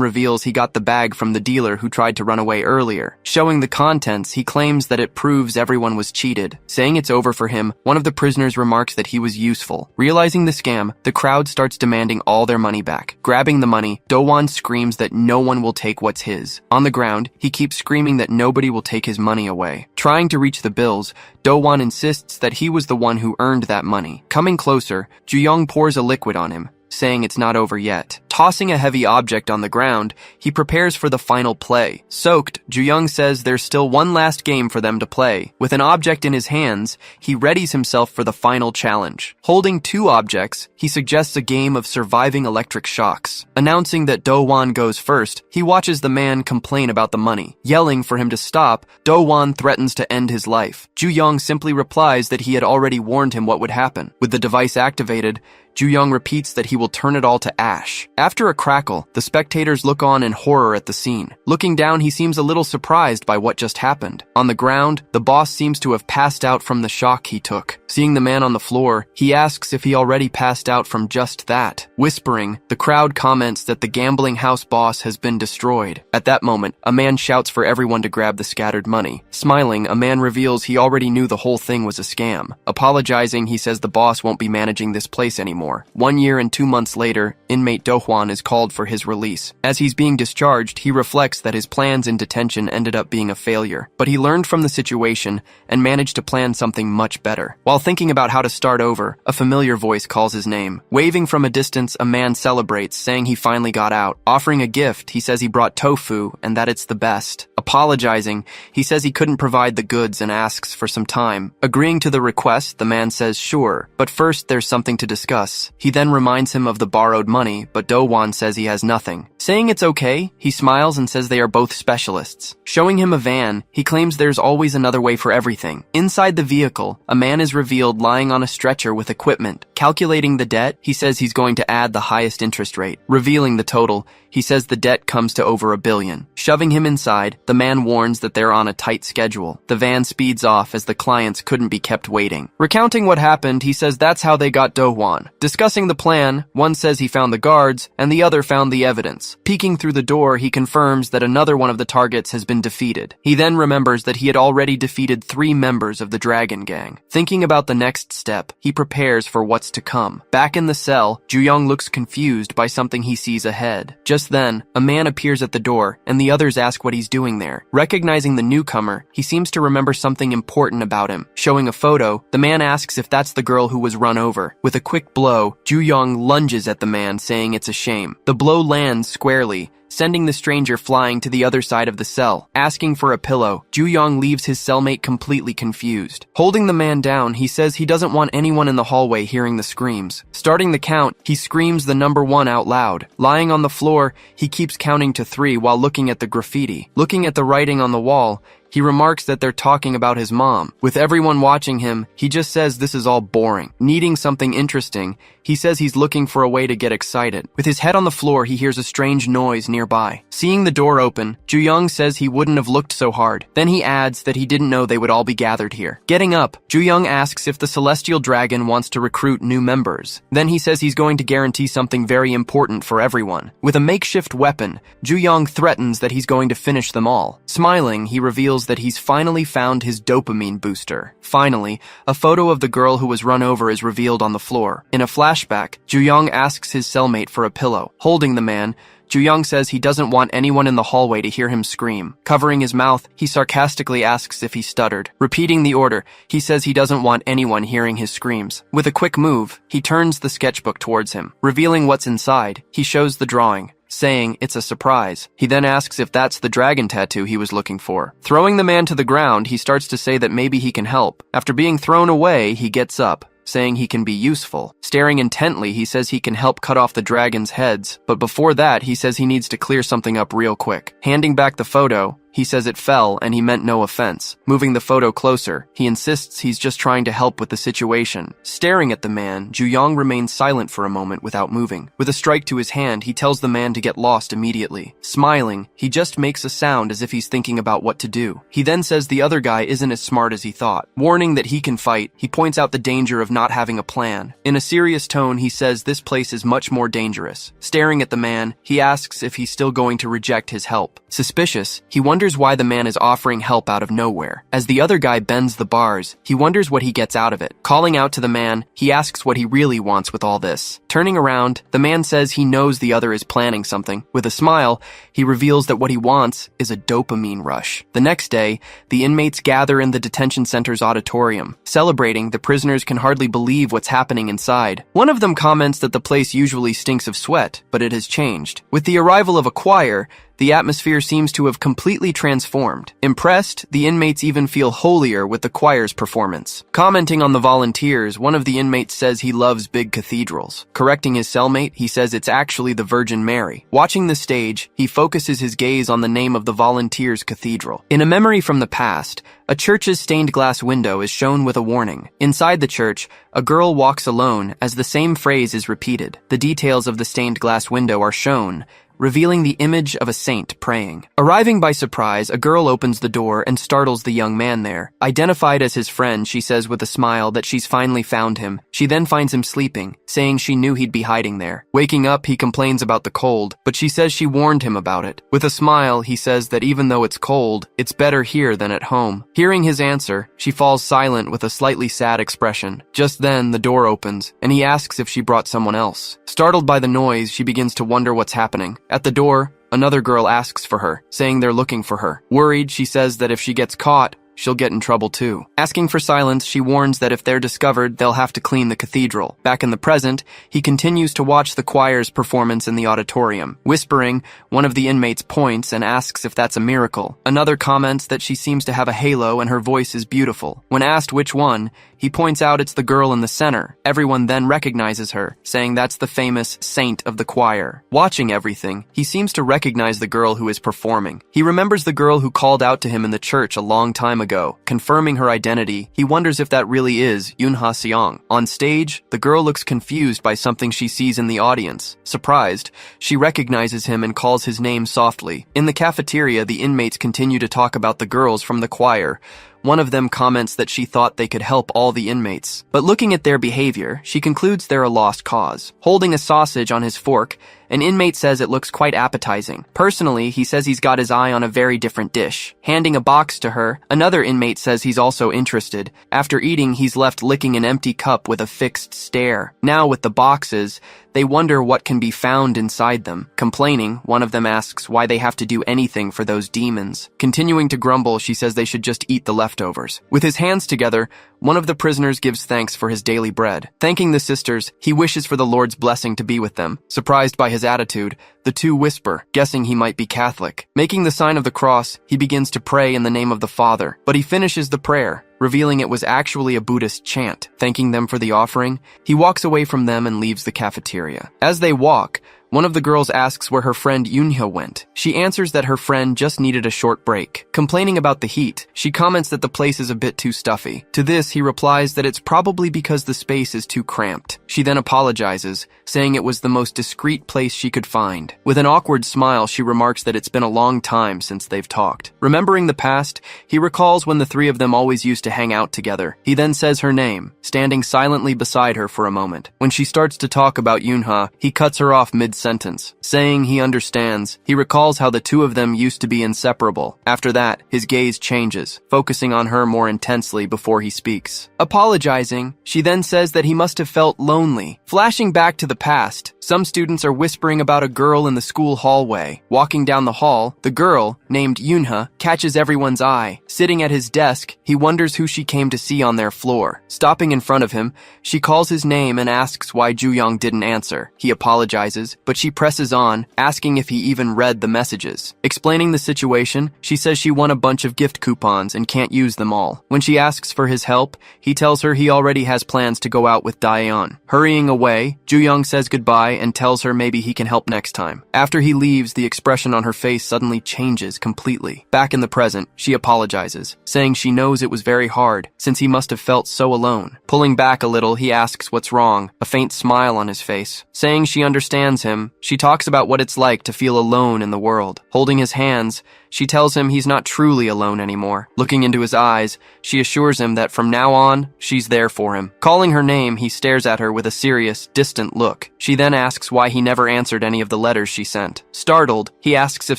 reveals he got the bag from the dealer who tried to run away earlier. Showing the contents, he claims that it proves everyone was cheated. Saying it's over for him, one of the prisoners remarks that he was useful. Realizing the scam, the crowd starts demanding all their money back. back. Grabbing the money, Do-won screams that no one will take what's his. On the ground, he keeps screaming that nobody will take his money away. Trying to reach the bills, Do-won insists that he was the one who earned that money. Coming closer, Ju-young pours a liquid on him, saying it's not over yet. Tossing a heavy object on the ground, he prepares for the final play. Soaked, Ju-young says there's still one last game for them to play. With an object in his hands, he readies himself for the final challenge. Holding two objects, he suggests a game of surviving electric shocks. Announcing that Do-won goes first, he watches the man complain about the money. Yelling for him to stop, Do-won threatens to end his life. Ju-young simply replies that he had already warned him what would happen. With the device activated, Ju-young repeats that he will turn it all to ash. After a crackle, the spectators look on in horror at the scene. Looking down, he seems a little surprised by what just happened. On the ground, the boss seems to have passed out from the shock he took. Seeing the man on the floor, he asks if he already passed out from just that. Whispering, the crowd comments that the gambling house boss has been destroyed. At that moment, a man shouts for everyone to grab the scattered money. Smiling, a man reveals he already knew the whole thing was a scam. Apologizing, he says the boss won't be managing this place anymore. 1 year and 2 months later, inmate Do-hwan is called for his release. As he's being discharged, he reflects that his plans in detention ended up being a failure. But he learned from the situation and managed to plan something much better. While thinking about how to start over, a familiar voice calls his name. Waving from a distance, a man celebrates, saying he finally got out. Offering a gift, he says he brought tofu and that it's the best. Apologizing, he says he couldn't provide the goods and asks for some time. Agreeing to the request, the man says sure, but first there's something to discuss. He then reminds him of the borrowed money, but Do-won says he has nothing. Saying it's okay, he smiles and says they are both specialists. Showing him a van, he claims there's always another way for everything. Inside the vehicle, a man is revealed lying on a stretcher with equipment. Calculating the debt, he says he's going to add the highest interest rate. Revealing the total, he says the debt comes to over $1 billion. Shoving him inside, the man warns that they're on a tight schedule. The van speeds off as the clients couldn't be kept waiting. Recounting what happened, he says that's how they got Do-won. Discussing the plan, one says he found the guards, and the other found the evidence. Peeking through the door, he confirms that another one of the targets has been defeated. He then remembers that he had already defeated 3 members of the Dragon Gang. Thinking about the next step, he prepares for what's to come. Back in the cell, Ju-young looks confused by something he sees ahead. Just then, a man appears at the door, and the others ask what he's doing there. Recognizing the newcomer, he seems to remember something important about him. Showing a photo, the man asks if that's the girl who was run over. With a quick blow, Ju-young lunges at the man, saying it's a shame. The blow lands squarely, sending the stranger flying to the other side of the cell. Asking for a pillow, Ju-young leaves his cellmate completely confused. Holding the man down, he says he doesn't want anyone in the hallway hearing the screams. Starting the count, he screams the number 1 out loud. Lying on the floor, he keeps counting to 3 while looking at the graffiti. Looking at the writing on the wall, he remarks that they're talking about his mom. With everyone watching him, he just says this is all boring. Needing something interesting, he says he's looking for a way to get excited. With his head on the floor, he hears a strange noise nearby. Seeing the door open, Ju-young says he wouldn't have looked so hard. Then he adds that he didn't know they would all be gathered here. Getting up, Ju-young asks if the Celestial Dragon wants to recruit new members. Then he says he's going to guarantee something very important for everyone. With a makeshift weapon, Ju-young threatens that he's going to finish them all. Smiling, he reveals that he's finally found his dopamine booster. Finally, a photo of the girl who was run over is revealed on the floor. In a flashback, Ju-young asks his cellmate for a pillow. Holding the man, Ju-young says he doesn't want anyone in the hallway to hear him scream. Covering his mouth, he sarcastically asks if he stuttered. Repeating the order, he says he doesn't want anyone hearing his screams. With a quick move, he turns the sketchbook towards him. Revealing what's inside, he shows the drawing, saying it's a surprise. He then asks if that's the dragon tattoo he was looking for. Throwing the man to the ground, he starts to say that maybe he can help. After being thrown away, he gets up, saying he can be useful. Staring intently, he says he can help cut off the dragon's heads, but before that, he says he needs to clear something up real quick. Handing back the photo, he says it fell and he meant no offense. Moving the photo closer, he insists he's just trying to help with the situation. Staring at the man, Ju-young remains silent for a moment without moving. With a strike to his hand, he tells the man to get lost immediately. Smiling, he just makes a sound as if he's thinking about what to do. He then says the other guy isn't as smart as he thought. Warning that he can fight, he points out the danger of not having a plan. In a serious tone, he says this place is much more dangerous. Staring at the man, he asks if he's still going to reject his help. Suspicious, he wonders wonders why the man is offering help out of nowhere. As the other guy bends the bars, he wonders what he gets out of it. Calling out to the man, he asks what he really wants with all this. Turning around, the man says he knows the other is planning something. With a smile, he reveals that what he wants is a dopamine rush. The next day, the inmates gather in the detention center's auditorium. Celebrating, the prisoners can hardly believe what's happening inside. One of them comments that the place usually stinks of sweat, but it has changed. With the arrival of a choir, the atmosphere seems to have completely transformed. Impressed, the inmates even feel holier with the choir's performance. Commenting on the volunteers, one of the inmates says he loves big cathedrals. Correcting his cellmate, he says it's actually the Virgin Mary. Watching the stage, he focuses his gaze on the name of the volunteers' cathedral. In a memory from the past, a church's stained glass window is shown with a warning. Inside the church, a girl walks alone as the same phrase is repeated. The details of the stained glass window are shown, revealing the image of a saint praying. Arriving by surprise, a girl opens the door and startles the young man there. Identified as his friend, she says with a smile that she's finally found him. She then finds him sleeping, saying she knew he'd be hiding there. Waking up, he complains about the cold, but she says she warned him about it. With a smile, he says that even though it's cold, it's better here than at home. Hearing his answer, she falls silent with a slightly sad expression. Just then, the door opens, and he asks if she brought someone else. Startled by the noise, she begins to wonder what's happening. At the door, another girl asks for her, saying they're looking for her. Worried, she says that if she gets caught, she'll get in trouble too. Asking for silence, she warns that if they're discovered, they'll have to clean the cathedral. Back in the present, he continues to watch the choir's performance in the auditorium. Whispering, one of the inmates points and asks if that's a miracle. Another comments that she seems to have a halo and her voice is beautiful. When asked which one, he points out it's the girl in the center. Everyone then recognizes her, saying that's the famous saint of the choir. Watching everything, he seems to recognize the girl who is performing. He remembers the girl who called out to him in the church a long time ago. Confirming her identity, he wonders if that really is Yunha Seong. On stage, the girl looks confused by something she sees in the audience. Surprised, she recognizes him and calls his name softly. In the cafeteria, the inmates continue to talk about the girls from the choir. One of them comments that she thought they could help all the inmates. But looking at their behavior, she concludes they're a lost cause. Holding a sausage on his fork, an inmate says it looks quite appetizing. Personally, he says he's got his eye on a very different dish. Handing a box to her, another inmate says he's also interested. After eating, he's left licking an empty cup with a fixed stare. Now with the boxes, they wonder what can be found inside them. Complaining, one of them asks why they have to do anything for those demons. Continuing to grumble, she says they should just eat the leftovers. With his hands together, one of the prisoners gives thanks for his daily bread. Thanking the sisters, he wishes for the Lord's blessing to be with them. Surprised by his attitude, the two whisper, guessing he might be Catholic. Making the sign of the cross, he begins to pray in the name of the Father, but he finishes the prayer, revealing it was actually a Buddhist chant. Thanking them for the offering, he walks away from them and leaves the cafeteria. As they walk, one of the girls asks where her friend Yunha went. She answers that her friend just needed a short break. Complaining about the heat, she comments that the place is a bit too stuffy. To this, he replies that it's probably because the space is too cramped. She then apologizes, saying it was the most discreet place she could find. With an awkward smile, she remarks that it's been a long time since they've talked. Remembering the past, he recalls when the three of them always used to hang out together. He then says her name, standing silently beside her for a moment. When she starts to talk about Yunha, he cuts her off mid-sentence. Saying he understands, he recalls how the two of them used to be inseparable. After that, his gaze changes, focusing on her more intensely before he speaks. Apologizing, she then says that he must have felt lonely. Flashing back to the past, some students are whispering about a girl in the school hallway. Walking down the hall, the girl, named Yunha, catches everyone's eye. Sitting at his desk, he wonders who she came to see on their floor. Stopping in front of him, she calls his name and asks why Juyong didn't answer. He apologizes, but she presses on, asking if he even read the messages. Explaining the situation, she says she won a bunch of gift coupons and can't use them all. When she asks for his help, he tells her he already has plans to go out with Daeon. Hurrying away, Juyong says goodbye and tells her maybe he can help next time. After he leaves, the expression on her face suddenly changes completely. Back in the present, she apologizes, saying she knows it was very hard, since he must have felt so alone. Pulling back a little, he asks what's wrong, a faint smile on his face. Saying she understands him him, she talks about what it's like to feel alone in the world. Holding his hands, she tells him he's not truly alone anymore. Looking into his eyes, she assures him that from now on, she's there for him. Calling her name, he stares at her with a serious, distant look. She then asks why he never answered any of the letters she sent. Startled, he asks if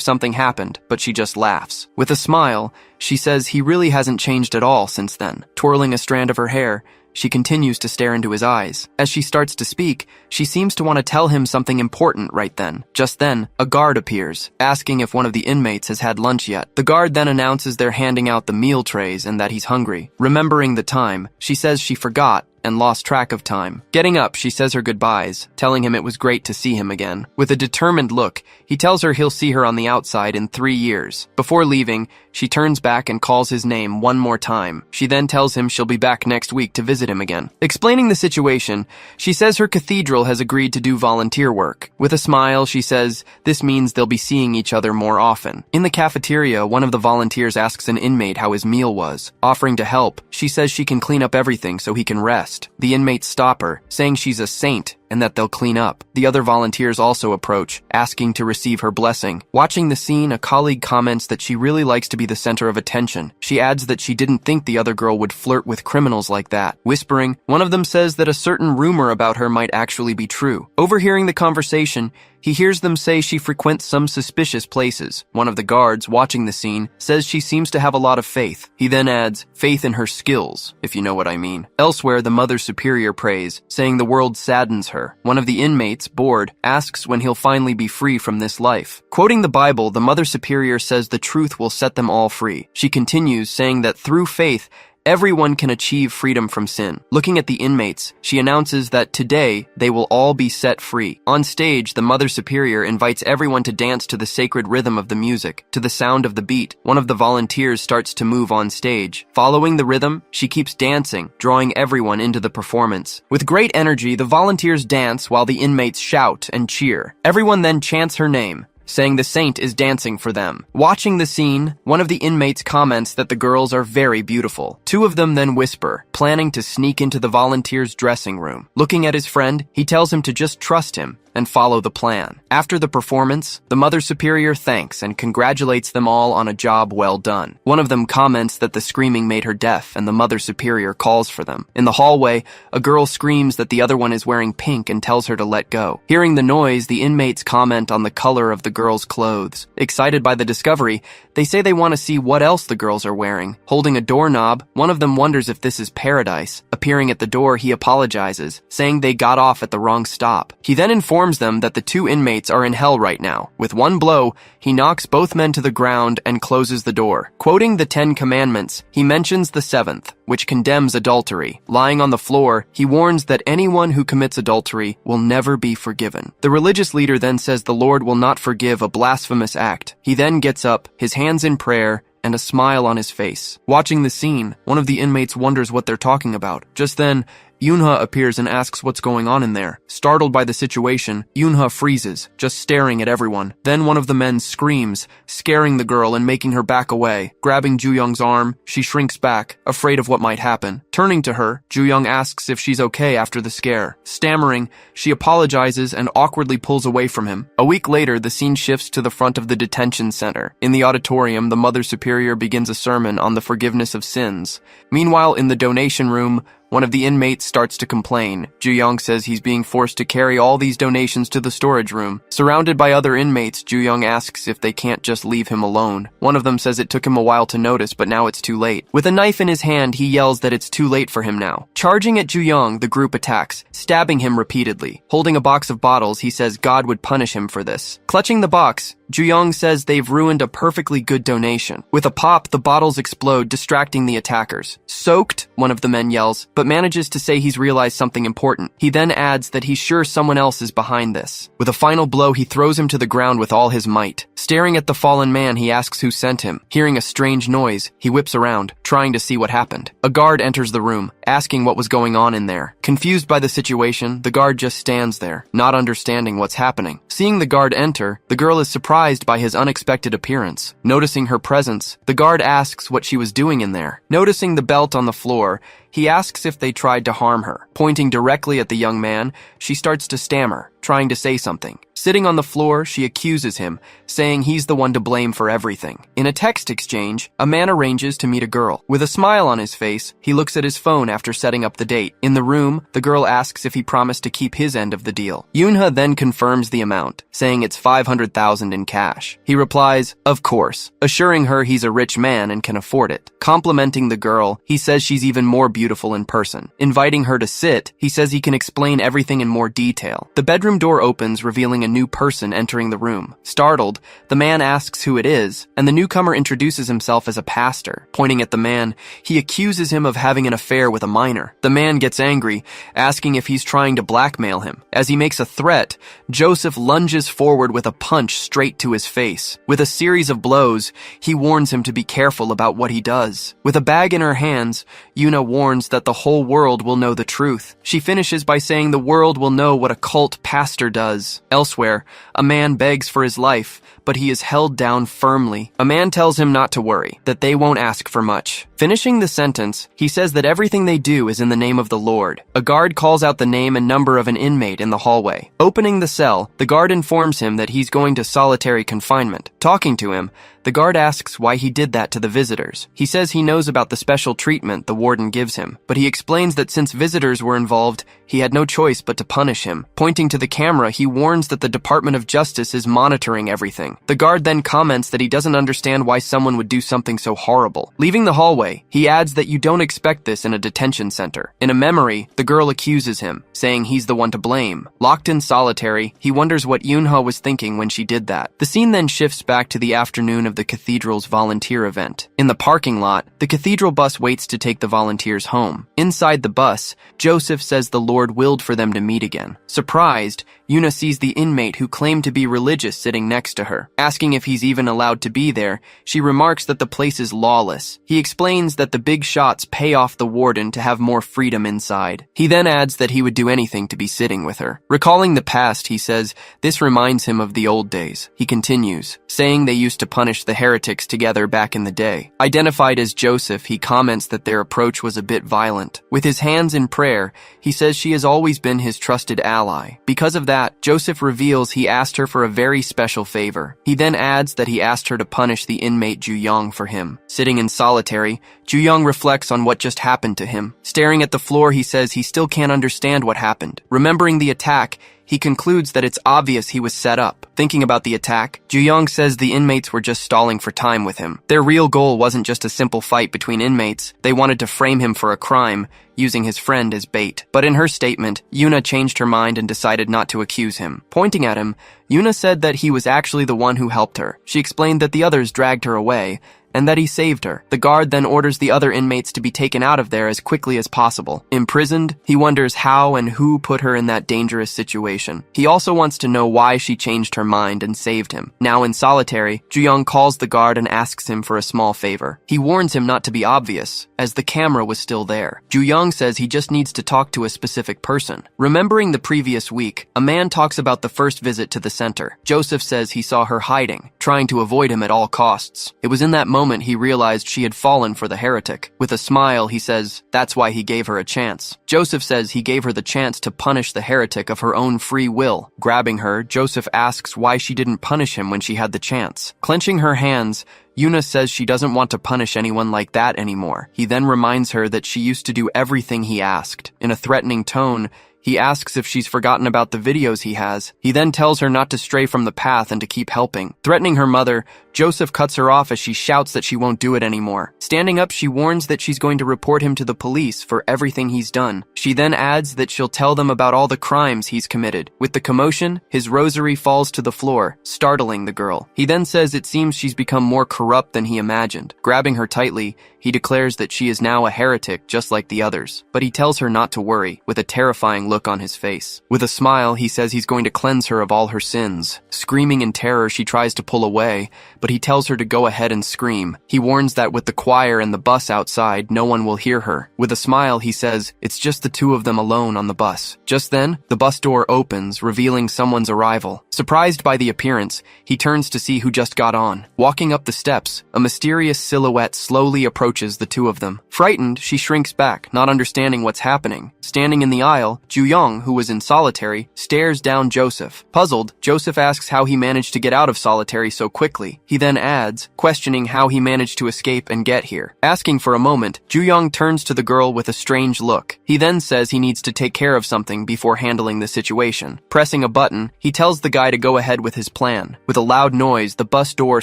something happened, but she just laughs. With a smile, she says he really hasn't changed at all since then. Twirling a strand of her hair, she continues to stare into his eyes. As she starts to speak, she seems to want to tell him something important right then. Just then, a guard appears, asking if one of the inmates has had lunch yet. The guard then announces they're handing out the meal trays and that he's hungry. Remembering the time, she says she forgot and lost track of time. Getting up, she says her goodbyes, telling him it was great to see him again. With a determined look, he tells her he'll see her on the outside in 3 years. Before leaving, she turns back and calls his name one more time. She then tells him she'll be back next week to visit him again. Explaining the situation, she says her cathedral has agreed to do volunteer work. With a smile, she says this means they'll be seeing each other more often. In the cafeteria, one of the volunteers asks an inmate how his meal was. Offering to help, she says she can clean up everything so he can rest. The inmates stop her, saying she's a saint and that they'll clean up. The other volunteers also approach, asking to receive her blessing. Watching the scene, a colleague comments that she really likes to be the center of attention. She adds that she didn't think the other girl would flirt with criminals like that. Whispering, one of them says that a certain rumor about her might actually be true. Overhearing the conversation, he hears them say she frequents some suspicious places. One of the guards, watching the scene, says she seems to have a lot of faith. He then adds, faith in her skills, if you know what I mean. Elsewhere, the Mother Superior prays, saying the world saddens her. One of the inmates, bored, asks when he'll finally be free from this life. Quoting the Bible, the Mother Superior says the truth will set them all free. She continues, saying that through faith, everyone can achieve freedom from sin. Looking at the inmates, she announces that today they will all be set free. On stage, the Mother Superior invites everyone to dance to the sacred rhythm of the music. To the sound of the beat, one of the volunteers starts to move on stage. Following the rhythm, she keeps dancing, drawing everyone into the performance. With great energy, the volunteers dance while the inmates shout and cheer. Everyone then chants her name, saying the saint is dancing for them. Watching the scene, one of the inmates comments that the girls are very beautiful. Two of them then whisper, planning to sneak into the volunteer's dressing room. Looking at his friend, he tells him to just trust him and follow the plan. After the performance, the Mother Superior thanks and congratulates them all on a job well done. One of them comments that the screaming made her deaf and the Mother Superior calls for them. In the hallway, a girl screams that the other one is wearing pink and tells her to let go. Hearing the noise, the inmates comment on the color of the girl's clothes. Excited by the discovery, they say they want to see what else the girls are wearing. Holding a doorknob, one of them wonders if this is paradise. Appearing at the door, he apologizes, saying they got off at the wrong stop. He then informs them that the two inmates are in hell right now. With one blow, he knocks both men to the ground and closes the door. Quoting the 10 Commandments, he mentions the 7th, which condemns adultery. Lying on the floor, he warns that anyone who commits adultery will never be forgiven. The religious leader then says the Lord will not forgive a blasphemous act. He then gets up, his hands in prayer, and a smile on his face. Watching the scene, one of the inmates wonders what they're talking about. Just then, Yunha appears and asks what's going on in there. Startled by the situation, Yunha freezes, just staring at everyone. Then one of the men screams, scaring the girl and making her back away. Grabbing Ju-young's arm, she shrinks back, afraid of what might happen. Turning to her, Ju-young asks if she's okay after the scare. Stammering, she apologizes and awkwardly pulls away from him. A week later, the scene shifts to the front of the detention center. In the auditorium, the Mother Superior begins a sermon on the forgiveness of sins. Meanwhile, in the donation room, one of the inmates starts to complain. Ju-young says he's being forced to carry all these donations to the storage room. Surrounded by other inmates, Ju-young asks if they can't just leave him alone. One of them says it took him a while to notice, but now it's too late. With a knife in his hand, he yells that it's too late for him now. Charging at Ju-young, the group attacks, stabbing him repeatedly. Holding a box of bottles, he says God would punish him for this. Clutching the box, Ju-young says they've ruined a perfectly good donation. With a pop, the bottles explode, distracting the attackers. Soaked, one of the men yells, but manages to say he's realized something important. He then adds that he's sure someone else is behind this. With a final blow, he throws him to the ground with all his might. Staring at the fallen man, he asks who sent him. Hearing a strange noise, he whips around, trying to see what happened. A guard enters the room, asking what was going on in there. Confused by the situation, the guard just stands there, not understanding what's happening. Seeing the guard enter, the girl is surprised surprised by his unexpected appearance. Noticing her presence, the guard asks what she was doing in there. Noticing the belt on the floor, he asks if they tried to harm her. Pointing directly at the young man, she starts to stammer, trying to say something. Sitting on the floor, she accuses him, saying he's the one to blame for everything. In a text exchange, a man arranges to meet a girl. With a smile on his face, he looks at his phone after setting up the date. In the room, the girl asks if he promised to keep his end of the deal. Yoonha then confirms the amount, saying it's 500,000 in cash. He replies, "Of course," assuring her he's a rich man and can afford it. Complimenting the girl, he says she's even more beautiful in person. Inviting her to sit, he says he can explain everything in more detail. The bedroom door opens, revealing a new person entering the room. Startled, the man asks who it is, and the newcomer introduces himself as a pastor. Pointing at the man, he accuses him of having an affair with a minor. The man gets angry, asking if he's trying to blackmail him. As he makes a threat, Joseph lunges forward with a punch straight to his face. With a series of blows, he warns him to be careful about what he does. With a bag in her hands, Yuna warns that the whole world will know the truth. She finishes by saying the world will know what a cult pastor does. Elsewhere, a man begs for his life, but he is held down firmly. A man tells him not to worry, that they won't ask for much. Finishing the sentence, he says that everything they do is in the name of the Lord. A guard calls out the name and number of an inmate in the hallway. Opening the cell, the guard informs him that he's going to solitary confinement. Talking to him, the guard asks why he did that to the visitors. He says he knows about the special treatment the warden gives him, but he explains that since visitors were involved, he had no choice but to punish him. Pointing to the camera, he warns that the Department of Justice is monitoring everything. The guard then comments that he doesn't understand why someone would do something so horrible. Leaving the hallway, he adds that you don't expect this in a detention center. In a memory, the girl accuses him, saying he's the one to blame. Locked in solitary, he wonders what Yoonha was thinking when she did that. The scene then shifts back to the afternoon of the cathedral's volunteer event. In the parking lot, the cathedral bus waits to take the volunteers home. Inside the bus, Joseph says the Lord willed for them to meet again. Surprised, Yuna sees the inmate who claimed to be religious sitting next to her. Asking if he's even allowed to be there, she remarks that the place is lawless. He explains that the big shots pay off the warden to have more freedom inside. He then adds that he would do anything to be sitting with her. Recalling the past, he says this reminds him of the old days. He continues, saying they used to punish the heretics together back in the day. Identified as Joseph, he comments that their approach was a bit violent. With his hands in prayer, he says she has always been his trusted ally. Because of that, Joseph reveals he asked her for a very special favor. He then adds that he asked her to punish the inmate Ju-young for him. Sitting in solitary, Ju-young reflects on what just happened to him. Staring at the floor, he says he still can't understand what happened. Remembering the attack, he concludes that it's obvious he was set up. Thinking about the attack, Ju-young says the inmates were just stalling for time with him. Their real goal wasn't just a simple fight between inmates. They wanted to frame him for a crime, using his friend as bait. But in her statement, Yuna changed her mind and decided not to accuse him. Pointing at him, Yuna said that he was actually the one who helped her. She explained that the others dragged her away, and that he saved her. The guard then orders the other inmates to be taken out of there as quickly as possible. Imprisoned, he wonders how and who put her in that dangerous situation. He also wants to know why she changed her mind and saved him. Now in solitary, Ju-young calls the guard and asks him for a small favor. He warns him not to be obvious, as the camera was still there. Ju-young says he just needs to talk to a specific person. Remembering the previous week, a man talks about the first visit to the center. Joseph says he saw her hiding, trying to avoid him at all costs. It was in that moment he realized she had fallen for the heretic. With a smile, he says that's why he gave her a chance. Joseph says he gave her the chance to punish the heretic of her own free will. Grabbing her, Joseph asks why she didn't punish him when she had the chance. Clenching her hands, Yuna says she doesn't want to punish anyone like that anymore. He then reminds her that she used to do everything he asked. In a threatening tone, he asks if she's forgotten about the videos he has. He then tells her not to stray from the path and to keep helping. Threatening her mother, Joseph cuts her off as she shouts that she won't do it anymore. Standing up, she warns that she's going to report him to the police for everything he's done. She then adds that she'll tell them about all the crimes he's committed. With the commotion, his rosary falls to the floor, startling the girl. He then says it seems she's become more corrupt than he imagined. Grabbing her tightly, he declares that she is now a heretic just like the others. But he tells her not to worry, with a terrifying look on his face. With a smile, he says he's going to cleanse her of all her sins. Screaming in terror, she tries to pull away, but he tells her to go ahead and scream. He warns that with the choir and the bus outside, no one will hear her. With a smile, he says it's just the two of them alone on the bus. Just then, the bus door opens, revealing someone's arrival. Surprised by the appearance, he turns to see who just got on. Walking up the steps, a mysterious silhouette slowly approaches the two of them. Frightened, she shrinks back, not understanding what's happening. Standing in the aisle, Ju-young, who was in solitary, stares down Joseph. Puzzled, Joseph asks how he managed to get out of solitary so quickly. He then adds, questioning how he managed to escape and get here. Asking for a moment, Ju-young turns to the girl with a strange look. He then says he needs to take care of something before handling the situation. Pressing a button, he tells the guy to go ahead with his plan. With a loud noise, the bus door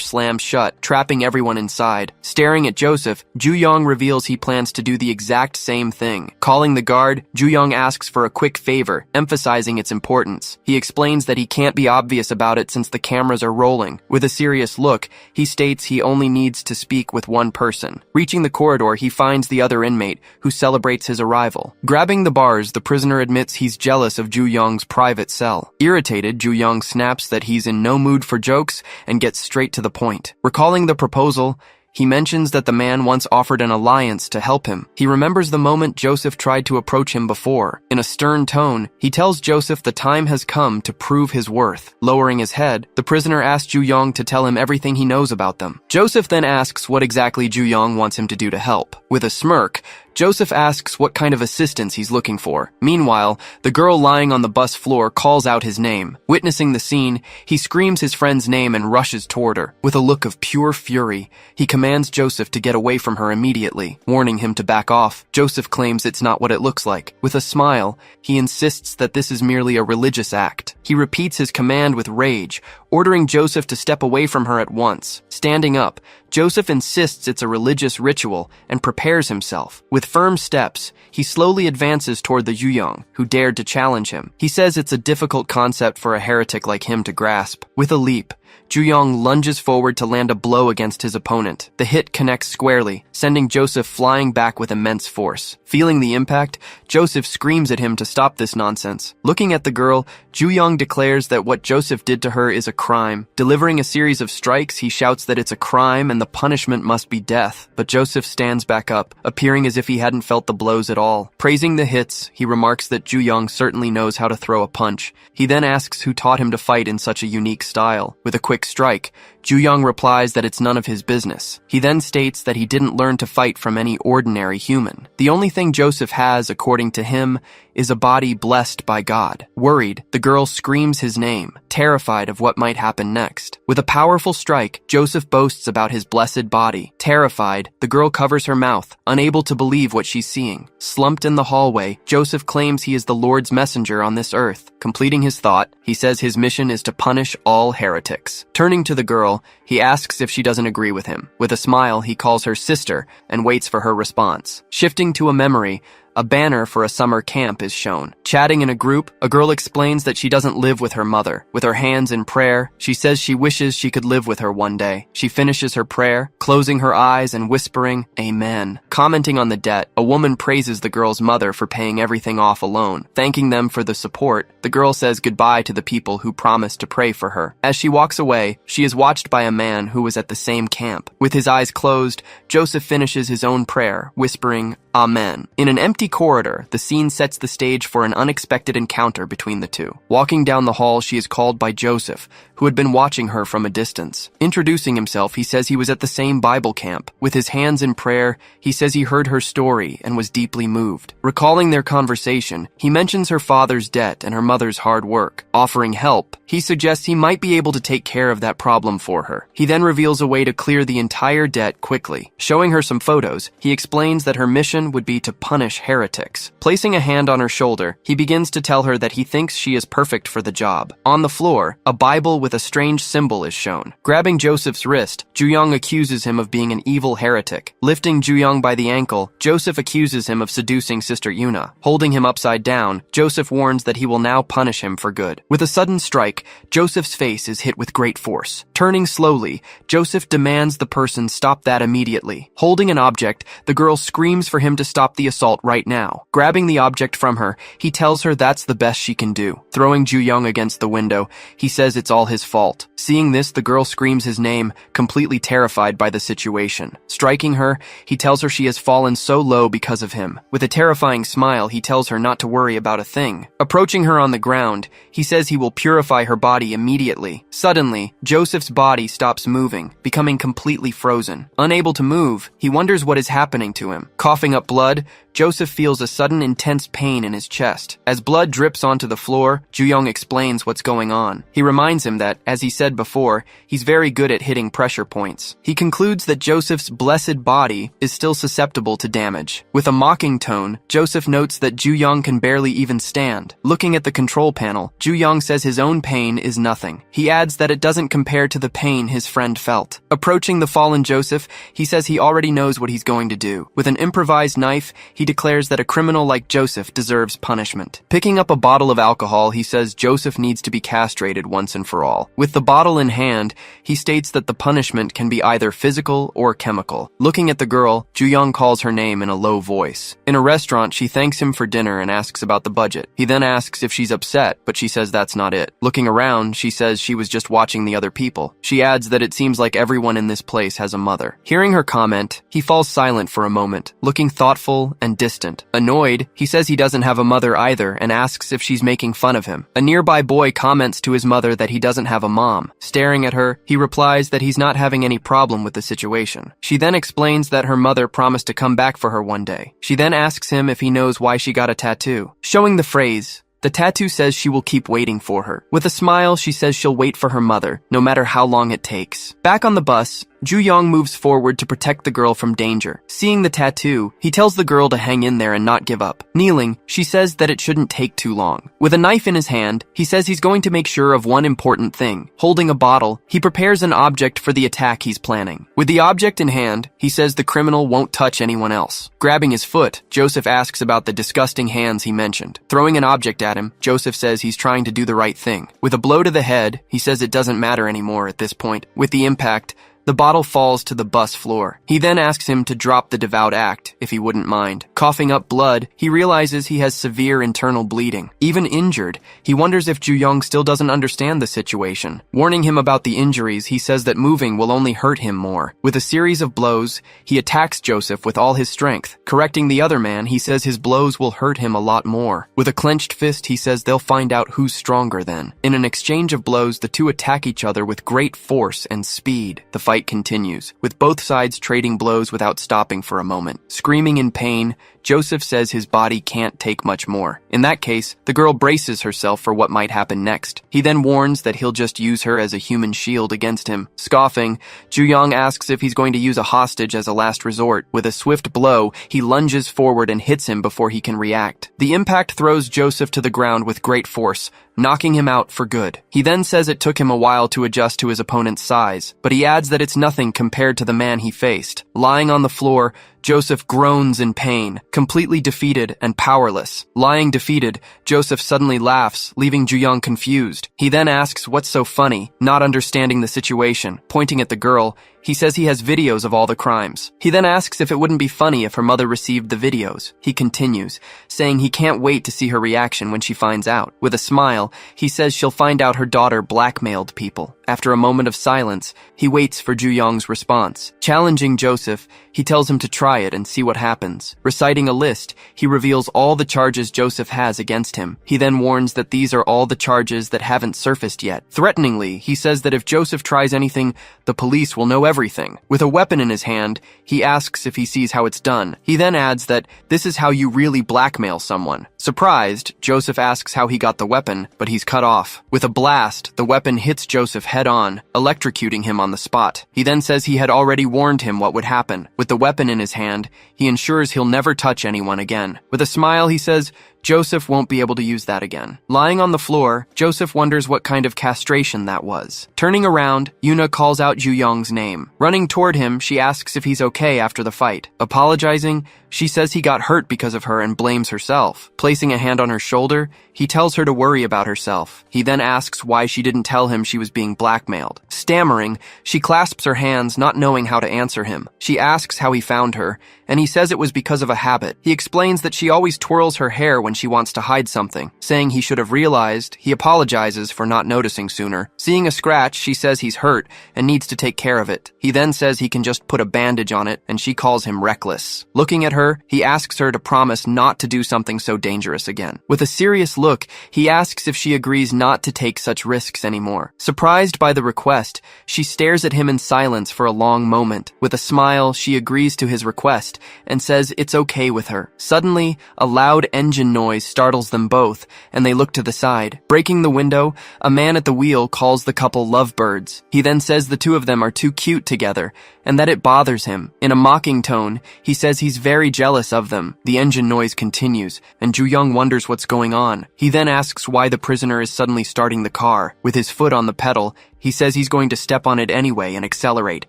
slams shut, trapping everyone inside. Staring at Joseph, Ju-young reveals he plans to do the exact same thing. Calling the guard, Ju-young asks for a quick favor, emphasizing its importance. He explains that he can't be obvious about it since the cameras are rolling. With a serious look, he states he only needs to speak with one person. Reaching the corridor, he finds the other inmate, who celebrates his arrival. Grabbing the bars, the prisoner admits he's jealous of Ju-young's private cell. Irritated, Ju-young snaps that he's in no mood for jokes and gets straight to the point. Recalling the proposal, he mentions that the man once offered an alliance to help him. He remembers the moment Joseph tried to approach him before. In a stern tone, he tells Joseph the time has come to prove his worth. Lowering his head, the prisoner asks Ju-young to tell him everything he knows about them. Joseph then asks what exactly Ju-young wants him to do to help. With a smirk, Joseph asks what kind of assistance he's looking for. Meanwhile, the girl lying on the bus floor calls out his name. Witnessing the scene, he screams his friend's name and rushes toward her. With a look of pure fury, he commands Joseph to get away from her immediately, warning him to back off. Joseph claims it's not what it looks like. With a smile, he insists that this is merely a religious act. He repeats his command with rage, ordering Joseph to step away from her at once. Standing up, Joseph insists it's a religious ritual and prepares himself. With firm steps, he slowly advances toward the Ju-young, who dared to challenge him. He says it's a difficult concept for a heretic like him to grasp. With a leap, Ju-young lunges forward to land a blow against his opponent. The hit connects squarely, sending Joseph flying back with immense force. Feeling the impact, Joseph screams at him to stop this nonsense. Looking at the girl, Ju-young declares that what Joseph did to her is a crime. Delivering a series of strikes, he shouts that it's a crime and the punishment must be death. But Joseph stands back up, appearing as if he hadn't felt the blows at all. Praising the hits, he remarks that Ju-young certainly knows how to throw a punch. He then asks who taught him to fight in such a unique style. With a quick strike, Ju-young replies that it's none of his business. He then states that he didn't learn to fight from any ordinary human. The only thing Joseph has, according to him, is a body blessed by God. Worried, the girl screams his name, terrified of what might happen next. With a powerful strike, Joseph boasts about his blessed body. Terrified, the girl covers her mouth, unable to believe what she's seeing. Slumped in the hallway, Joseph claims he is the Lord's messenger on this earth. Completing his thought, he says his mission is to punish all heretics. Turning to the girl, he asks if she doesn't agree with him. With a smile, he calls her sister and waits for her response. Shifting to a memory, a banner for a summer camp is shown. Chatting in a group, a girl explains that she doesn't live with her mother. With her hands in prayer, she says she wishes she could live with her one day. She finishes her prayer, closing her eyes and whispering, "Amen." Commenting on the debt, a woman praises the girl's mother for paying everything off alone. Thanking them for the support, the girl says goodbye to the people who promised to pray for her. As she walks away, she is watched by a man who was at the same camp. With his eyes closed, Joseph finishes his own prayer, whispering, "Amen." In an empty corridor, the scene sets the stage for an unexpected encounter between the two. Walking down the hall, she is called by Joseph, who had been watching her from a distance. Introducing himself, he says he was at the same Bible camp. With his hands in prayer, he says he heard her story and was deeply moved. Recalling their conversation, he mentions her father's debt and her mother's hard work. Offering help, he suggests he might be able to take care of that problem for her. He then reveals a way to clear the entire debt quickly. Showing her some photos, he explains that her mission would be to punish heretics. Placing a hand on her shoulder, he begins to tell her that he thinks she is perfect for the job. On the floor, a Bible with a strange symbol is shown. Grabbing Joseph's wrist, Ju-young accuses him of being an evil heretic. Lifting Ju-young by the ankle, Joseph accuses him of seducing Sister Yuna. Holding him upside down, Joseph warns that he will now punish him for good. With a sudden strike, Joseph's face is hit with great force. Turning slowly, Joseph demands the person stop that immediately. Holding an object, the girl screams for him to stop the assault right now. Grabbing the object from her, he tells her that's the best she can do. Throwing Ju-young against the window, he says it's all his his fault. Seeing this, the girl screams his name, completely terrified by the situation. Striking her, he tells her she has fallen so low because of him. With a terrifying smile, he tells her not to worry about a thing. Approaching her on the ground, he says he will purify her body immediately. Suddenly, Joseph's body stops moving, becoming completely frozen. Unable to move, he wonders what is happening to him. Coughing up blood, Joseph feels a sudden intense pain in his chest. As blood drips onto the floor, Ju-young explains what's going on. He reminds him that, as he said before, he's very good at hitting pressure points. He concludes that Joseph's blessed body is still susceptible to damage. With a mocking tone, Joseph notes that Ju-young can barely even stand. Looking at the control panel, Ju-young says his own pain is nothing. He adds that it doesn't compare to the pain his friend felt. Approaching the fallen Joseph, he says he already knows what he's going to do. With an improvised knife, he declares that a criminal like Joseph deserves punishment. Picking up a bottle of alcohol, he says Joseph needs to be castrated once and for all. With the bottle in hand, he states that the punishment can be either physical or chemical. Looking at the girl, Ju-young calls her name in a low voice. In a restaurant, she thanks him for dinner and asks about the budget. He then asks if she's upset, but she says that's not it. Looking around, she says she was just watching the other people. She adds that it seems like everyone in this place has a mother. Hearing her comment, he falls silent for a moment, looking thoughtful and distant. Annoyed, he says he doesn't have a mother either and asks if she's making fun of him. A nearby boy comments to his mother that he doesn't have a mom. Staring at her, he replies that he's not having any problem with the situation. She then explains that her mother promised to come back for her one day. She then asks him if he knows why she got a tattoo. Showing the phrase, the tattoo says she will keep waiting for her. With a smile, she says she'll wait for her mother, no matter how long it takes. Back on the bus, Ju-young moves forward to protect the girl from danger. Seeing the tattoo, he tells the girl to hang in there and not give up. Kneeling, she says that it shouldn't take too long. With a knife in his hand, he says he's going to make sure of one important thing. Holding a bottle, he prepares an object for the attack he's planning. With the object in hand, he says the criminal won't touch anyone else. Grabbing his foot, Joseph asks about the disgusting hands he mentioned. Throwing an object at him, Joseph says he's trying to do the right thing. With a blow to the head, he says it doesn't matter anymore at this point. With the impact, the bottle falls to the bus floor. He then asks him to drop the devout act, if he wouldn't mind. Coughing up blood, he realizes he has severe internal bleeding. Even injured, he wonders if Ju-young still doesn't understand the situation. Warning him about the injuries, he says that moving will only hurt him more. With a series of blows, he attacks Joseph with all his strength. Correcting the other man, he says his blows will hurt him a lot more. With a clenched fist, he says they'll find out who's stronger then. In an exchange of blows, the two attack each other with great force and speed. The fight continues, with both sides trading blows without stopping for a moment. Screaming in pain, Joseph says his body can't take much more. In that case, the girl braces herself for what might happen next. He then warns that he'll just use her as a human shield against him. Scoffing, Ju-young asks if he's going to use a hostage as a last resort. With a swift blow, he lunges forward and hits him before he can react. The impact throws Joseph to the ground with great force, knocking him out for good. He then says it took him a while to adjust to his opponent's size, but he adds that it's nothing compared to the man he faced. Lying on the floor, Joseph groans in pain, completely defeated and powerless. Lying defeated, Joseph suddenly laughs, leaving Ju-young confused. He then asks what's so funny, not understanding the situation. Pointing at the girl, he says he has videos of all the crimes. He then asks if it wouldn't be funny if her mother received the videos. He continues, saying he can't wait to see her reaction when she finds out. With a smile, he says she'll find out her daughter blackmailed people. After a moment of silence, he waits for Ju-young's response. Challenging Joseph, he tells him to try it and see what happens. Reciting a list, he reveals all the charges Joseph has against him. He then warns that these are all the charges that haven't surfaced yet. Threateningly, he says that if Joseph tries anything, the police will know everything. With a weapon in his hand, he asks if he sees how it's done. He then adds that this is how you really blackmail someone. Surprised, Joseph asks how he got the weapon, but he's cut off. With a blast, the weapon hits Joseph head-on, electrocuting him on the spot. He then says he had already warned him what would happen. With the weapon in his hand, he ensures he'll never touch anyone again. With a smile, he says Joseph won't be able to use that again. Lying on the floor, Joseph wonders what kind of castration that was. Turning around, Yuna calls out Ju-young's name. Running toward him, she asks if he's okay after the fight. Apologizing, she says he got hurt because of her and blames herself. Placing a hand on her shoulder, he tells her to worry about herself. He then asks why she didn't tell him she was being blackmailed. Stammering, she clasps her hands, not knowing how to answer him. She asks how he found her, and he says it was because of a habit. He explains that she always twirls her hair when she wants to hide something. Saying he should have realized, he apologizes for not noticing sooner. Seeing a scratch, she says he's hurt and needs to take care of it. He then says he can just put a bandage on it, and she calls him reckless. Looking at her, he asks her to promise not to do something so dangerous again. With a serious look, he asks if she agrees not to take such risks anymore. Surprised by the request, she stares at him in silence for a long moment. With a smile, she agrees to his request and says it's okay with her. Suddenly, a loud engine noise startles them both, and they look to the side. Breaking the window, a man at the wheel calls the couple lovebirds. He then says the two of them are too cute together, and that it bothers him. In a mocking tone, he says he's very jealous of them. The engine noise continues, and Ju-young wonders what's going on. He then asks why the prisoner is suddenly starting the car. With his foot on the pedal, he says he's going to step on it anyway and accelerate.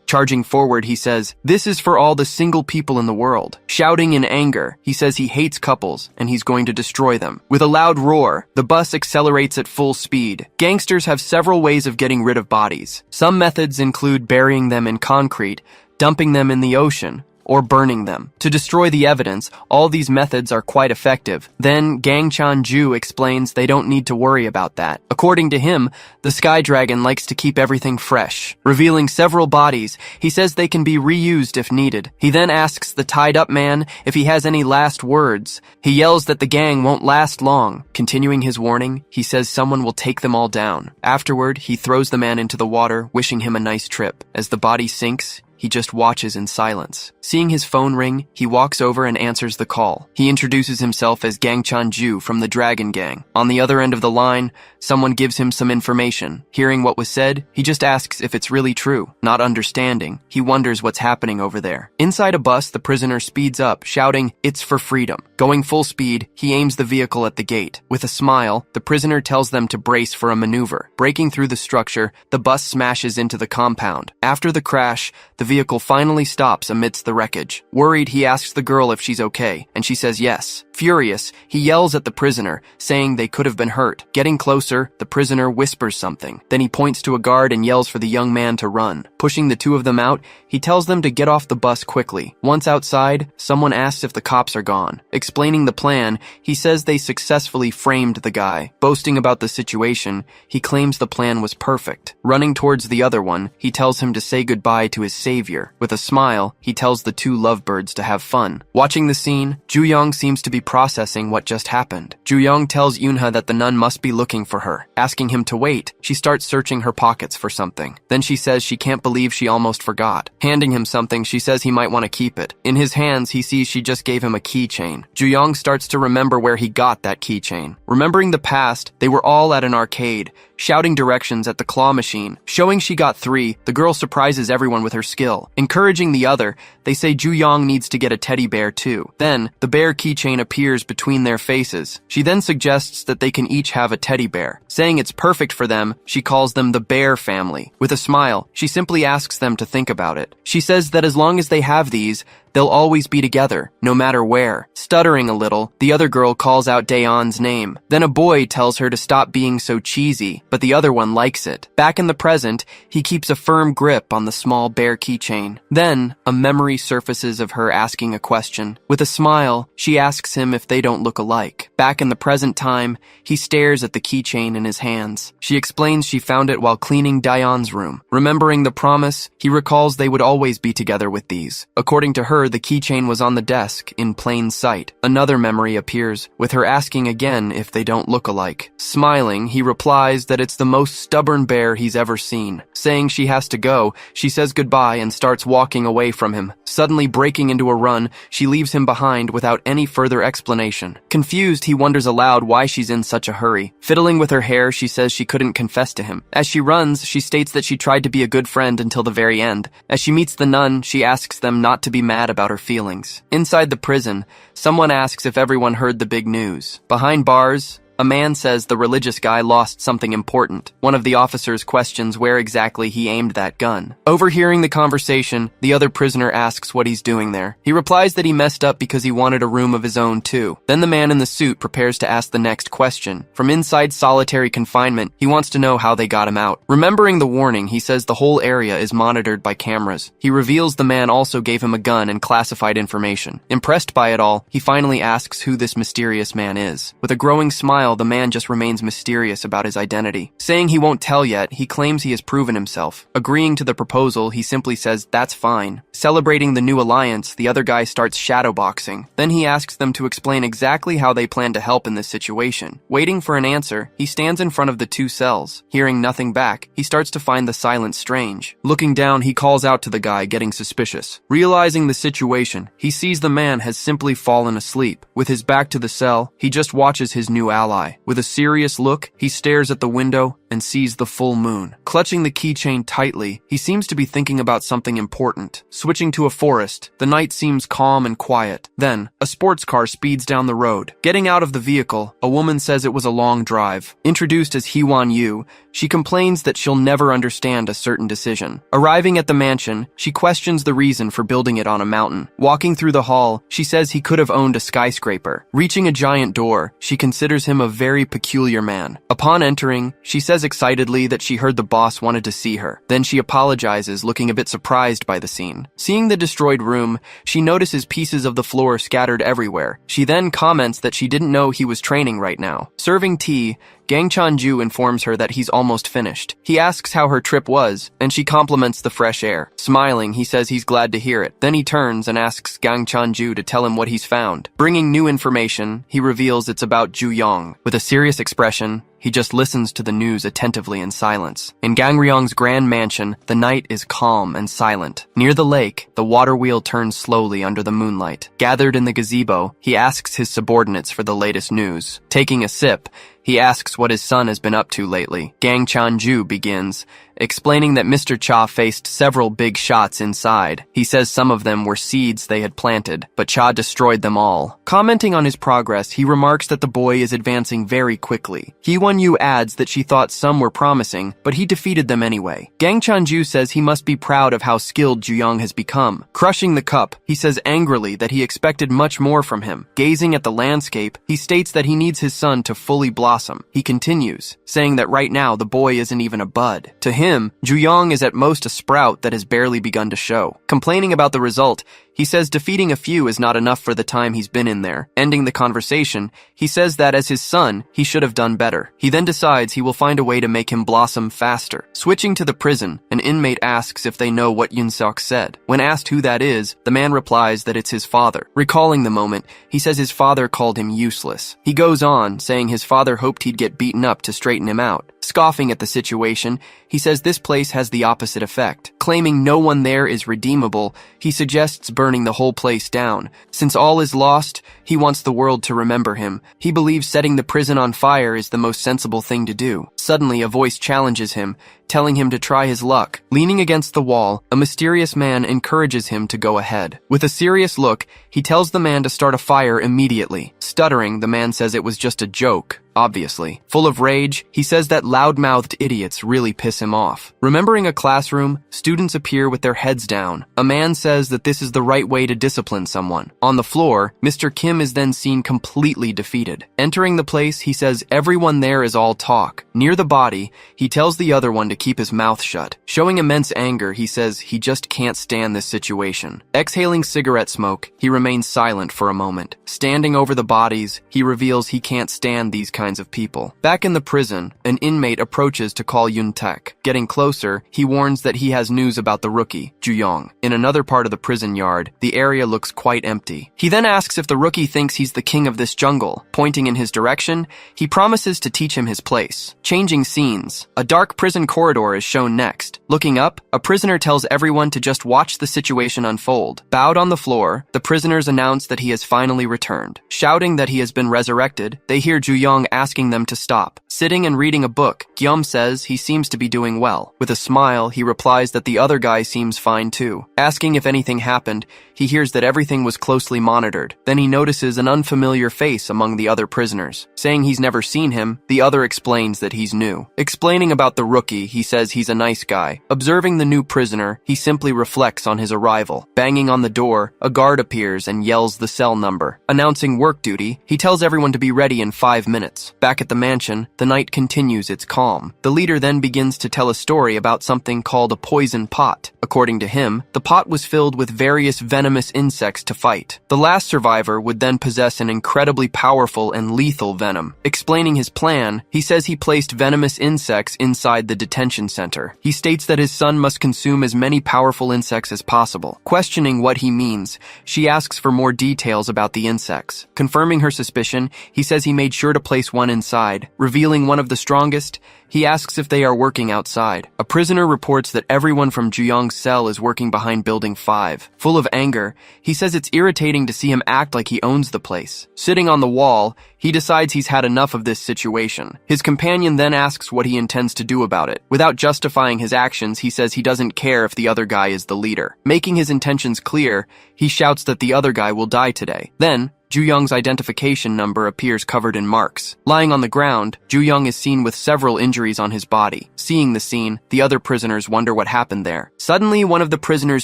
Charging forward, he says, "This is for all the single people in the world." Shouting in anger, he says he hates couples and he's going to destroy them. With a loud roar, the bus accelerates at full speed. Gangsters have several ways of getting rid of bodies. Some methods include burying them in concrete, dumping them in the ocean, or burning them. To destroy the evidence, all these methods are quite effective. Then, Gang-chan-ju explains they don't need to worry about that. According to him, the Sky Dragon likes to keep everything fresh. Revealing several bodies, he says they can be reused if needed. He then asks the tied-up man if he has any last words. He yells that the gang won't last long. Continuing his warning, he says someone will take them all down. Afterward, he throws the man into the water, wishing him a nice trip. As the body sinks, he just watches in silence. Seeing his phone ring, he walks over and answers the call. He introduces himself as Gang-chan-ju from the Dragon Gang. On the other end of the line, someone gives him some information. Hearing what was said, he just asks if it's really true. Not understanding, he wonders what's happening over there. Inside a bus, the prisoner speeds up, shouting, "It's for freedom." Going full speed, he aims the vehicle at the gate. With a smile, the prisoner tells them to brace for a maneuver. Breaking through the structure, the bus smashes into the compound. After the crash, the vehicle finally stops amidst the wreckage. Worried, he asks the girl if she's okay, and she says yes. Furious, he yells at the prisoner, saying they could have been hurt. Getting closer, the prisoner whispers something. Then he points to a guard and yells for the young man to run. Pushing the two of them out, he tells them to get off the bus quickly. Once outside, someone asks if the cops are gone. Explaining the plan, he says they successfully framed the guy. Boasting about the situation, he claims the plan was perfect. Running towards the other one, he tells him to say goodbye to his savior. With a smile, he tells the two lovebirds to have fun. Watching the scene, Ju-young seems to be processing what just happened. Ju-young tells Yoonha that the nun must be looking for her. Asking him to wait, she starts searching her pockets for something. Then she says she can't believe she almost forgot. Handing him something, she says he might want to keep it. In his hands, he sees she just gave him a keychain. Ju-young starts to remember where he got that keychain. Remembering the past, they were all at an arcade, shouting directions at the claw machine. Showing she got 3, the girl surprises everyone with her skill. Encouraging the other, they say Ju-young needs to get a teddy bear too. Then, the bear keychain appears between their faces. She then suggests that they can each have a teddy bear. Saying it's perfect for them, she calls them the Bear Family. With a smile, she simply asks them to think about it. She says that as long as they have these, they'll always be together, no matter where. Stuttering a little, the other girl calls out Daeon's name. Then a boy tells her to stop being so cheesy, but the other one likes it. Back in the present, he keeps a firm grip on the small bear keychain. Then, a memory surfaces of her asking a question. With a smile, she asks him if they don't look alike. Back in the present time, he stares at the keychain in his hands. She explains she found it while cleaning Daeon's room. Remembering the promise, he recalls they would always be together with these. According to her, the keychain was on the desk, in plain sight. Another memory appears, with her asking again if they don't look alike. Smiling, he replies that it's the most stubborn bear he's ever seen. Saying she has to go, she says goodbye and starts walking away from him. Suddenly breaking into a run, she leaves him behind without any further explanation. Confused, he wonders aloud why she's in such a hurry. Fiddling with her hair, she says she couldn't confess to him. As she runs, she states that she tried to be a good friend until the very end. As she meets the nun, she asks them not to be mad about her feelings. Inside the prison, someone asks if everyone heard the big news. Behind bars, A man says the religious guy lost something important. One of the officers questions where exactly he aimed that gun. Overhearing the conversation, the other prisoner asks what he's doing there. He replies that he messed up because he wanted a room of his own too. Then the man in the suit prepares to ask the next question. From inside solitary confinement, he wants to know how they got him out. Remembering the warning, he says the whole area is monitored by cameras. He reveals the man also gave him a gun and classified information. Impressed by it all, he finally asks who this mysterious man is. With a growing smile, the man just remains mysterious about his identity. Saying he won't tell yet, he claims he has proven himself. Agreeing to the proposal, he simply says that's fine. Celebrating the new alliance, the other guy starts shadowboxing. Then he asks them to explain exactly how they plan to help in this situation. Waiting for an answer, he stands in front of the two cells. Hearing nothing back, he starts to find the silence strange. Looking down, he calls out to the guy, getting suspicious. Realizing the situation, he sees the man has simply fallen asleep. With his back to the cell, he just watches his new ally. With a serious look, he stares at the window and sees the full moon. Clutching the keychain tightly, he seems to be thinking about something important. Switching to a forest, the night seems calm and quiet. Then, a sports car speeds down the road. Getting out of the vehicle, a woman says it was a long drive. Introduced as Hee-won Yu, she complains that she'll never understand a certain decision. Arriving at the mansion, she questions the reason for building it on a mountain. Walking through the hall, she says he could have owned a skyscraper. Reaching a giant door, she considers him a very peculiar man. Upon entering, she says excitedly that she heard the boss wanted to see her. Then she apologizes, looking a bit surprised by the scene. Seeing the destroyed room, she notices pieces of the floor scattered everywhere. She then comments that she didn't know he was training right now. Serving tea, Gang Chan-ju informs her that he's almost finished. He asks how her trip was, and she compliments the fresh air. Smiling, he says he's glad to hear it. Then he turns and asks Gang Chan-ju to tell him what he's found. Bringing new information, he reveals it's about Ju Yong. With a serious expression, he just listens to the news attentively in silence. In Gang Ryong's grand mansion, the night is calm and silent. Near the lake, the water wheel turns slowly under the moonlight. Gathered in the gazebo, he asks his subordinates for the latest news. Taking a sip, he asks what his son has been up to lately. Gang Chan-ju begins, explaining that Mr. Cha faced several big shots inside. He says some of them were seeds they had planted, but Cha destroyed them all. Commenting on his progress, he remarks that the boy is advancing very quickly. Hee-won Yu adds that she thought some were promising, but he defeated them anyway. Gang Chan-ju says he must be proud of how skilled Ju Yong has become. Crushing the cup, he says angrily that he expected much more from him. Gazing at the landscape, he states that he needs his son to fully blossom. He continues, saying that right now the boy isn't even a bud. To him, Ju Yong is at most a sprout that has barely begun to show. Complaining about the result, he says defeating a few is not enough for the time he's been in there. Ending the conversation, he says that as his son, he should have done better. He then decides he will find a way to make him blossom faster. Switching to the prison, an inmate asks if they know what Yun-seok said. When asked who that is, the man replies that it's his father. Recalling the moment, he says his father called him useless. He goes on, saying his father hoped he'd get beaten up to straighten him out. Scoffing at the situation, he says this place has the opposite effect. Claiming no one there is redeemable, he suggests burning the whole place down. Since all is lost, he wants the world to remember him. He believes setting the prison on fire is the most sensible thing to do. Suddenly, a voice challenges him, telling him to try his luck. Leaning against the wall, a mysterious man encourages him to go ahead. With a serious look, he tells the man to start a fire immediately. Stuttering, the man says it was just a joke. Obviously. Full of rage, he says that loud-mouthed idiots really piss him off. Remembering a classroom, students appear with their heads down. A man says that this is the right way to discipline someone. On the floor, Mr. Kim is then seen completely defeated. Entering the place, he says everyone there is all talk. Near the body, he tells the other one to keep his mouth shut. Showing immense anger, he says he just can't stand this situation. Exhaling cigarette smoke, he remains silent for a moment. Standing over the bodies, he reveals he can't stand these kinds of people. Back in the prison, an inmate approaches to call Yun-taek. Getting closer, he warns that he has news about the rookie, Ju Yong. In another part of the prison yard, the area looks quite empty. He then asks if the rookie thinks he's the king of this jungle. Pointing in his direction, he promises to teach him his place. Changing scenes, a dark prison corridor corridor is shown next. Looking up, a prisoner tells everyone to just watch the situation unfold. Bowed on the floor, the prisoners announce that he has finally returned. Shouting that he has been resurrected, they hear Ju-young asking them to stop. Sitting and reading a book, Gyum says he seems to be doing well. With a smile, he replies that the other guy seems fine too. Asking if anything happened, he hears that everything was closely monitored. Then he notices an unfamiliar face among the other prisoners. Saying he's never seen him, the other explains that he's new. Explaining about the rookie, he says he's a nice guy. Observing the new prisoner, he simply reflects on his arrival. Banging on the door, a guard appears and yells the cell number. Announcing work duty, he tells everyone to be ready in 5 minutes. Back at the mansion, the night continues its calm. The leader then begins to tell a story about something called a poison pot. According to him, the pot was filled with various venomous insects to fight. The last survivor would then possess an incredibly powerful and lethal venom. Explaining his plan, he says he placed venomous insects inside the detention center. He states that his son must consume as many powerful insects as possible. Questioning what he means, she asks for more details about the insects. Confirming her suspicion, he says he made sure to place one inside. Revealing one of the strongest, he asks if they are working outside. A prisoner reports that everyone from Ju-young's cell is working behind Building 5. Full of anger, he says it's irritating to see him act like he owns the place. Sitting on the wall, he decides he's had enough of this situation. His companion then asks what he intends to do about it. Without justifying his actions, he says he doesn't care if the other guy is the leader. Making his intentions clear, he shouts that the other guy will die today. Then, Ju-young's identification number appears covered in marks. Lying on the ground, Ju-young is seen with several injuries on his body. Seeing the scene, the other prisoners wonder what happened there. Suddenly, one of the prisoners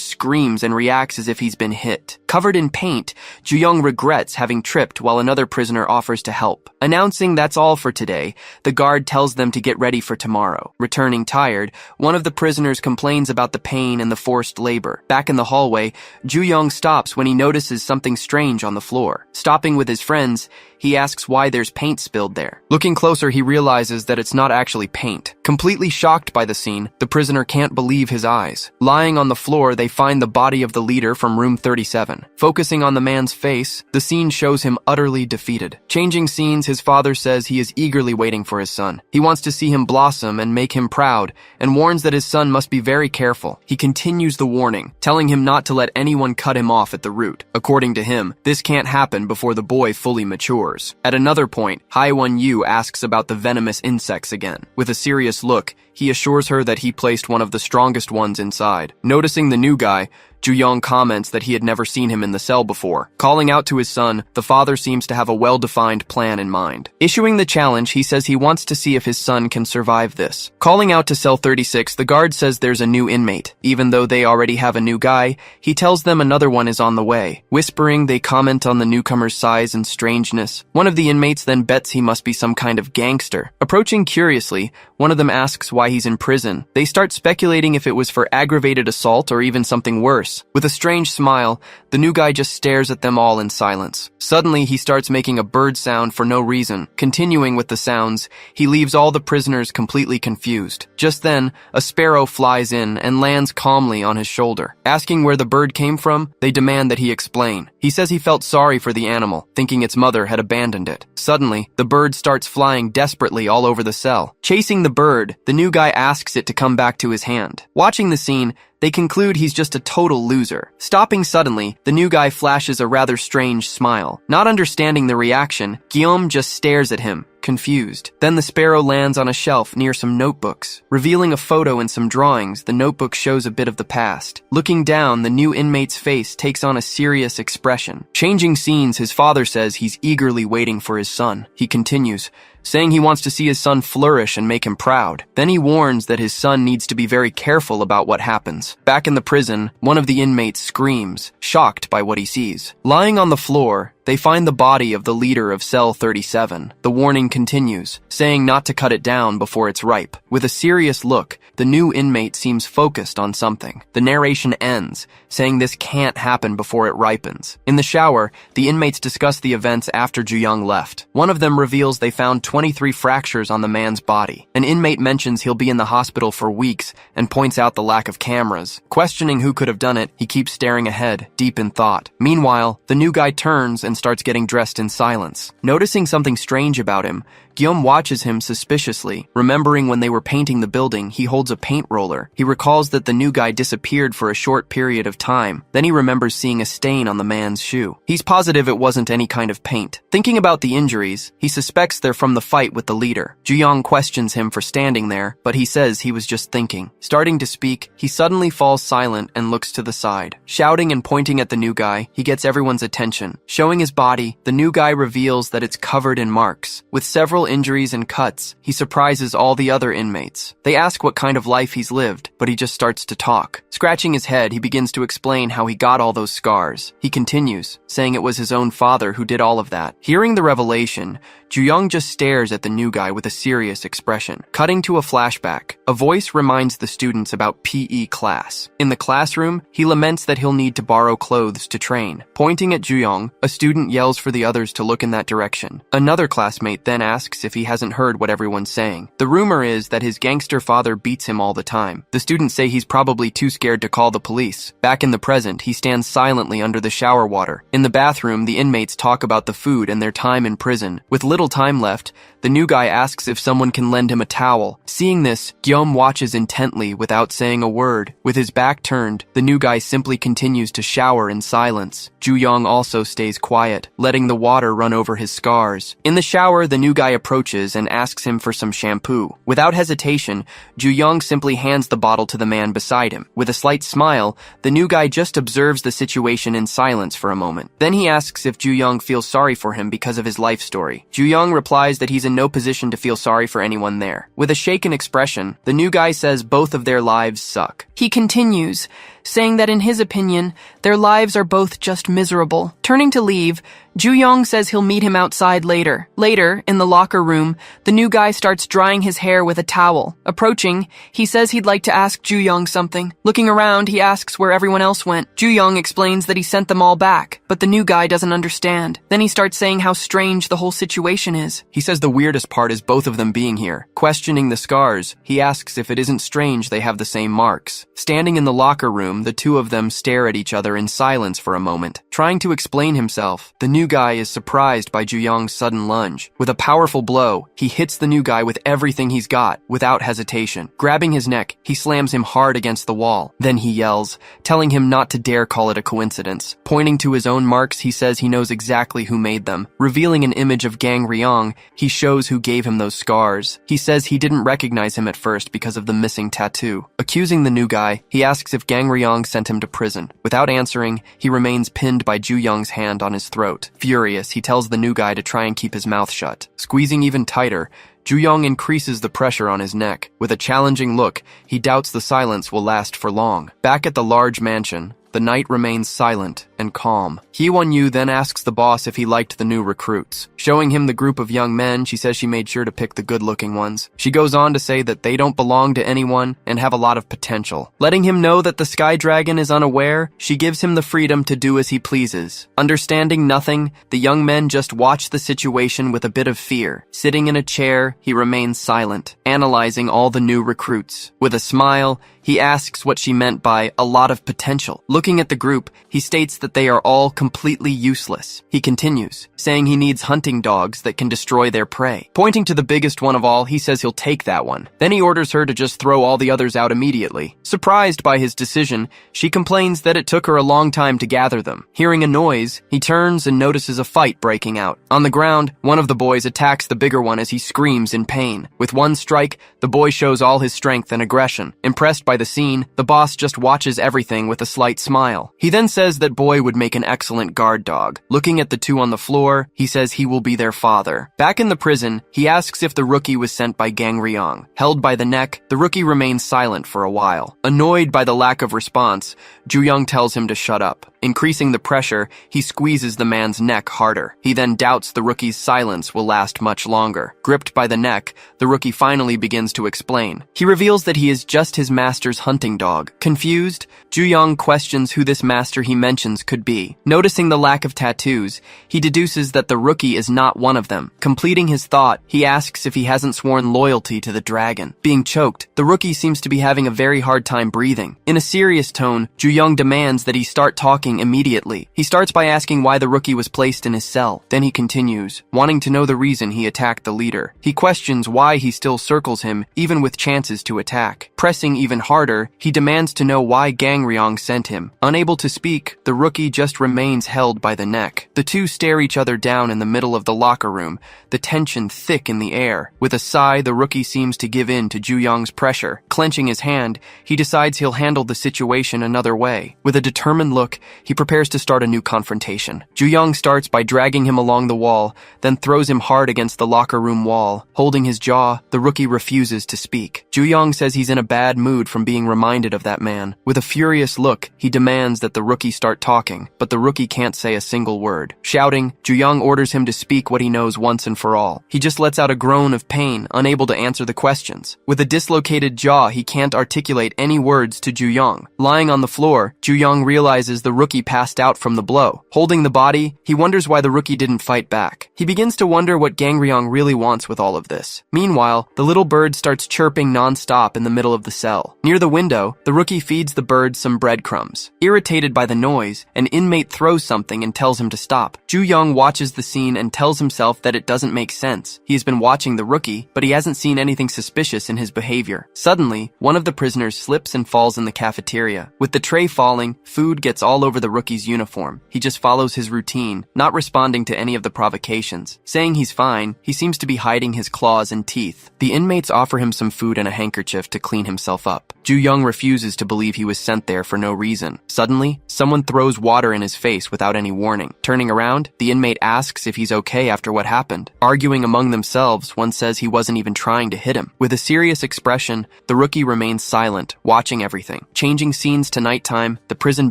screams and reacts as if he's been hit. Covered in paint, Ju-young regrets having tripped while another prisoner offers to help. Announcing that's all for today, the guard tells them to get ready for tomorrow. Returning tired, one of the prisoners complains about the pain and the forced labor. Back in the hallway, Ju-young stops when he notices something strange on the floor. Stopping with his friends, he asks why there's paint spilled there. Looking closer, he realizes that it's not actually paint. Completely shocked by the scene, the prisoner can't believe his eyes. Lying on the floor, they find the body of the leader from room 37. Focusing on the man's face, the scene shows him utterly defeated. Changing scenes, his father says he is eagerly waiting for his son. He wants to see him blossom and make him proud, and warns that his son must be very careful. He continues the warning, telling him not to let anyone cut him off at the root. According to him, this can't happen before the boy fully matures. At another point, Hai-Won-Yu asks about the venomous insects again. With a serious look, he assures her that he placed one of the strongest ones inside. Noticing the new guy, Ju-young comments that he had never seen him in the cell before. Calling out to his son, the father seems to have a well-defined plan in mind. Issuing the challenge, he says he wants to see if his son can survive this. Calling out to cell 36, the guard says there's a new inmate. Even though they already have a new guy, he tells them another one is on the way. Whispering, they comment on the newcomer's size and strangeness. One of the inmates then bets he must be some kind of gangster. Approaching curiously, one of them asks why he's in prison. They start speculating if it was for aggravated assault or even something worse. With a strange smile, the new guy just stares at them all in silence. Suddenly, he starts making a bird sound for no reason. Continuing with the sounds, he leaves all the prisoners completely confused. Just then, a sparrow flies in and lands calmly on his shoulder. Asking where the bird came from, they demand that he explain. He says he felt sorry for the animal, thinking its mother had abandoned it. Suddenly, the bird starts flying desperately all over the cell. Chasing the bird, the new guy asks it to come back to his hand. Watching the scene, they conclude he's just a total loser. Stopping suddenly, the new guy flashes a rather strange smile. Not understanding the reaction, Guillaume just stares at him, confused. Then the sparrow lands on a shelf near some notebooks. Revealing a photo and some drawings, the notebook shows a bit of the past. Looking down, the new inmate's face takes on a serious expression. Changing scenes, his father says he's eagerly waiting for his son. He continues, saying he wants to see his son flourish and make him proud. Then he warns that his son needs to be very careful about what happens. Back in the prison, one of the inmates screams, shocked by what he sees. Lying on the floor, they find the body of the leader of cell 37. The warning continues, saying not to cut it down before it's ripe. With a serious look, the new inmate seems focused on something. The narration ends, saying this can't happen before it ripens. In the shower, the inmates discuss the events after Ju-young left. One of them reveals they found 23 fractures on the man's body. An inmate mentions he'll be in the hospital for weeks and points out the lack of cameras. Questioning who could have done it, he keeps staring ahead, deep in thought. Meanwhile, the new guy turns and starts getting dressed in silence. Noticing something strange about him, Guillaume watches him suspiciously. Remembering when they were painting the building, he holds a paint roller. He recalls that the new guy disappeared for a short period of time. Then he remembers seeing a stain on the man's shoe. He's positive it wasn't any kind of paint. Thinking about the injuries, he suspects they're from the fight with the leader. Ju-young questions him for standing there, but he says he was just thinking. Starting to speak, he suddenly falls silent and looks to the side. Shouting and pointing at the new guy, he gets everyone's attention. Showing his body, the new guy reveals that it's covered in marks. With several injuries and cuts, he surprises all the other inmates. They ask what kind of life he's lived, but he just starts to talk. Scratching his head, he begins to explain how he got all those scars. He continues, saying it was his own father who did all of that. Hearing the revelation, Ju-young just stares at the new guy with a serious expression. Cutting to a flashback, a voice reminds the students about PE class. In the classroom, he laments that he'll need to borrow clothes to train. Pointing at Ju-young, a student yells for the others to look in that direction. Another classmate then asks if he hasn't heard what everyone's saying. The rumor is that his gangster father beats him all the time. The students say he's probably too scared to call the police. Back in the present, he stands silently under the shower water. In the bathroom, the inmates talk about the food and their time in prison. With little time left, the new guy asks if someone can lend him a towel. Seeing this, Guillaume watches intently without saying a word. With his back turned, the new guy simply continues to shower in silence. Ju-young also stays quiet, letting the water run over his scars. In the shower, the new guy approaches and asks him for some shampoo. Without hesitation, Ju-young simply hands the bottle to the man beside him. With a slight smile, the new guy just observes the situation in silence for a moment. Then he asks if Ju-young feels sorry for him because of his life story. Ju-young replies that he's in no position to feel sorry for anyone there. With a shaken expression, the new guy says both of their lives suck. He continues, saying that in his opinion, their lives are both just miserable. Turning to leave, Ju-young says he'll meet him outside later. Later, in the locker room, the new guy starts drying his hair with a towel. Approaching, he says he'd like to ask Ju-young something. Looking around, he asks where everyone else went. Ju-young explains that he sent them all back, but the new guy doesn't understand. Then he starts saying how strange the whole situation is. He says the weirdest part is both of them being here. Questioning the scars, he asks if it isn't strange they have the same marks. Standing in the locker room, the two of them stare at each other in silence for a moment. Trying to explain himself, the new guy is surprised by Ju-young's sudden lunge. With a powerful blow, he hits the new guy with everything he's got, without hesitation. Grabbing his neck, he slams him hard against the wall. Then he yells, telling him not to dare call it a coincidence. Pointing to his own marks, he says he knows exactly who made them. Revealing an image of Gang Ryong, he shows who gave him those scars. He says he didn't recognize him at first because of the missing tattoo. Accusing the new guy, he asks if Gang Ryong sent him to prison. Without answering, he remains pinned by Ju-young's hand on his throat. Furious, he tells the new guy to try and keep his mouth shut. Squeezing even tighter, Ju-young increases the pressure on his neck. With a challenging look, he doubts the silence will last for long. Back at the large mansion, the night remains silent and calm. Hee-won-yu then asks the boss if he liked the new recruits. Showing him the group of young men, she says she made sure to pick the good-looking ones. She goes on to say that they don't belong to anyone and have a lot of potential. Letting him know that the Sky Dragon is unaware, she gives him the freedom to do as he pleases. Understanding nothing, the young men just watch the situation with a bit of fear. Sitting in a chair, he remains silent, analyzing all the new recruits. With a smile, he asks what she meant by a lot of potential. Looking at the group, he states that they are all completely useless. He continues, saying he needs hunting dogs that can destroy their prey. Pointing to the biggest one of all, he says he'll take that one. Then he orders her to just throw all the others out immediately. Surprised by his decision, she complains that it took her a long time to gather them. Hearing a noise, he turns and notices a fight breaking out. On the ground, one of the boys attacks the bigger one as he screams in pain. With one strike, the boy shows all his strength and aggression. Impressed by the scene, the boss just watches everything with a slight smile. He then says that boy would make an excellent guard dog. Looking at the two on the floor, he says he will be their father. Back in the prison, he asks if the rookie was sent by Gang Ryong. Held by the neck, the rookie remains silent for a while. Annoyed by the lack of response, Ju-young tells him to shut up. Increasing the pressure, he squeezes the man's neck harder. He then doubts the rookie's silence will last much longer. Gripped by the neck, the rookie finally begins to explain. He reveals that he is just his master's hunting dog. Confused, Ju-young questions questions who this master he mentions could be. Noticing the lack of tattoos, he deduces that the rookie is not one of them. Completing his thought, he asks if he hasn't sworn loyalty to the dragon. Being choked, the rookie seems to be having a very hard time breathing. In a serious tone, Ju-young demands that he start talking immediately. He starts by asking why the rookie was placed in his cell. Then he continues, wanting to know the reason he attacked the leader. He questions why he still circles him, even with chances to attack. Pressing even harder, he demands to know why Gangryong sent him. Unable to speak, the rookie just remains held by the neck. The two stare each other down in the middle of the locker room, the tension thick in the air. With a sigh, the rookie seems to give in to Ju-young's pressure. Clenching his hand, he decides he'll handle the situation another way. With a determined look, he prepares to start a new confrontation. Ju-young starts by dragging him along the wall, then throws him hard against the locker room wall. Holding his jaw, the rookie refuses to speak. Ju-young says he's in a bad mood from being reminded of that man. With a furious look, he demands that the rookie start talking, but the rookie can't say a single word. Shouting, Ju-young orders him to speak what he knows once and for all. He just lets out a groan of pain, unable to answer the questions. With a dislocated jaw, he can't articulate any words to Ju-young. Lying on the floor, Ju-young realizes the rookie passed out from the blow. Holding the body, he wonders why the rookie didn't fight back. He begins to wonder what Gangryong really wants with all of this. Meanwhile, the little bird starts chirping non-stop in the middle of the cell. Near the window, the rookie feeds the bird some breadcrumbs. Irritated by the noise, an inmate throws something and tells him to stop. Ju-young watches the scene and tells himself that it doesn't make sense. He has been watching the rookie, but he hasn't seen anything suspicious in his behavior. Suddenly, one of the prisoners slips and falls in the cafeteria. With the tray falling, food gets all over the rookie's uniform. He just follows his routine, not responding to any of the provocations. Saying he's fine, he seems to be hiding his claws and teeth. The inmates offer him some food and a handkerchief to clean himself up. Ju-young refuses to believe he was sent there for no reason. Suddenly, someone throws water in his face without any warning. Turning around, the inmate asks if he's okay after what happened. Arguing among themselves, one says he wasn't even trying to hit him. With a serious expression, the rookie remains silent, watching everything. Changing scenes to nighttime, the prison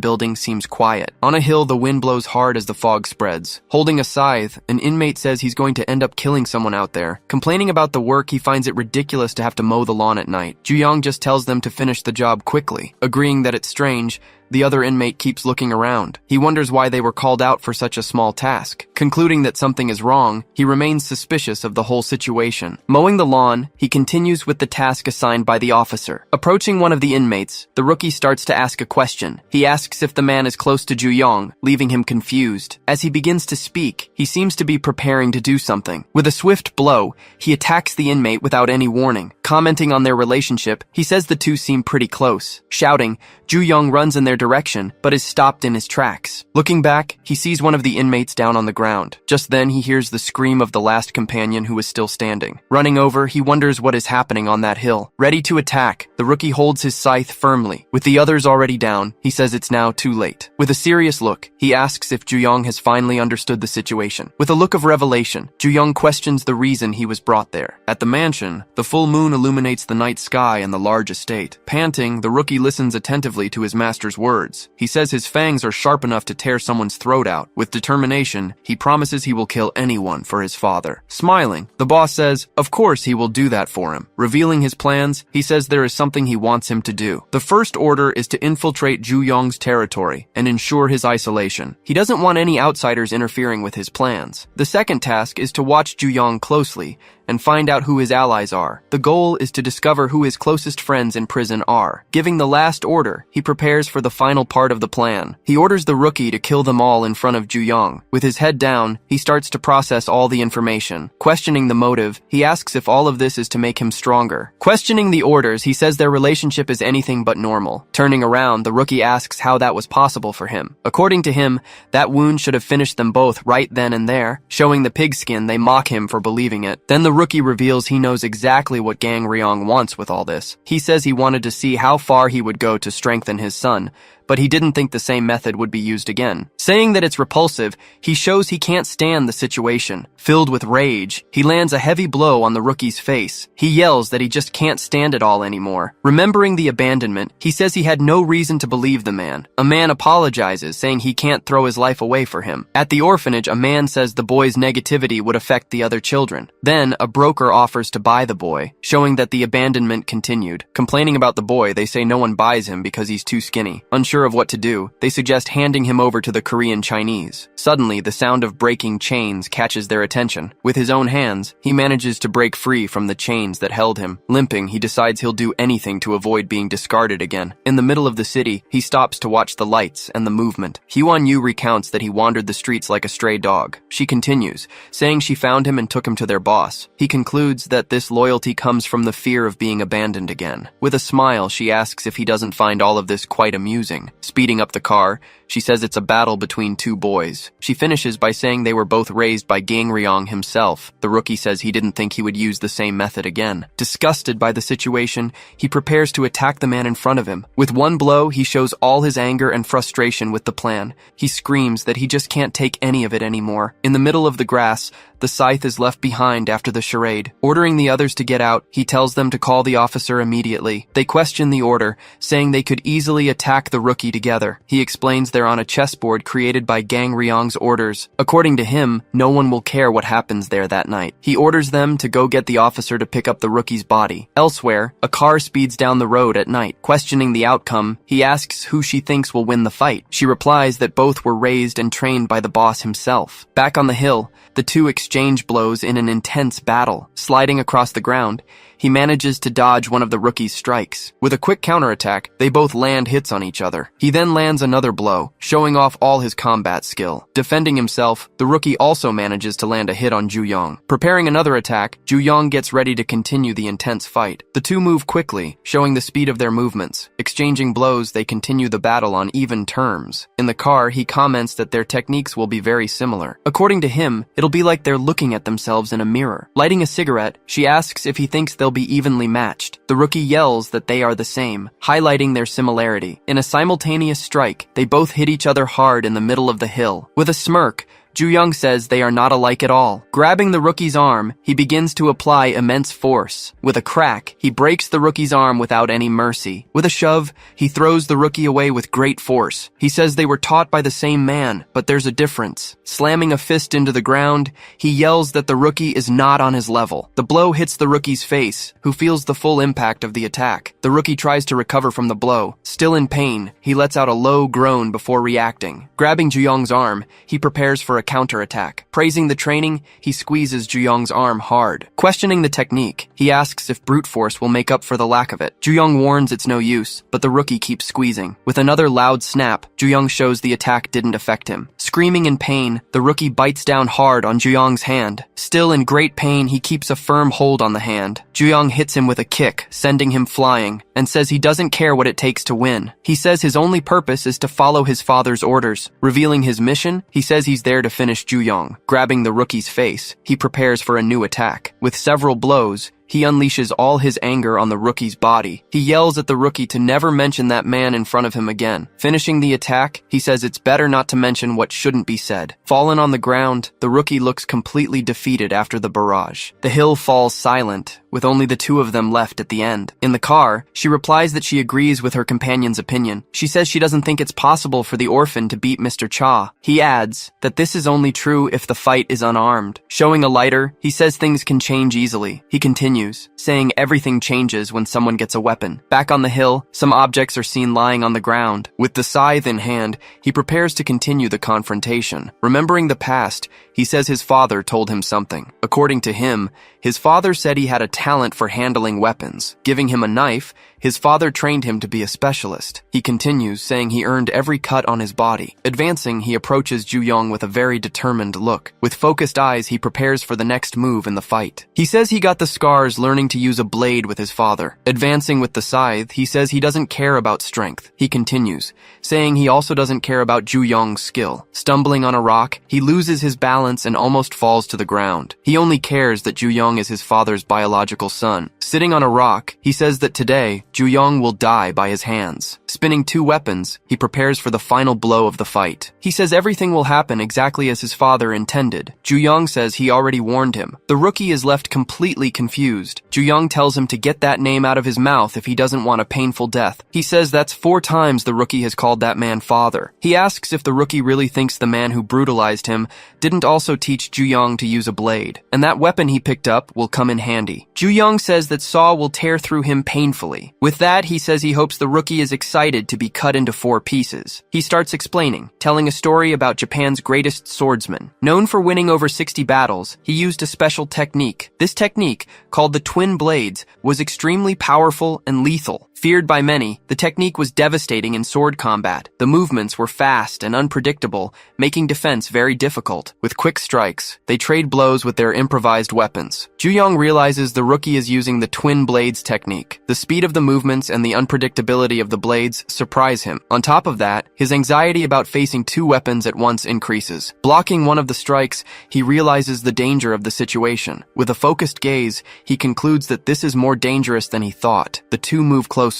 building seems quiet. On a hill, the wind blows hard as the fog spreads. Holding a scythe, an inmate says he's going to end up killing someone out there. Complaining about the work, he finds it ridiculous to have to mow the lawn at night. Ju-young just tells them to finish the job quickly. Agreeing that it's strange, the other inmate keeps looking around. He wonders why they were called out for such a small task. Concluding that something is wrong, he remains suspicious of the whole situation. Mowing the lawn, he continues with the task assigned by the officer. Approaching one of the inmates, the rookie starts to ask a question. He asks if the man is close to Ju-young, leaving him confused. As he begins to speak, he seems to be preparing to do something. With a swift blow, he attacks the inmate without any warning. Commenting on their relationship, he says the two seem pretty close. Shouting, Ju-young runs in their direction, but is stopped in his tracks. Looking back, he sees one of the inmates down on the ground. Just then, he hears the scream of the last companion who is still standing. Running over, he wonders what is happening on that hill. Ready to attack, the rookie holds his scythe firmly. With the others already down, he says it's now too late. With a serious look, he asks if Ju-young has finally understood the situation. With a look of revelation, Ju-young questions the reason he was brought there. At the mansion, the full moon illuminates the night sky and the large estate. Panting, the rookie listens attentively to his master's words. He says his fangs are sharp enough to tear someone's throat out. With determination, he promises he will kill anyone for his father. Smiling, the boss says, of course he will do that for him. Revealing his plans, he says there is something he wants him to do. The first order is to infiltrate Ju-young's territory and ensure his isolation. He doesn't want any outsiders interfering with his plans. The second task is to watch Ju-young closely and find out who his allies are. The goal is to discover who his closest friends in prison are. Giving the last order, he prepares for the final part of the plan. He orders the rookie to kill them all in front of Ju-young. With his head down, he starts to process all the information. Questioning the motive, he asks if all of this is to make him stronger. Questioning the orders, he says their relationship is anything but normal. Turning around, the rookie asks how that was possible for him. According to him, that wound should have finished them both right then and there. Showing the pigskin, they mock him for believing it. Then the rookie reveals he knows exactly what Gangryong wants with all this. He says he wanted to see how far he would go to strengthen his son, but he didn't think the same method would be used again. Saying that it's repulsive, he shows he can't stand the situation. Filled with rage, he lands a heavy blow on the rookie's face. He yells that he just can't stand it all anymore. Remembering the abandonment, he says he had no reason to believe the man. A man apologizes, saying he can't throw his life away for him. At the orphanage, a man says the boy's negativity would affect the other children. Then, a broker offers to buy the boy, showing that the abandonment continued. Complaining about the boy, they say no one buys him because he's too skinny. Unsure Unsure of what to do, they suggest handing him over to the Korean Chinese. Suddenly, the sound of breaking chains catches their attention. With his own hands, he manages to break free from the chains that held him. Limping, he decides he'll do anything to avoid being discarded again. In the middle of the city, he stops to watch the lights and the movement. Hyun-yu recounts that he wandered the streets like a stray dog. She continues, saying she found him and took him to their boss. He concludes that this loyalty comes from the fear of being abandoned again. With a smile, she asks if he doesn't find all of this quite amusing. Speeding up the car, she says it's a battle between two boys. She finishes by saying they were both raised by Gang Ryong himself. The rookie says he didn't think he would use the same method again. Disgusted by the situation, he prepares to attack the man in front of him. With one blow, he shows all his anger and frustration with the plan. He screams that he just can't take any of it anymore. In the middle of the grass, the scythe is left behind after the charade. Ordering the others to get out, he tells them to call the officer immediately. They question the order, saying they could easily attack the rookie together. He explains they're on a chessboard created by Gang Ryong's orders. According to him, no one will care what happens there that night. He orders them to go get the officer to pick up the rookie's body. Elsewhere, a car speeds down the road at night. Questioning the outcome, he asks who she thinks will win the fight. She replies that both were raised and trained by the boss himself. Back on the hill, the two exchange blows in an intense battle. Sliding across the ground, he manages to dodge one of the rookie's strikes. With a quick counterattack, they both land hits on each other. He then lands another blow, showing off all his combat skill. Defending himself, the rookie also manages to land a hit on Ju-young. Preparing another attack, Ju-young gets ready to continue the intense fight. The two move quickly, showing the speed of their movements. Exchanging blows, they continue the battle on even terms. In the car, he comments that their techniques will be very similar. According to him, it'll be like they're looking at themselves in a mirror. Lighting a cigarette, she asks if he thinks they'll be evenly matched. The rookie yells that they are the same, highlighting their similarity. In a simultaneous strike, they both hit each other hard in the middle of the hill. With a smirk, Ju-young says they are not alike at all. Grabbing the rookie's arm, he begins to apply immense force. With a crack, he breaks the rookie's arm without any mercy. With a shove, he throws the rookie away with great force. He says they were taught by the same man, but there's a difference. Slamming a fist into the ground, he yells that the rookie is not on his level. The blow hits the rookie's face, who feels the full impact of the attack. The rookie tries to recover from the blow. Still in pain, he lets out a low groan before reacting. Grabbing Ju-young's arm, he prepares for a counterattack. Praising the training, he squeezes Ju-young's arm hard. Questioning the technique, he asks if brute force will make up for the lack of it. Ju-young warns it's no use, but the rookie keeps squeezing. With another loud snap, Ju-young shows the attack didn't affect him. Screaming in pain, the rookie bites down hard on Ju-young's hand. Still in great pain, he keeps a firm hold on the hand. Ju-young hits him with a kick, sending him flying, and says he doesn't care what it takes to win. He says his only purpose is to follow his father's orders. Revealing his mission, he says he's there to finish Ju-young. Grabbing the rookie's face, he prepares for a new attack. With several blows, he unleashes all his anger on the rookie's body. He yells at the rookie to never mention that man in front of him again. Finishing the attack, he says it's better not to mention what shouldn't be said. Fallen on the ground, the rookie looks completely defeated after the barrage. The hill falls silent, with only the two of them left at the end. In the car, she replies that she agrees with her companion's opinion. She says she doesn't think it's possible for the orphan to beat Mr. Cha. He adds that this is only true if the fight is unarmed. Showing a lighter, he says things can change easily. He continues, saying everything changes when someone gets a weapon. Back on the hill, some objects are seen lying on the ground. With the scythe in hand, he prepares to continue the confrontation. Remembering the past, he says his father told him something. According to him, his father said he had a talent for handling weapons. Giving him a knife, his father trained him to be a specialist. He continues, saying he earned every cut on his body. Advancing, he approaches Ju-young with a very determined look. With focused eyes, he prepares for the next move in the fight. He says he got the scars learning to use a blade with his father. Advancing with the scythe, he says he doesn't care about strength. He continues, saying he also doesn't care about Ju-young's skill. Stumbling on a rock, he loses his balance and almost falls to the ground. He only cares that Ju-young is his father's biological son. Sitting on a rock, he says that today, Ju-young will die by his hands. Spinning two weapons, he prepares for the final blow of the fight. He says everything will happen exactly as his father intended. Ju-young says he already warned him. The rookie is left completely confused. Ju-young tells him to get that name out of his mouth if he doesn't want a painful death. He says that's 4 times the rookie has called that man father. He asks if the rookie really thinks the man who brutalized him didn't also teach Ju-young to use a blade, and that weapon he picked up will come in handy. Ju-young says that Saw will tear through him painfully. With that, he says he hopes the rookie is excited excited to be cut into 4 pieces. He starts explaining, telling a story about Japan's greatest swordsman. Known for winning over 60 battles, he used a special technique. This technique, called the twin blades, was extremely powerful and lethal. Feared by many, the technique was devastating in sword combat. The movements were fast and unpredictable, making defense very difficult. With quick strikes, they trade blows with their improvised weapons. Ju-young realizes the rookie is using the twin blades technique. The speed of the movements and the unpredictability of the blades surprise him. On top of that, his anxiety about facing 2 weapons at once increases. Blocking one of the strikes, he realizes the danger of the situation. With a focused gaze, he concludes that this is more dangerous than he thought. The two move closer,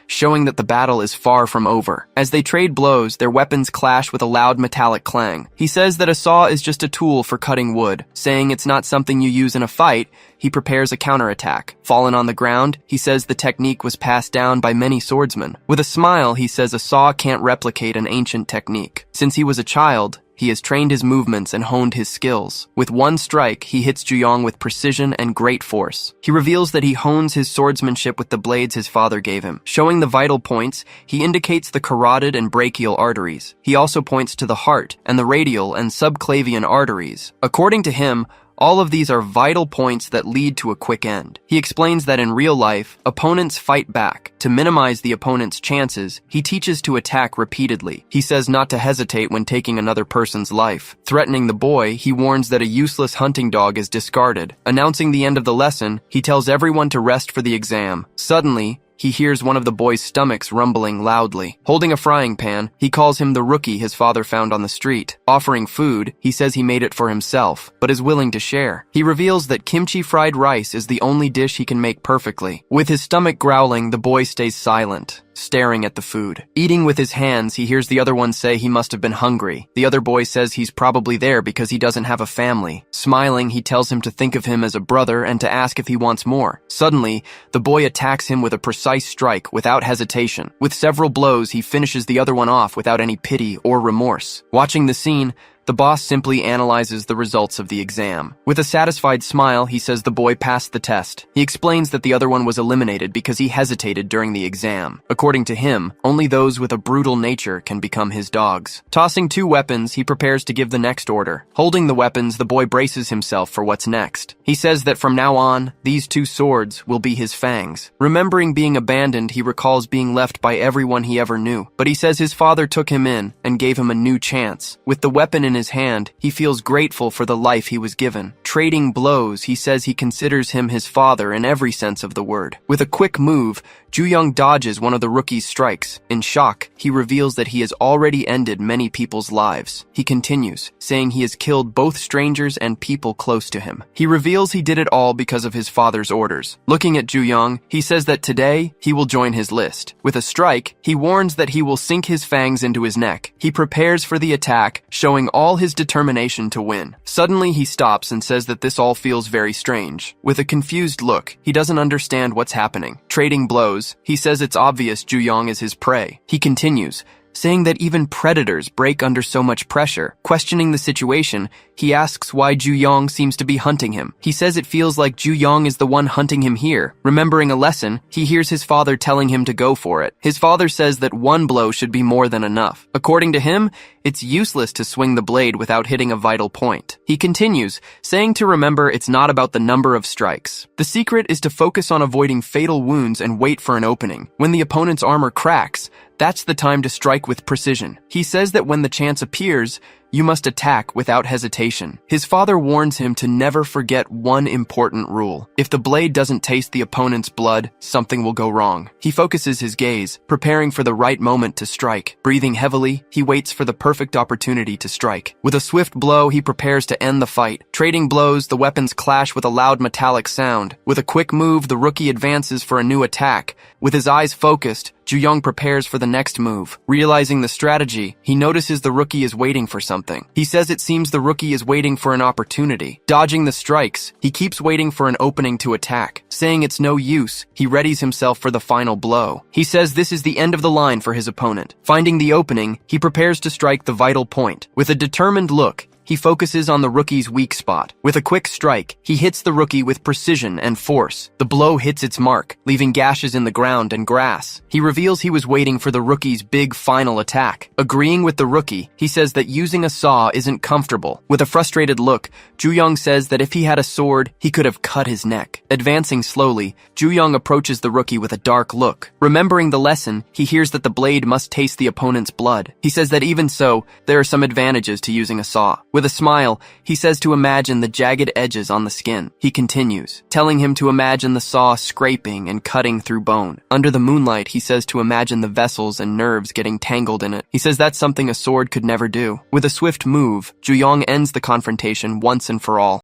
showing that the battle is far from over. As they trade blows, their weapons clash with a loud metallic clang. He says that a saw is just a tool for cutting wood. Saying it's not something you use in a fight, he prepares a counterattack. Fallen on the ground, he says the technique was passed down by many swordsmen. With a smile, he says a saw can't replicate an ancient technique. Since he was a child, he has trained his movements and honed his skills. With one strike, he hits Ju-young with precision and great force. He reveals that he hones his swordsmanship with the blades his father gave him. Showing the vital points, he indicates the carotid and brachial arteries. He also points to the heart and the radial and subclavian arteries. According to him, all of these are vital points that lead to a quick end. He explains that in real life, opponents fight back. To minimize the opponent's chances, he teaches to attack repeatedly. He says not to hesitate when taking another person's life. Threatening the boy, he warns that a useless hunting dog is discarded. Announcing the end of the lesson, he tells everyone to rest for the exam. Suddenly, he hears one of the boy's stomachs rumbling loudly. Holding a frying pan, he calls him the rookie his father found on the street. Offering food, he says he made it for himself, but is willing to share. He reveals that kimchi fried rice is the only dish he can make perfectly. With his stomach growling, the boy stays silent, staring at the food. Eating with his hands, he hears the other one say he must have been hungry. The other boy says he's probably there because he doesn't have a family. Smiling, he tells him to think of him as a brother and to ask if he wants more. Suddenly, the boy attacks him with a precise strike without hesitation. With several blows, he finishes the other one off without any pity or remorse. Watching the scene, the boss simply analyzes the results of the exam. With a satisfied smile, he says the boy passed the test. He explains that the other one was eliminated because he hesitated during the exam. According to him, only those with a brutal nature can become his dogs. Tossing 2 weapons, he prepares to give the next order. Holding the weapons, the boy braces himself for what's next. He says that from now on, these 2 swords will be his fangs. Remembering being abandoned, he recalls being left by everyone he ever knew. But he says his father took him in and gave him a new chance. With the weapon in his hand, he feels grateful for the life he was given. Trading blows, he says he considers him his father in every sense of the word. With a quick move, Ju-young dodges one of the rookie's strikes. In shock, he reveals that he has already ended many people's lives. He continues, saying he has killed both strangers and people close to him. He reveals he did it all because of his father's orders. Looking at Ju-young, he says that today, he will join his list. With a strike, he warns that he will sink his fangs into his neck. He prepares for the attack, showing all his determination to win. Suddenly, he stops and says that this all feels very strange. With a confused look, he doesn't understand what's happening. Trading blows, he says it's obvious Ju-young is his prey. He continues, saying that even predators break under so much pressure. Questioning the situation, he asks why Ju-young seems to be hunting him. He says it feels like Ju-young is the one hunting him here. Remembering a lesson, he hears his father telling him to go for it. His father says that 1 blow should be more than enough. According to him, it's useless to swing the blade without hitting a vital point. He continues, saying to remember it's not about the number of strikes. The secret is to focus on avoiding fatal wounds and wait for an opening. When the opponent's armor cracks, that's the time to strike with precision. He says that when the chance appears, you must attack without hesitation. His father warns him to never forget one important rule. If the blade doesn't taste the opponent's blood, something will go wrong. He focuses his gaze, preparing for the right moment to strike. Breathing heavily, he waits for the perfect opportunity to strike. With a swift blow, he prepares to end the fight. Trading blows, the weapons clash with a loud metallic sound. With a quick move, the rookie advances for a new attack. With his eyes focused, Ju-young prepares for the next move. Realizing the strategy, he notices the rookie is waiting for something. He says it seems the rookie is waiting for an opportunity. Dodging the strikes, he keeps waiting for an opening to attack. Saying it's no use, he readies himself for the final blow. He says this is the end of the line for his opponent. Finding the opening, he prepares to strike the vital point. With a determined look, he focuses on the rookie's weak spot. With a quick strike, he hits the rookie with precision and force. The blow hits its mark, leaving gashes in the ground and grass. He reveals he was waiting for the rookie's big final attack. Agreeing with the rookie, he says that using a saw isn't comfortable. With a frustrated look, Ju-young says that if he had a sword, he could have cut his neck. Advancing slowly, Ju-young approaches the rookie with a dark look. Remembering the lesson, he hears that the blade must taste the opponent's blood. He says that even so, there are some advantages to using a saw. With a smile, he says to imagine the jagged edges on the skin. He continues, telling him to imagine the saw scraping and cutting through bone. Under the moonlight, he says to imagine the vessels and nerves getting tangled in it. He says that's something a sword could never do. With a swift move, Ju-young ends the confrontation once and for all.